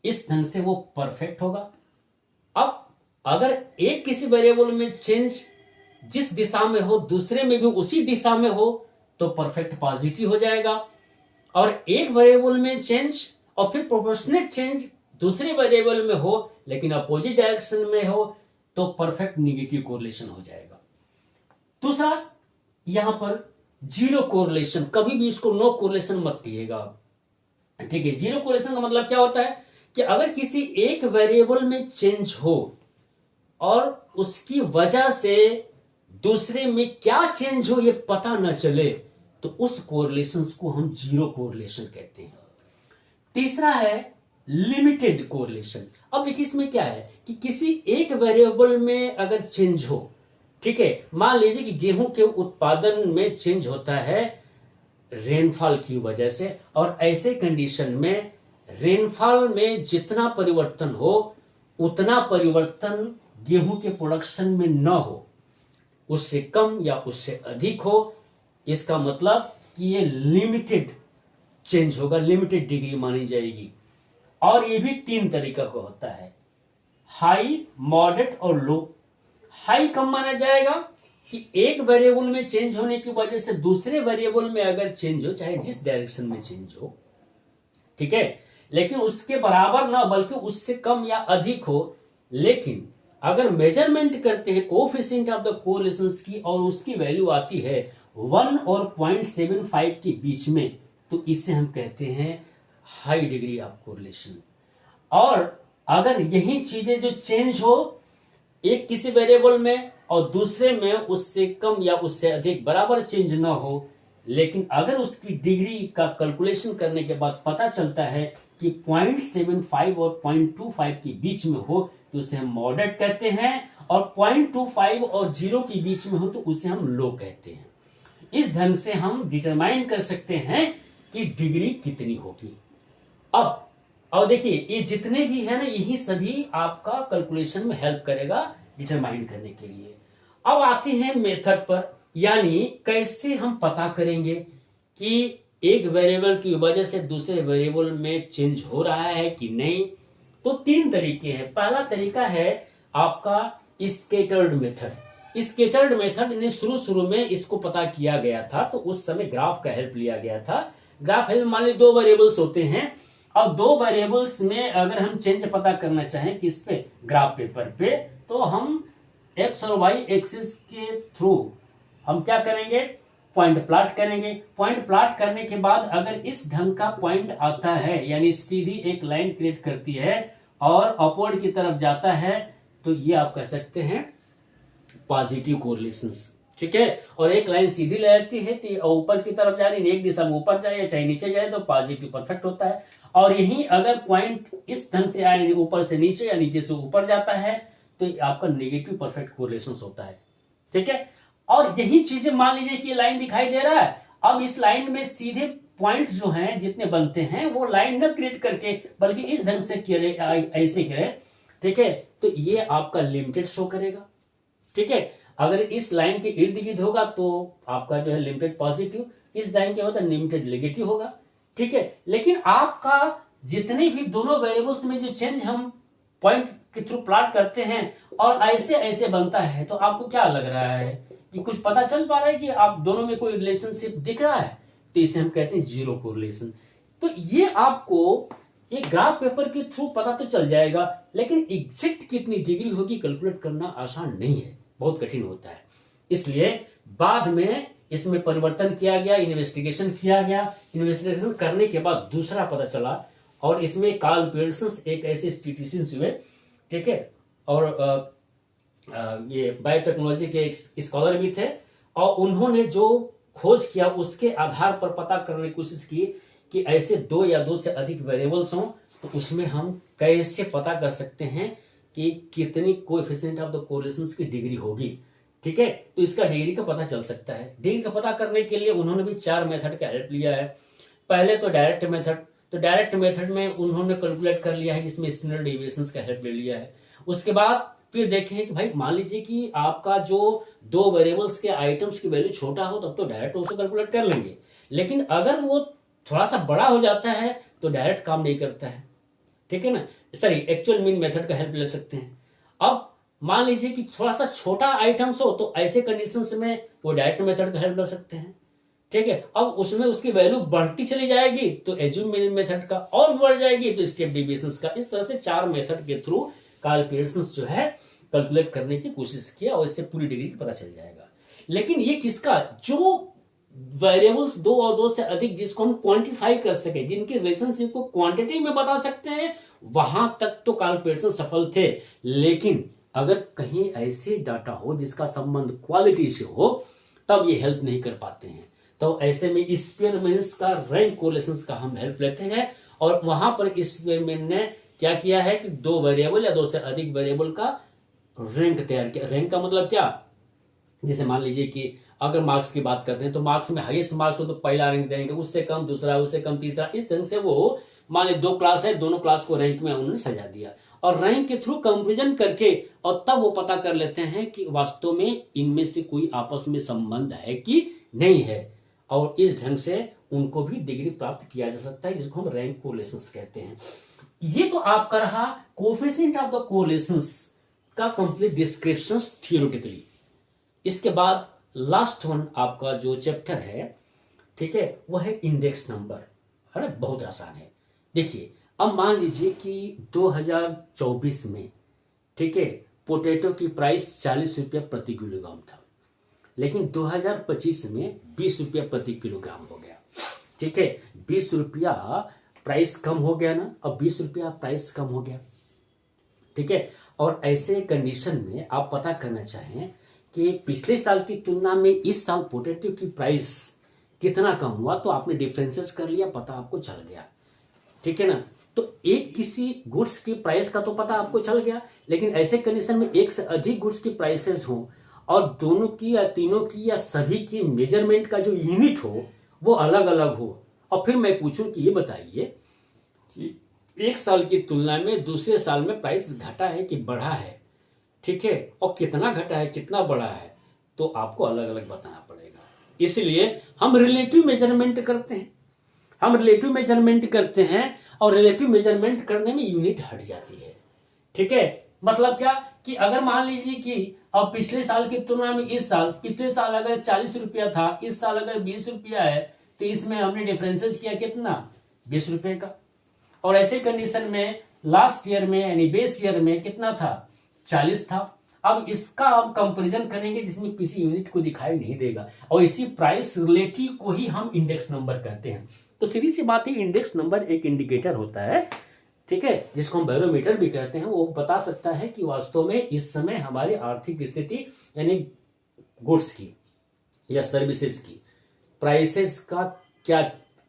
इस ढंग से वो परफेक्ट होगा। अब अगर एक किसी वेरिएबल में चेंज जिस दिशा में हो दूसरे में भी उसी दिशा में हो तो परफेक्ट पॉजिटिव हो जाएगा, और एक वेरिएबल में चेंज और फिर प्रोपोर्शनेट चेंज दूसरे वेरिएबल में हो लेकिन अपोजिट डायरेक्शन में हो तो परफेक्ट निगेटिव कोरिलेशन हो जाएगा। दूसरा, यहां पर जीरो कोरिलेशन, कभी भी इसको नो कोरिलेशन मत कहिएगा, ठीक है। जीरो कोरिलेशन का मतलब क्या होता है कि अगर किसी एक वेरिएबल में चेंज हो और उसकी वजह से दूसरे में क्या चेंज हो ये पता न चले तो उस कोरिलेशन को हम जीरो कोरिलेशन कहते हैं। तीसरा है लिमिटेड कोरिलेशन। अब देखिए इसमें क्या है कि किसी एक वेरिएबल में अगर चेंज हो, ठीक है, मान लीजिए कि गेहूं के उत्पादन में चेंज होता है रेनफॉल की वजह से, और ऐसे कंडीशन में रेनफॉल में जितना परिवर्तन हो उतना परिवर्तन गेहूं के प्रोडक्शन में न हो, उससे कम या उससे अधिक हो, इसका मतलब कि ये लिमिटेड चेंज होगा, लिमिटेड डिग्री मानी जाएगी। और ये भी तीन तरीका का होता है, हाई, मॉडरेट और लो। हाई कम माना जाएगा कि एक वेरिएबल में चेंज होने की वजह से दूसरे वेरिएबल में अगर चेंज हो, चाहे जिस डायरेक्शन में चेंज हो, ठीक है, लेकिन उसके बराबर ना बल्कि उससे कम या अधिक हो। लेकिन अगर मेजरमेंट करते हैं कोएफिशिएंट ऑफ द कोरिलेशंस की और उसकी वैल्यू आती है 1 और 0.75 के बीच में, तो इसे हम कहते हैं हाई डिग्री ऑफ कोरिलेशन। और अगर यही चीजें जो चेंज हो एक किसी वेरिएबल में और दूसरे में उससे कम या उससे अधिक बराबर चेंज ना हो, लेकिन अगर उसकी डिग्री का कैलकुलेशन करने के बाद पता चलता है कि 0.75 और 0.25 के बीच में हो तो उसे हम मॉडरेट कहते हैं, और 0.25 और 0 के बीच में हो तो उसे हम लो कहते हैं। इस ढंग से हम डिटरमाइन कर सकते हैं कि डिग्री कितनी होगी। अब देखिए ये जितने भी है ना, यही सभी आपका कैलकुलेशन में हेल्प करेगा डिटरमाइन करने के लिए। अब आते हैं मेथड पर, यानी कैसे हम पता करेंगे कि एक वेरिएबल की वजह से दूसरे वेरिएबल में चेंज हो रहा है कि नहीं। तो 3 तरीके हैं। पहला तरीका है आपका स्कैटर्ड मेथड। स्कैटर्ड मेथड ने शुरू में इसको पता किया गया था, तो उस समय ग्राफ का हेल्प लिया गया था। ग्राफ हेल्प मान ली 2 वेरिएबल्स होते हैं, अब 2 वेरिएबल्स में अगर हम चेंज पता करना चाहें किस पे, ग्राफ पेपर पे, तो हम एक्स और वाई एक्सिस के थ्रू हम क्या करेंगे, पॉइंट प्लॉट करेंगे। पॉइंट प्लॉट करने के बाद अगर इस ढंग का पॉइंट आता है, यानी सीधी एक लाइन क्रिएट करती है और अपवर्ड की तरफ जाता है, तो ये आप कह सकते हैं पॉजिटिव कोरिलेशंस, ठीक है। और एक लाइन सीधी रहती है तो ऊपर की तरफ जा रही है, एक दिशा में ऊपर जाए या चाहे नीचे जाए तो पॉजिटिव परफेक्ट होता है। और यही अगर पॉइंट इस ढंग से आए, ऊपर से नीचे या नीचे से ऊपर जाता है, तो आपका नेगेटिव परफेक्ट कोरिलेशंस होता है, ठीक है। और यही चीजें मान लीजिए कि लाइन दिखाई दे रहा है, अब इस लाइन में सीधे पॉइंट जो हैं जितने बनते हैं वो लाइन न क्रिएट करके बल्कि इस ढंग से करे, ऐसे करे, ठीक है, तो ये आपका लिमिटेड शो करेगा, ठीक है। अगर इस लाइन के इर्द गिर्द होगा तो आपका जो है लिमिटेड पॉजिटिव, इस लाइन के होता है लिमिटेड नेगेटिव होगा, ठीक है। लेकिन आपका जितने भी दोनों वेरिएबल्स में जो चेंज हम पॉइंट के थ्रू प्लॉट करते हैं और ऐसे ऐसे बनता है, तो आपको क्या लग रहा है कि कुछ पता चल पा रहा है कि आप दोनों में कोई रिलेशनशिप दिख रहा है, तो इसे हम कहते हैं जीरो कोरिलेशन। तो ये आपको एक ग्राफ पेपर के थ्रू पता तो चल जाएगा, लेकिन एग्जैक्ट कितनी डिग्री होगी कैलकुलेट करना आसान नहीं है, बहुत कठिन होता है। इसलिए बाद में इसमें परिवर्तन किया गया, इन्वेस्टिगेशन किया गया, इन्वेस्टिगेशन करने के बाद दूसरा पता चला, और इसमें कार्ल पियर्सन एक ऐसे स्टैटिस्टिशियन हुए, ठीक है, और ये बायोटेक्नोलॉजी के एक स्कॉलर भी थे, और उन्होंने जो खोज किया उसके आधार पर पता करने की कोशिश की कि ऐसे 2 या 2 से अधिक वेरिएबल्स हों तो उसमें हम कैसे पता कर सकते हैं कि कितनी कोएफिशिएंट ऑफ द कोरिलेशंस की डिग्री होगी, ठीक है। तो इसका डिग्री का पता चल सकता है। डिग्री का पता करने के लिए उन्होंने भी 4 मेथड का हेल्प लिया है। पहले तो डायरेक्ट मेथड, तो डायरेक्ट मेथड में उन्होंने कैलकुलेट कर लिया है, जिसमें स्टैंडर्ड डेविएशंस का हेल्प ले लिया है। उसके बाद फिर देखें कि भाई मान लीजिए कि आपका जो 2 वेरिएबल्स के आइटम्स की वैल्यू छोटा हो तब तो डायरेक्ट उसको कैलकुलेट कर लेंगे, लेकिन अगर वो थोड़ा सा बड़ा हो जाता है तो डायरेक्ट काम नहीं करता है, ठीक है ना। सॉरी, एक्चुअल मीन मेथड का हेल्प ले सकते हैं। अब मान लीजिए कि थोड़ा सा छोटा आइटम्स हो तो ऐसे कंडीशंस में वो डायरेक्ट मेथड का हेल्प ले सकते हैं, ठीक है। अब उसमें उसकी वैल्यू बढ़ती चली जाएगी तो एज्यूम मीन मेथड का, और बढ़ जाएगी तो स्टेप डेविएशंस का। इस तरह से 4 मेथड के थ्रू कार्ल पियर्सन जो है कैलकुलेट करने की कोशिश किया और इससे पूरी डिग्री पता चल जाएगा। लेकिन ये किसका, जो वेरिएबल्स 2 और 2 से अधिक जिसको हम क्वांटिफाई कर सके, जिनके रिलेशनशिप को क्वांटिटी में बता सकते हैं, वहां तक तो कार्ल पियर्सन सफल थे। लेकिन अगर कहीं ऐसे डाटा हो जिसका संबंध क्वालिटी से हो, तब ये हेल्प नहीं कर पाते हैं। तो ऐसे में स्पीयरमैन का रैंक कोरिलेशंस का हम हेल्प लेते हैं, और वहां पर स्पीयरमैन ने क्या किया है कि 2 वेरिएबल या 2 से अधिक वेरिएबल का रैंक तैयार किया। रैंक का मतलब क्या, जैसे मान लीजिए कि अगर मार्क्स की बात करते हैं तो मार्क्स में हाईएस्ट मार्क्स को तो पहला रैंक देंगे, उससे कम दूसरा, उससे कम तीसरा, इस तरह से वो मान लीजिए 2 क्लास है, दोनों क्लास को रैंक में उन्होंने सजा दिया, और रैंक के थ्रू कंपेरिजन करके और तब वो पता कर लेते हैं कि वास्तव में इनमें से कोई आपस में संबंध है कि नहीं है, और इस ढंग से उनको भी डिग्री प्राप्त किया जा सकता है, जिसको हम रैंक कोरिलेशंस कहते हैं। ये तो आपका रहा कोएफिशिएंट ऑफ द कोरिलेशंस का कंप्लीट डिस्क्रिप्शन थियोरेटिकली। इसके बाद लास्ट वन आपका जो चैप्टर है, ठीक है, वो है इंडेक्स नंबर, है ना, बहुत आसान है। देखिए अब मान लीजिए कि 2024 में, ठीक है, पोटैटो की प्राइस 40 रुपया प्रति किलोग्राम था, लेकिन 2025 में 20 रुपया प्रति किलोग्राम हो गया। ठीक है, 20 रुपया प्राइस कम हो गया ना, अब 20 रुपया प्राइस कम हो गया। ठीक है, और ऐसे कंडीशन में आप पता करना चाहें कि पिछले साल की तुलना में इस साल पोटैटो की प्राइस कितना कम हुआ, तो आपने डिफरेंसेस कर लिया, पता आपको चल गया। ठीक है ना, तो एक किसी गुड्स की प्राइस का तो पता आपको चल गया, लेकिन ऐसे कंडीशन में एक से अधिक गुड्स की प्राइसेस हो और दोनों की या तीनों की या सभी की मेजरमेंट का जो यूनिट हो वो अलग अलग हो, और फिर मैं पूछूं कि ये बताइए कि एक साल की तुलना में दूसरे साल में प्राइस घटा है कि बढ़ा है, ठीक है, और कितना घटा है कितना बढ़ा है, तो आपको अलग अलग बताना पड़ेगा। इसलिए हम रिलेटिव मेजरमेंट करते हैं, और रिलेटिव मेजरमेंट करने में यूनिट हट जाती है। ठीक है, मतलब क्या कि अगर मान लीजिए कि अब पिछले साल की तुलना में इस साल, पिछले साल अगर 40 रुपया था, इस साल अगर 20 रुपया है, तो इसमें हमने डिफरेंसेस किया कितना, 20 रुपए का। और ऐसे कंडीशन में लास्ट ईयर में यानी बेस ईयर में कितना था, 40 था। अब इसका हम कंपैरिजन करेंगे जिसमें किसी यूनिट को दिखाई नहीं देगा, और इसी प्राइस रिलेटिव को ही हम इंडेक्स नंबर कहते हैं। तो सीधी सी बात है, इंडेक्स नंबर एक इंडिकेटर होता है, ठीक है, जिसको हम बैरोमीटर भी कहते हैं। वो बता सकता है कि वास्तव में इस समय हमारी आर्थिक स्थिति यानी गुड्स की या सर्विसेज की प्राइसेस का क्या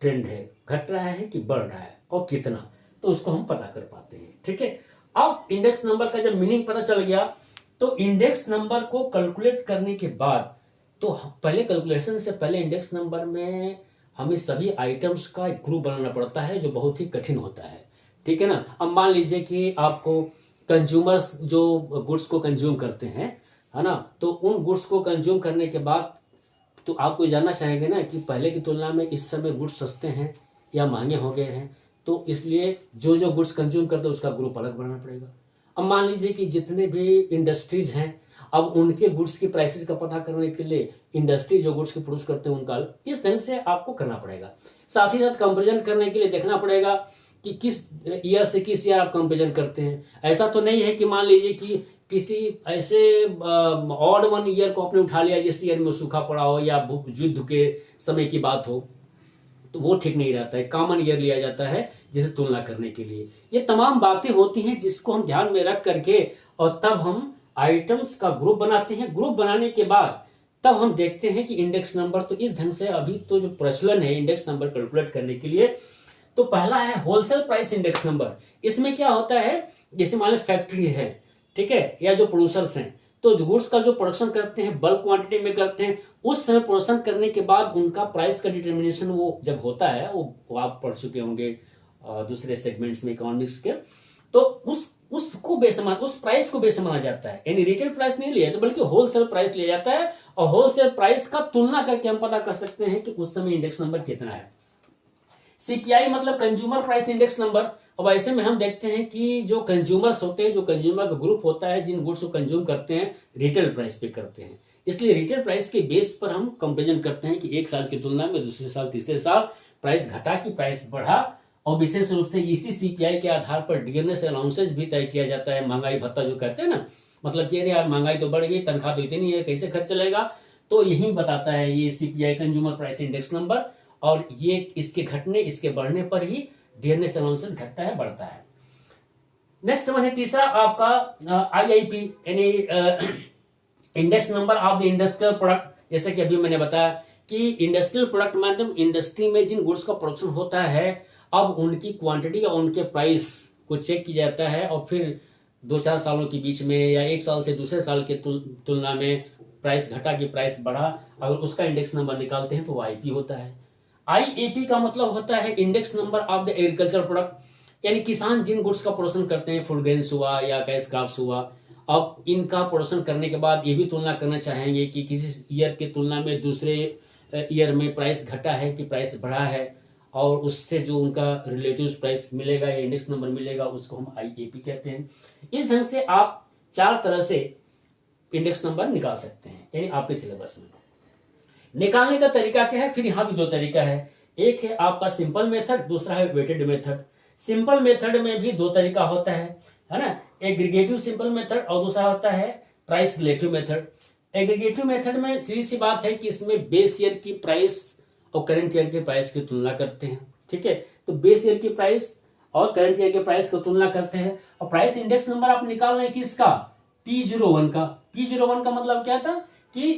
ट्रेंड है, घट रहा है कि बढ़ रहा है और कितना, तो उसको हम पता कर पाते हैं। ठीक है, अब इंडेक्स नंबर का जब मीनिंग पता चल गया, तो इंडेक्स नंबर को कैलकुलेट करने के बाद, तो पहले कैलकुलेशन से पहले इंडेक्स नंबर में हमें सभी आइटम्स का एक ग्रुप बनाना पड़ता है, जो बहुत ही कठिन होता है। ठीक है ना, अब मान लीजिए कि आपको कंज्यूमर्स जो गुड्स को कंज्यूम करते हैं, है ना, तो उन गुड्स को कंज्यूम करने के बाद तो आपको जानना चाहेंगे ना कि पहले की तुलना में इस समय गुड्स सस्ते हैं या महंगे हो गए हैं, तो इसलिए जो जो गुड्स कंज्यूम करते हैं उसका ग्रुप अलग बनाना पड़ेगा। अब मान लीजिए कि जितने भी इंडस्ट्रीज हैं, अब उनके गुड्स की प्राइसेस का पता करने के लिए इंडस्ट्री जो गुड्स की प्रोड्यूस करते हैं उनका इस ढंग से आपको करना पड़ेगा। साथ ही साथ कंपेरिजन करने के लिए देखना पड़ेगा कि किस ईयर से किस ईयर आप कंपेरिजन करते हैं। ऐसा तो नहीं है कि मान लीजिए कि किसी ऐसे ऑड वन ईयर को आपने उठा लिया जिस ईयर में सूखा पड़ा हो या युद्ध के समय की बात हो, तो वो ठीक नहीं रहता है। कॉमन ईयर लिया जाता है जिसे तुलना करने के लिए। ये तमाम बातें होती हैं जिसको हम ध्यान में रख करके और तब हम आइटम्स का ग्रुप बनाते हैं। ग्रुप बनाने के बाद तब हम देखते हैं कि इंडेक्स नंबर, तो इस ढंग से अभी तो जो प्रचलन है इंडेक्स नंबर कैलकुलेट करने के लिए, तो पहला है होलसेल प्राइस इंडेक्स नंबर। इसमें क्या होता है, जैसे मान लो फैक्ट्री है, ठीक है, या जो प्रोड्यूसर्स हैं, तो गुड्स का जो प्रोडक्शन करते हैं बल्क क्वांटिटी में करते हैं, उस समय प्रोडक्शन करने के बाद उनका प्राइस का डिटर्मिनेशन वो जब होता है, वो आप पढ़ चुके होंगे दूसरे सेगमेंट्स में इकोनॉमिक्स के, तो उसको बेस उस प्राइस को बेस माना जाता है। यानी रिटेल प्राइस नहीं लिया जाता बल्कि होलसेल प्राइस लिया जाता है, और होलसेल प्राइस का तुलना करके हम पता कर सकते हैं कि उस समय इंडेक्स नंबर कितना है। सीपीआई मतलब कंज्यूमर प्राइस इंडेक्स नंबर। अब ऐसे में हम देखते हैं कि जो कंज्यूमर्स होते हैं, जो कंज्यूमर का ग्रुप होता है, जिन गुड्स को कंज्यूम करते हैं रिटेल प्राइस पे करते हैं, इसलिए रिटेल प्राइस के बेस पर हम कंपेरिजन करते हैं कि एक साल की तुलना में दूसरे साल तीसरे साल प्राइस घटा कि प्राइस बढ़ा। और विशेष रूप से इसी सीपीआई के आधार पर डीएनएस अलाउंसेज भी तय किया जाता है, महंगाई भत्ता जो कहते हैं ना, मतलब कि अरे यार महंगाई तो बढ़ गई, तनख्वाह तो इतनी है, कैसे खर्च चलेगा, तो यही बताता है ये CPI consumer price index number. और ये इसके घटने इसके बढ़ने पर ही डीएनएस अलाउंसेस घटता है बढ़ता है। नेक्स्ट वन है तीसरा आपका आईआईपी यानी index number of the industrial product. जैसे कि अभी मैंने बताया कि इंडस्ट्रियल प्रोडक्ट मतलब इंडस्ट्री में जिन गुड्स का प्रोडक्शन होता है, अब उनकी क्वांटिटी और उनके प्राइस को चेक किया जाता है, और फिर 2-4 सालों के बीच में या एक साल से दूसरे साल के तुलना में प्राइस घटा कि प्राइस बढ़ा, अगर उसका इंडेक्स नंबर निकालते हैं तो वो आईपी होता है। आईएपी का मतलब होता है index number of the agriculture product, यानी किसान जिन गुड्स का प्रोडक्शन करते हैं, फूड ग्रेन्स हुआ या कैश क्रॉप्स हुआ, अब इनका प्रोडक्शन करने के बाद ये भी तुलना करना चाहेंगे कि किसी ईयर की तुलना में दूसरे ईयर में प्राइस घटा है कि प्राइस बढ़ा है, और उससे जो उनका रिलेटिव प्राइस मिलेगा या इंडेक्स नंबर मिलेगा उसको हम आईएपी कहते हैं। इस ढंग से आप 4 तरह से इंडेक्स नंबर निकाल सकते हैं, यानी आपके सिलेबस में। निकालने का तरीका क्या है, फिर यहां भी 2 तरीका है। एक है आपका सिंपल मेथड, दूसरा है वेटेड मेथड। सिंपल मेथड में भी दो तरीका होता है ना, एग्रीगेटिव सिंपल मेथड और दूसरा होता है price relative method. Aggregative method में सीधी सी बात है कि इसमें बेस ईयर की प्राइस और करंट ईयर के प्राइस की तुलना करते हैं, ठीक है। तो बेस ईयर की प्राइस और करंट ईयर के प्राइस की तुलना करते हैं, और प्राइस इंडेक्स नंबर आप निकाल रहे हैं किसका, P01 का। P01 का मतलब क्या था कि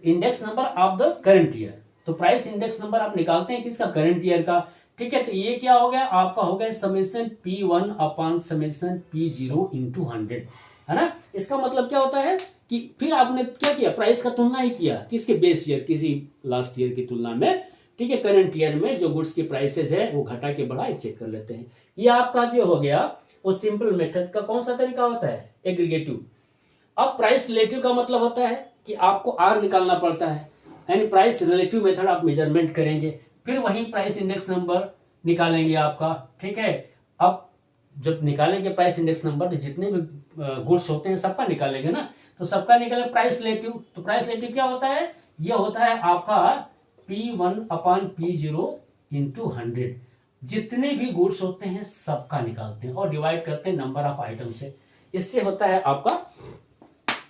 index number of the current year. तो प्राइस इंडेक्स नंबर आप निकालते हैं किसका, करंट ईयर का, ठीक है। तो ये क्या हो गया आपका, हो गया summation P1 upon summation P0 into 100, है ना। इसका मतलब क्या होता है कि फिर आपने क्या किया, प्राइस का तुलना ही किया किसके, बेस ईयर, किसी लास्ट ईयर की तुलना में, ठीक है। करंट ईयर में जो गुड्स की प्राइसेस है वो घटा के बढ़ा चेक कर लेते हैं। ये आपका जो हो गया वो सिंपल मेथड का कौन सा तरीका होता है, एग्रीगेटिव। अब प्राइस रिलेटिव का मतलब होता है कि आपको आर निकालना पड़ता है, यानी प्राइस रिलेटिव मेथड आप मेजरमेंट करेंगे, फिर वही प्राइस इंडेक्स नंबर निकालेंगे आपका, ठीक है। अब जब निकालेंगे प्राइस इंडेक्स नंबर, तो जितने भी गुड्स होते हैं सबका निकालेंगे ना, तो सबका निकाले प्राइस रिलेटिव। तो प्राइस रिलेटिव क्या होता है, ये होता है आपका P1 अपॉन P0 इंटू 100। जितने भी गुड्स होते हैं सबका निकालते हैं और डिवाइड करते हैं नंबर ऑफ आइटम से। इससे होता है आपका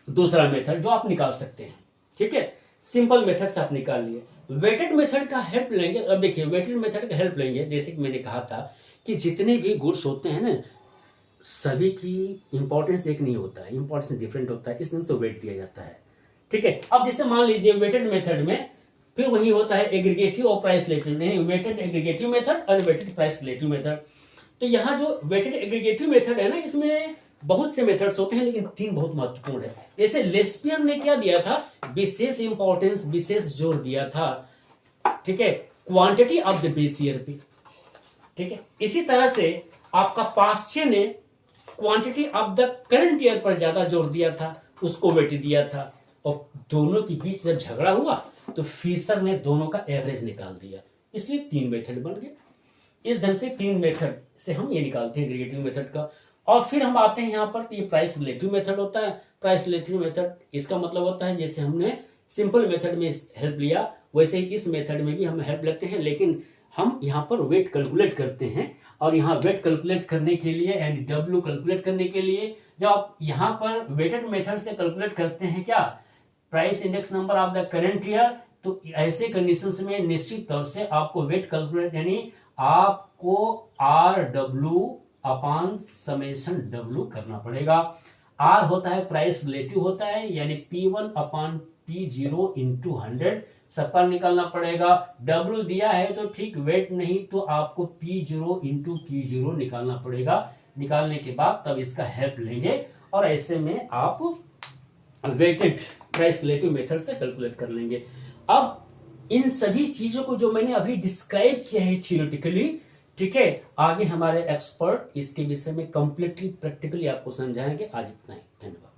दूसरा मेथड जो आप निकाल सकते हैं, ठीक है। सिंपल मेथड से आप निकाल लिए। वेटेड मेथड का हेल्प लेंगे। अब देखिए वेटेड मेथड का हेल्प लेंगे, जैसे कि मैंने कहा था कि जितने भी गुड्स होते हैं ना, सभी की इंपॉर्टेंस एक नहीं होता है, इंपॉर्टेंस डिफरेंट होता है, इस तरह से वेट दिया जाता है, ठीक है। अब जैसे मान लीजिए वेटेड मेथड में फिर वही होता है एग्रीगेटिव और प्राइस रिलेटिव, नहीं वेटेड एग्रीगेटिव मेथड और वेटेड प्राइस रिलेटिव मेथड। तो यहाँ जो वेटेड एग्रीगेटिव मेथड है ना, इसमें बहुत से मेथड्स होते हैं लेकिन तीन बहुत महत्वपूर्ण है। जैसे लेस्पियन ने क्या दिया था, विशेष इंपॉर्टेंस, विशेष जोर दिया था, ठीक है, quantity of the base year पे, ठीक है। इसी तरह से आपका पास्चे ने quantity of the current year पर ज्यादा जोर दिया था, उसको वेट दिया था, और दोनों के बीच जब झगड़ा हुआ तो फीसर ने दोनों का एवरेज निकाल दिया, इसलिए तीन मेथड बन गए। इस ढंग से तीन मेथड से हम ये निकालते हैं एग्रीगेटिव मेथड का। और फिर हम आते हैं यहाँ पर, तो ये प्राइस रिलेटिव मेथड होता है। प्राइस रिलेटिव मेथड इसका मतलब होता है जैसे हमने सिंपल मेथड में हेल्प लिया वैसे ही इस मेथड में भी हम हेल्प लेते हैं, लेकिन हम यहाँ पर वेट कैलकुलेट करते हैं। और यहाँ वेट कैलकुलेट करने के लिए यानी डब्ल्यू कैलकुलेट करने के लिए जब आप यहाँ पर वेटेड मेथड से कैलकुलेट करते हैं क्या, price index number of the current year, तो ऐसे कंडीशंस में निश्चित तौर से आपको वेट कैलकुलेट यानी आपको R W upon summation W करना पड़ेगा। आर होता है प्राइस रिलेटिव होता है, यानी P1 अपॉन P0 इंटू 100 सबका निकालना पड़ेगा। डब्ल्यू दिया है तो ठीक, वेट नहीं तो आपको P0 इंटू Q0 निकालना पड़ेगा। निकालने के बाद तब इसका हेल्प लेंगे और ऐसे में आप वेटेड प्राइस रिलेटिव मेथड से कैलकुलेट कर लेंगे। अब इन सभी चीजों को जो मैंने अभी डिस्क्राइब किया है थियोरेटिकली, ठीक है, आगे हमारे एक्सपर्ट इसके विषय में कंप्लीटली प्रैक्टिकली आपको समझाएंगे। आज इतना ही, धन्यवाद।